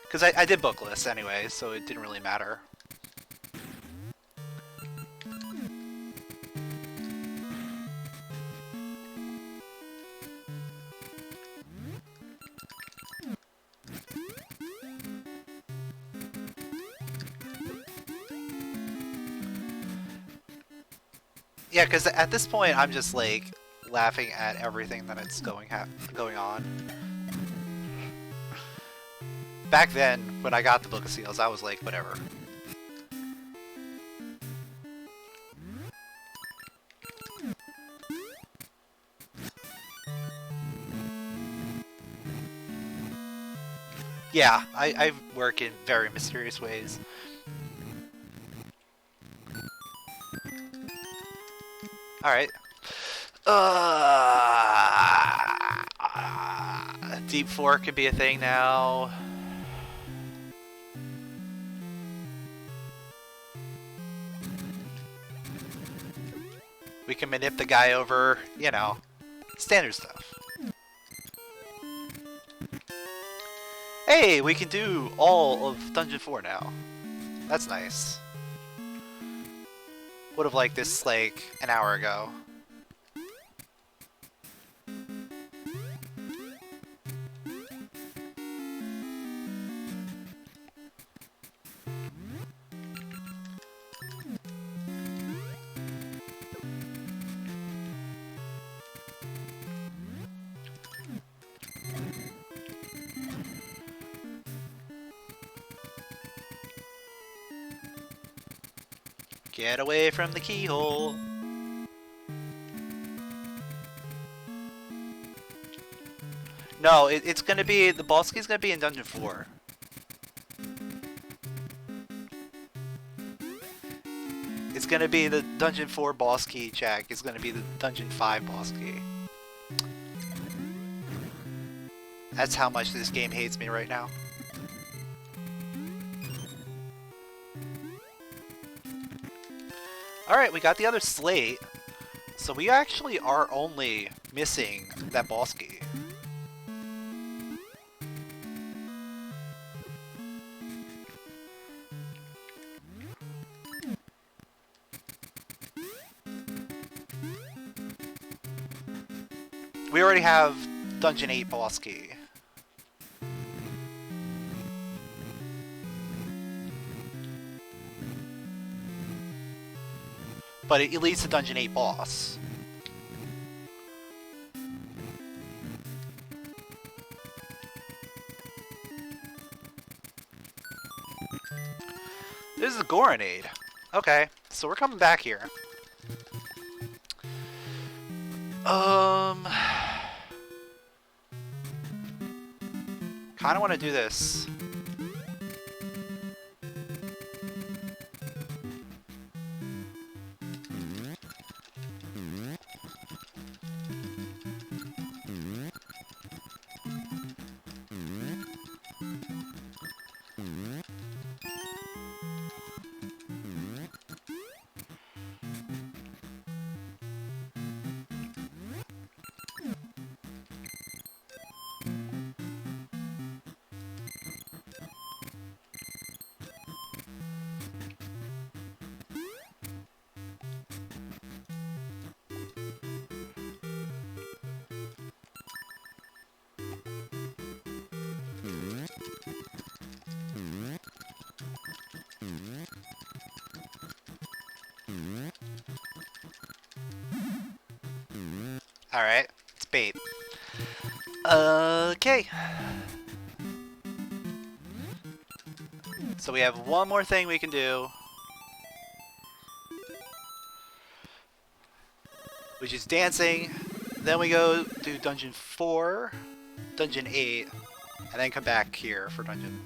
Because I did book lists anyway, so it didn't really matter. Yeah, because at this point, I'm just like laughing at everything that it's going on. Back then, when I got the Book of Seals, I was like, whatever. Yeah, I work in very mysterious ways. Alright. Deep 4 could be a thing now. We can manip the guy over, you know, standard stuff. Hey, we can do all of Dungeon 4 now. That's nice. Would have liked this like an hour ago. Get away from the keyhole. No, it's gonna be, the boss key's gonna be in Dungeon 4. It's gonna be the Dungeon 4 boss key, Jack. It's gonna be the Dungeon 5 boss key. That's how much this game hates me right now. Alright, we got the other slate. So we actually are only missing that boss key. We already have Dungeon 8 boss key. But it leads to Dungeon 8 boss. This is a Goronade. Okay, so we're coming back here. Kinda wanna do this. Alright, it's bait. Okay. So we have one more thing we can do, which is dancing. Then we go to dungeon 4, dungeon 8, and then come back here for dungeon.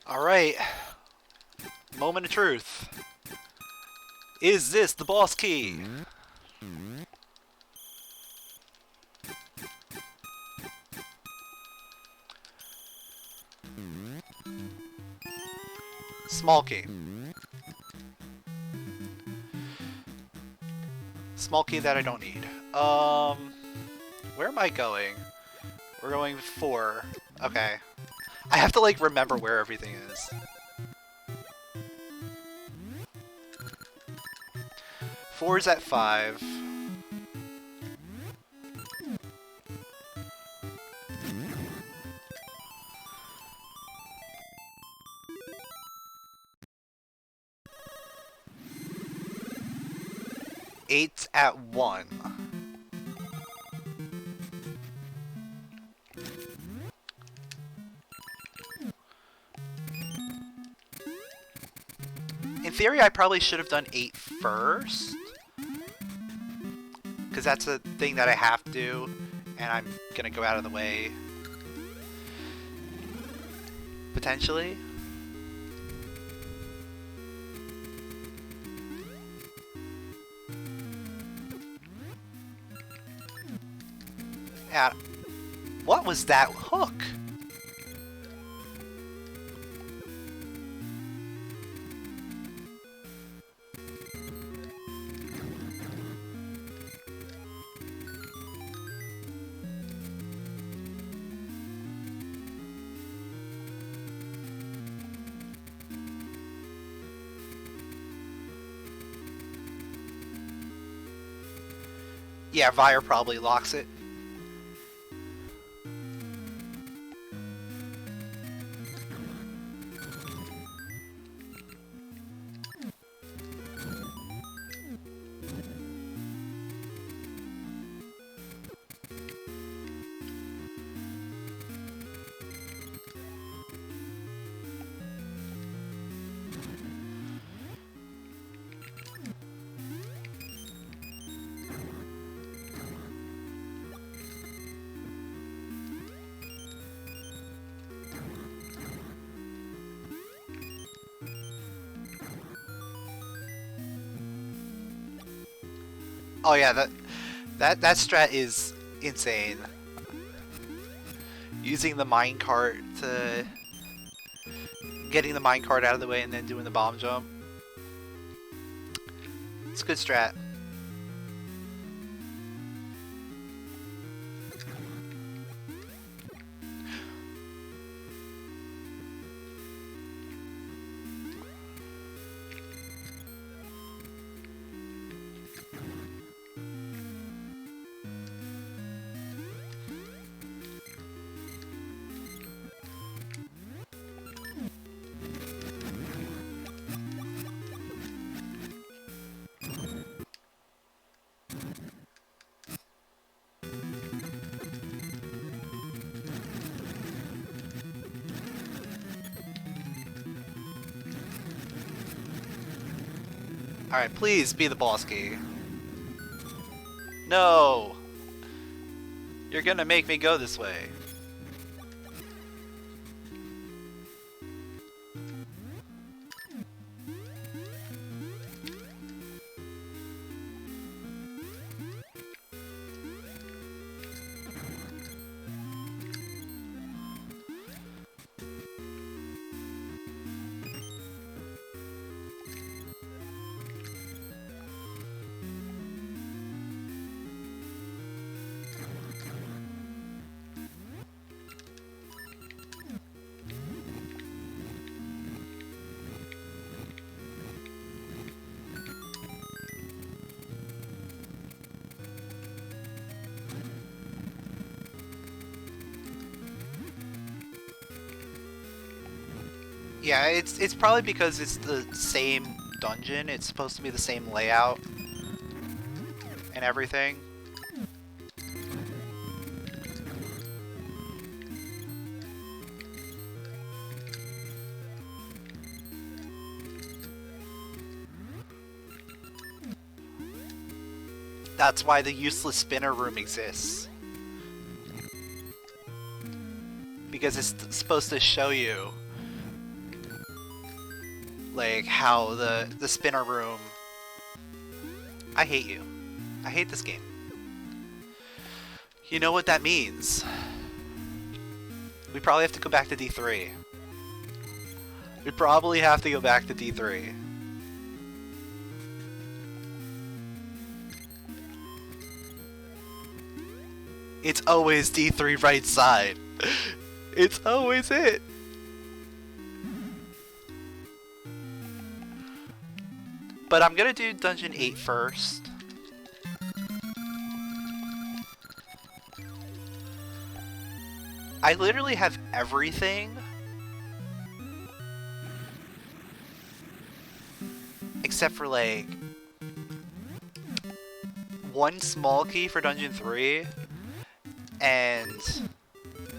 Alright. Moment of truth. Is this the boss key? Small key. Small key that I don't need. Where am I going? We're going 4. Okay. I have to like remember where everything is. 4 is at 5. Eight's at 1. In theory, I probably should have done 8 first. Because that's a thing that I have to do, and I'm gonna go out of the way. Potentially. Yeah. What was that hook? Yeah, Vire probably locks it. Oh yeah, that strat is insane. Using the minecart to getting the minecart out of the way and then doing the bomb jump. It's a good strat. Alright, please be the boss key. No! You're gonna make me go this way. Yeah, it's probably because it's the same dungeon. It's supposed to be the same layout and everything. That's why the useless spinner room exists. Because it's supposed to show you like how the spinner room. I hate you. I hate this game. You know what that means? We probably have to go back to D3. We probably have to go back to D3. It's always D3 right side. It's always it. But I'm gonna do Dungeon 8 first. I literally have everything except for like one small key for Dungeon 3 and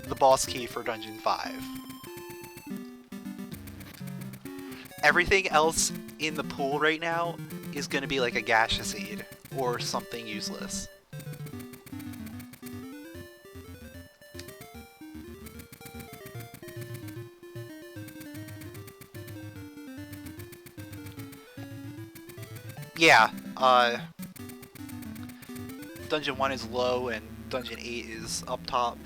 the boss key for Dungeon 5. Everything else in the pool right now is going to be like a gaseous seed or something useless. Yeah, Dungeon 1 is low and Dungeon 8 is up top.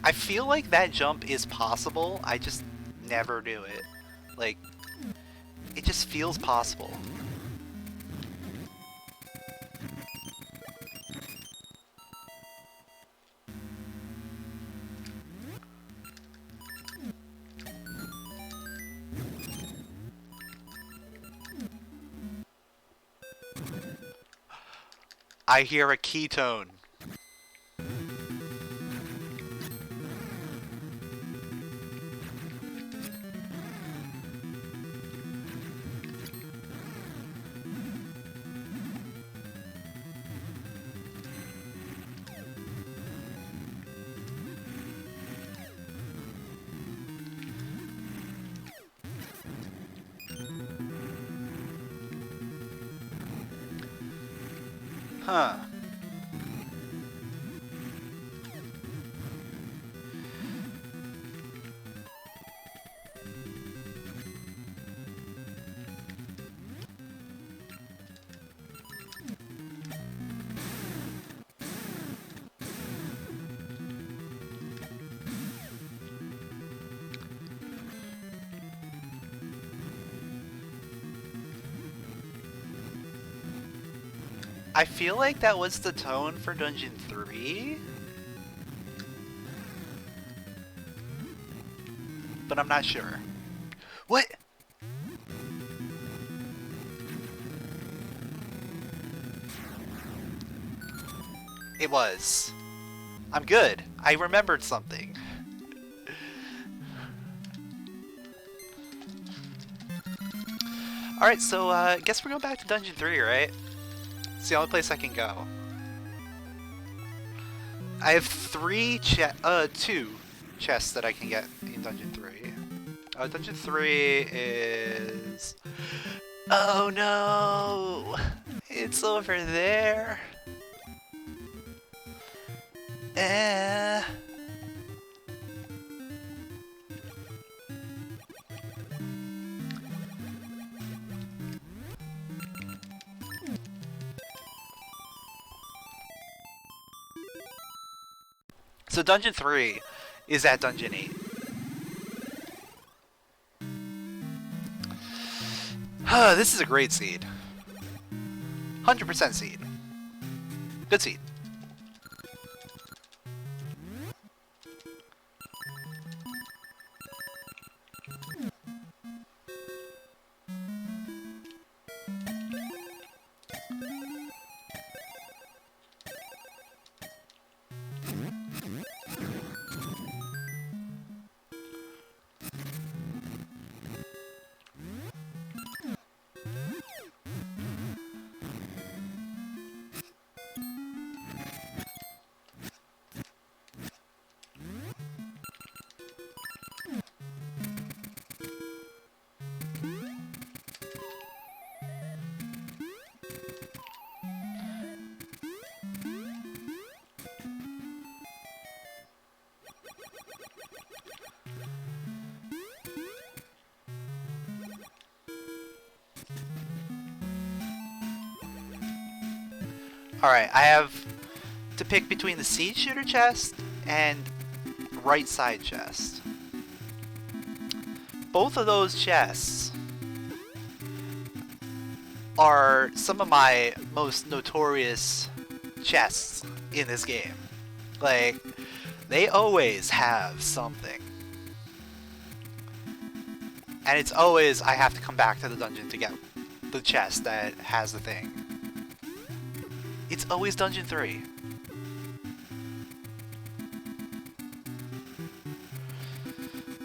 I feel like that jump is possible, I just never do it. Like, it just feels possible. I hear a ketone. Huh. I feel like that was the tone for Dungeon 3. But I'm not sure. What? It was. I'm good. I remembered something. Alright, so I guess we're going back to Dungeon 3, right? It's the only place I can go. I have two chests that I can get in Dungeon 3. Dungeon 3 is... Oh no! It's over there! So Dungeon 3 is at Dungeon 8. This is a great seed. 100% seed. Good seed. Alright, I have to pick between the seed shooter chest and right side chest. Both of those chests are some of my most notorious chests in this game. Like, they always have something. And it's always I have to come back to the dungeon to get the chest that has the thing. It's always Dungeon 3.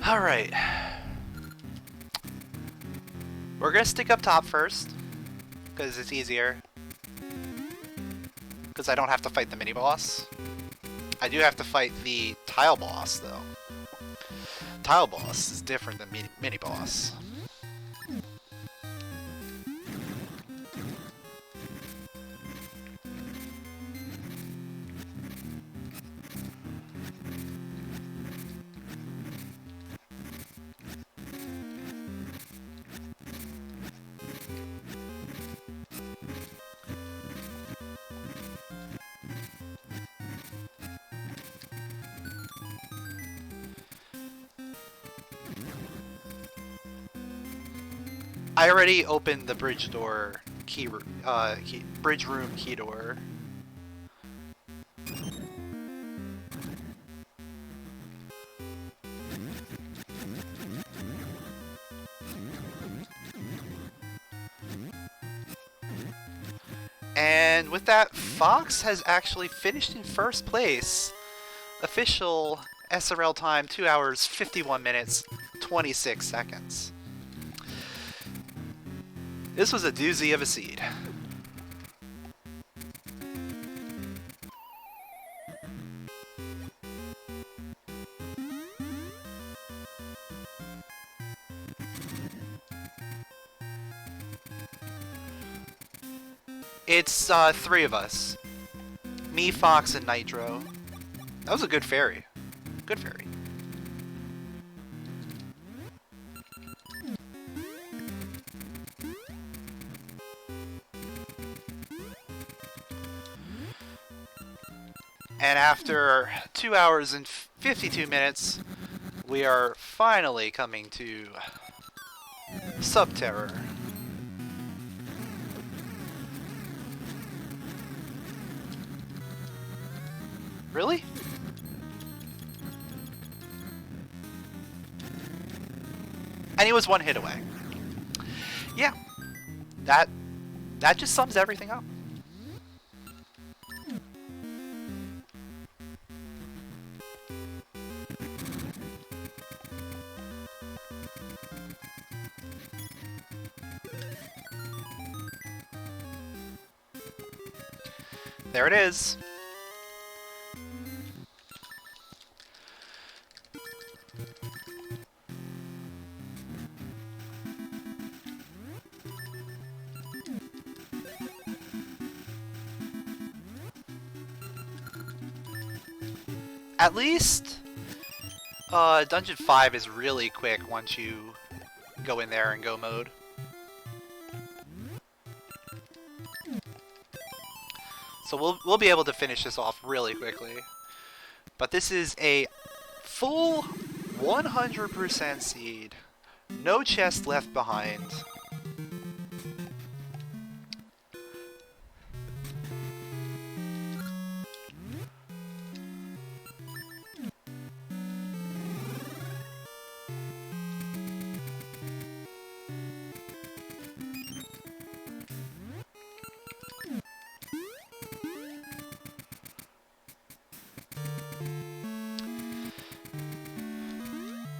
Alright. We're gonna stick up top first, because it's easier. Because I don't have to fight the mini-boss. I do have to fight the tile boss, though. Tile boss is different than mini-boss. I already opened the bridge door bridge room key door. And with that, Fox has actually finished in first place. Official SRL time 2 hours 51 minutes 26 seconds. This was a doozy of a seed. It's three of us. Me, Fox, and Nitro. That was a good fairy. Good fairy. And after 2 hours and 52 minutes, we are finally coming to Subterror. Really? And he was one hit away. Yeah. That just sums everything up. There it is. At least, Dungeon 5 is really quick once you go in there and go mode. So we'll be able to finish this off really quickly. But this is a full 100% seed. No chest left behind.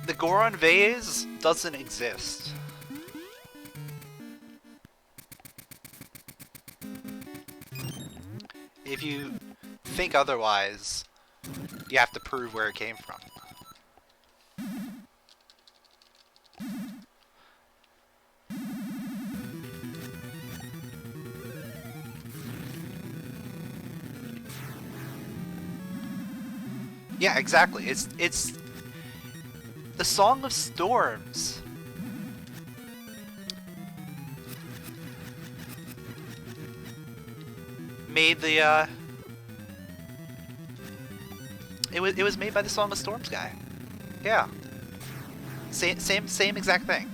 The Goron vase doesn't exist. If you think otherwise, you have to prove where it came from. Yeah, exactly. It's the Song of Storms. Made the it was made by the Song of Storms guy. Yeah. Same exact thing.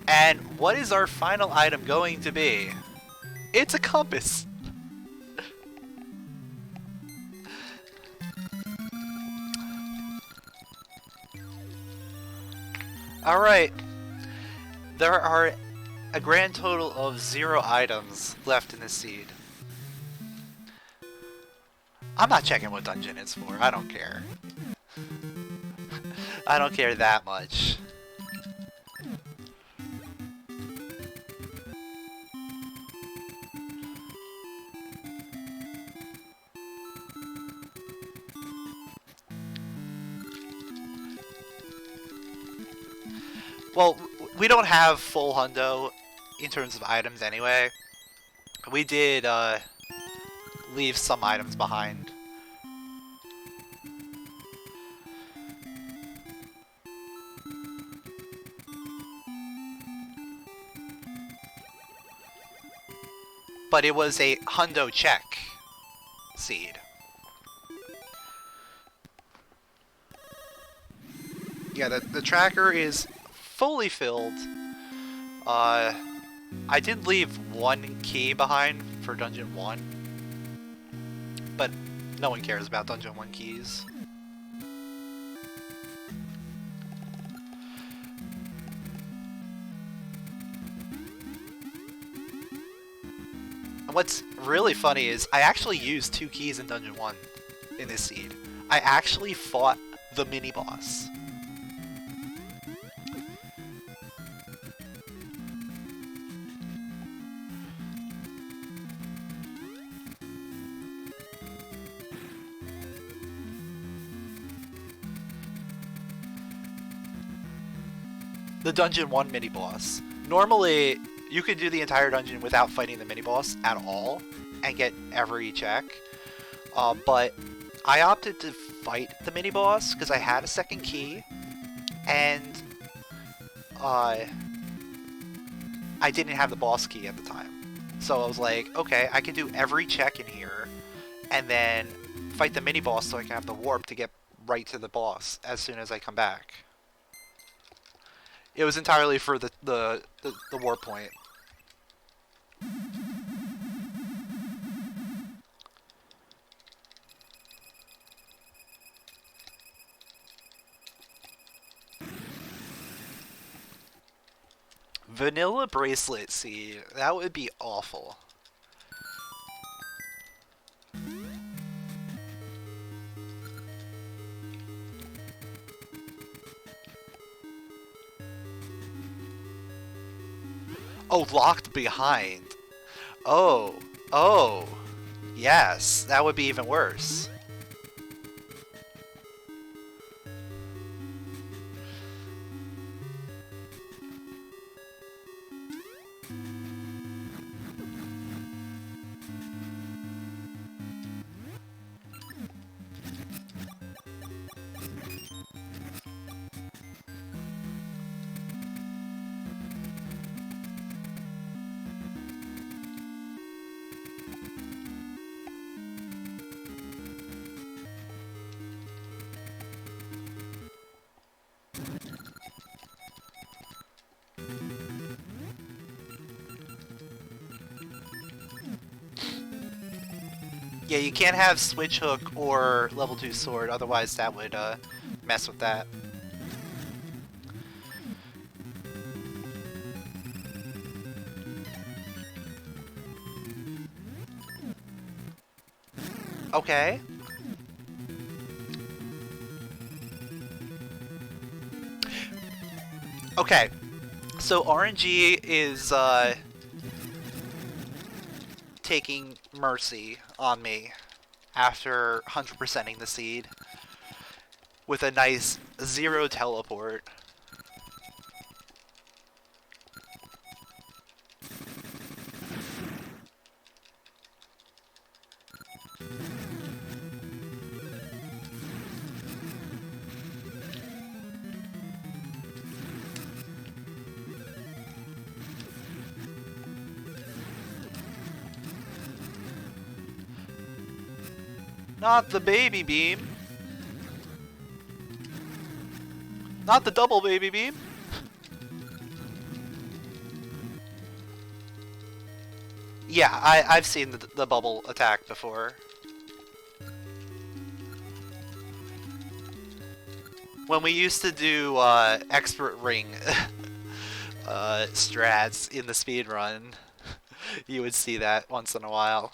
And what is our final item going to be? It's a compass! Alright. There are a grand total of 0 items left in this seed. I'm not checking what dungeon it's for, I don't care. I don't care that much. Well, we don't have full hundo in terms of items anyway. We did leave some items behind. But it was a hundo check seed. Yeah, the tracker is fully filled. I did leave 1 key behind for Dungeon 1, but no one cares about Dungeon 1 keys. And what's really funny is I actually used 2 keys in Dungeon 1 in this seed. I actually fought the mini-boss. The Dungeon 1 mini-boss. Normally, you could do the entire dungeon without fighting the mini-boss at all, and get every check. But I opted to fight the mini-boss because I had a 2nd key, and I didn't have the boss key at the time. So I was like, okay, I can do every check in here, and then fight the mini-boss so I can have the warp to get right to the boss as soon as I come back. It was entirely for the warp point. Vanilla bracelet seed. That would be awful. Oh, locked behind. Oh. Oh. Yes, that would be even worse. Yeah, you can't have switch hook or level 2 sword, otherwise that would mess with that. Okay. Okay. So RNG is taking mercy on me after 100%ing the seed with a nice 0 teleport. Not the baby beam. Not the double baby beam. Yeah, I've seen the bubble attack before. When we used to do expert ring strats in the speed run, you would see that once in a while.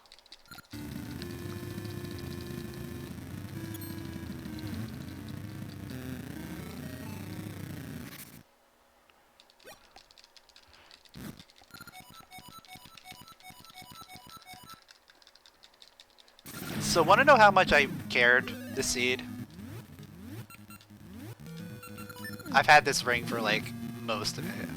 So, want to know how much I cared this seed? I've had this ring for like most of it.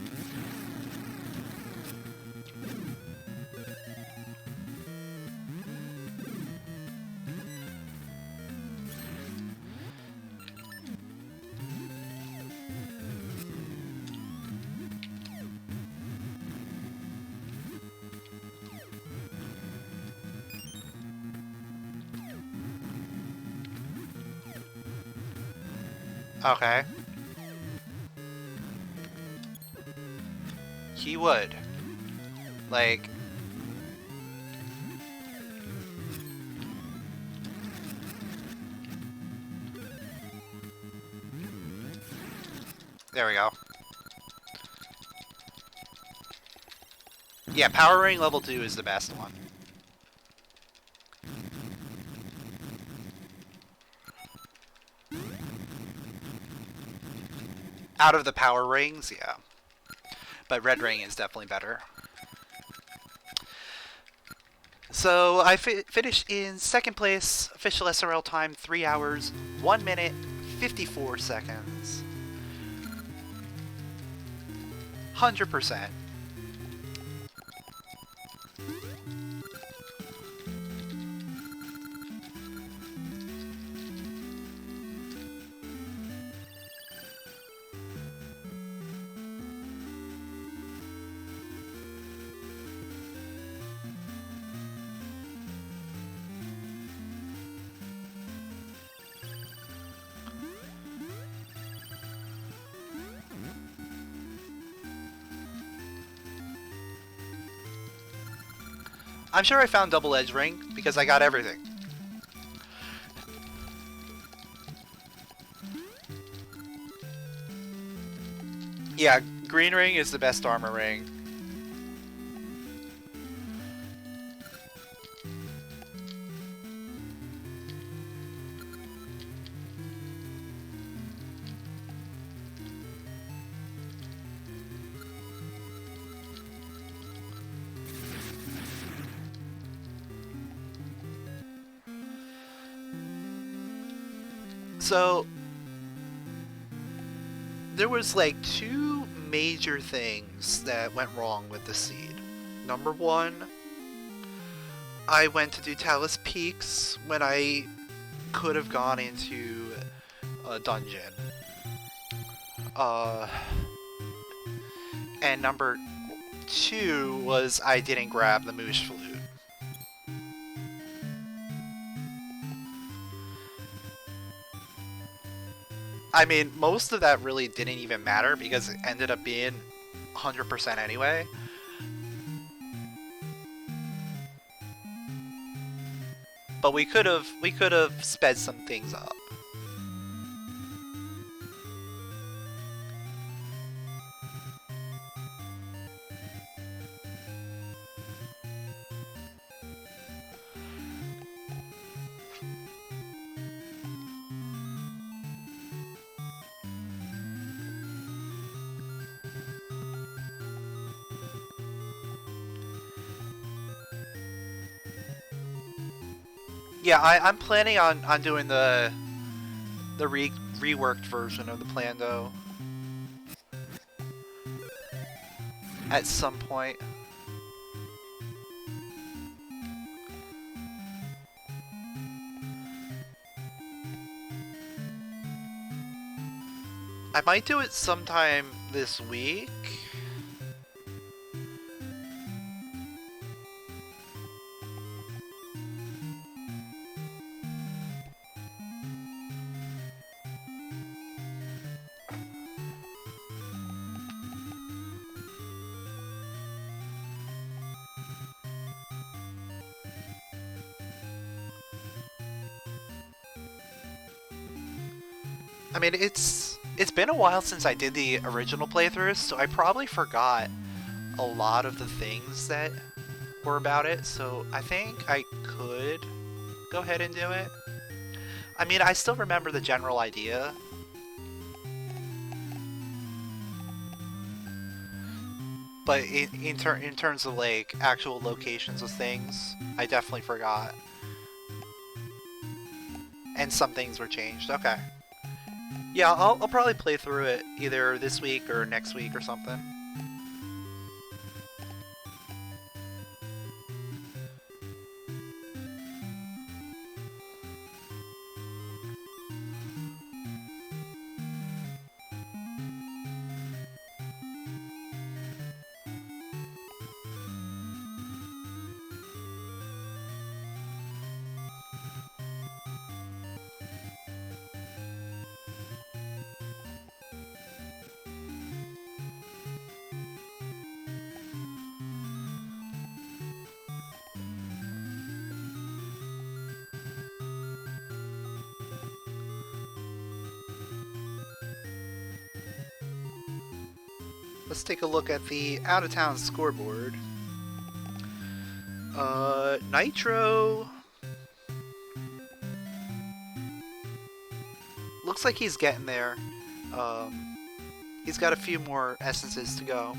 Okay. He would. Like... There we go. Yeah, Power Ring level 2 is the best one. Out of the Power Rings, yeah. But Red Ring is definitely better. So I finished in second place, official SRL time 3 hours, 1 minute, 54 seconds. 100%. I'm sure I found Double Edge Ring because I got everything. Yeah, green ring is the best armor ring. So there was like two major things that went wrong with the seed. Number one, I went to do Talus Peaks when I could have gone into a dungeon. And number two was I didn't grab the Moosh Flute. I mean, most of that really didn't even matter because it ended up being 100% anyway. But we could have sped some things up. Yeah, I'm planning on doing the reworked version of the plan though at some point. I might do it sometime this week. I mean, it's been a while since I did the original playthroughs, so I probably forgot a lot of the things that were about it, so I think I could go ahead and do it. I mean, I still remember the general idea. But in terms of, like, actual locations of things, I definitely forgot. And some things were changed. Okay. Yeah, I'll probably play through it either this week or next week or something. Let's take a look at the out-of-town scoreboard. Nitro... Looks like he's getting there. He's got a few more essences to go.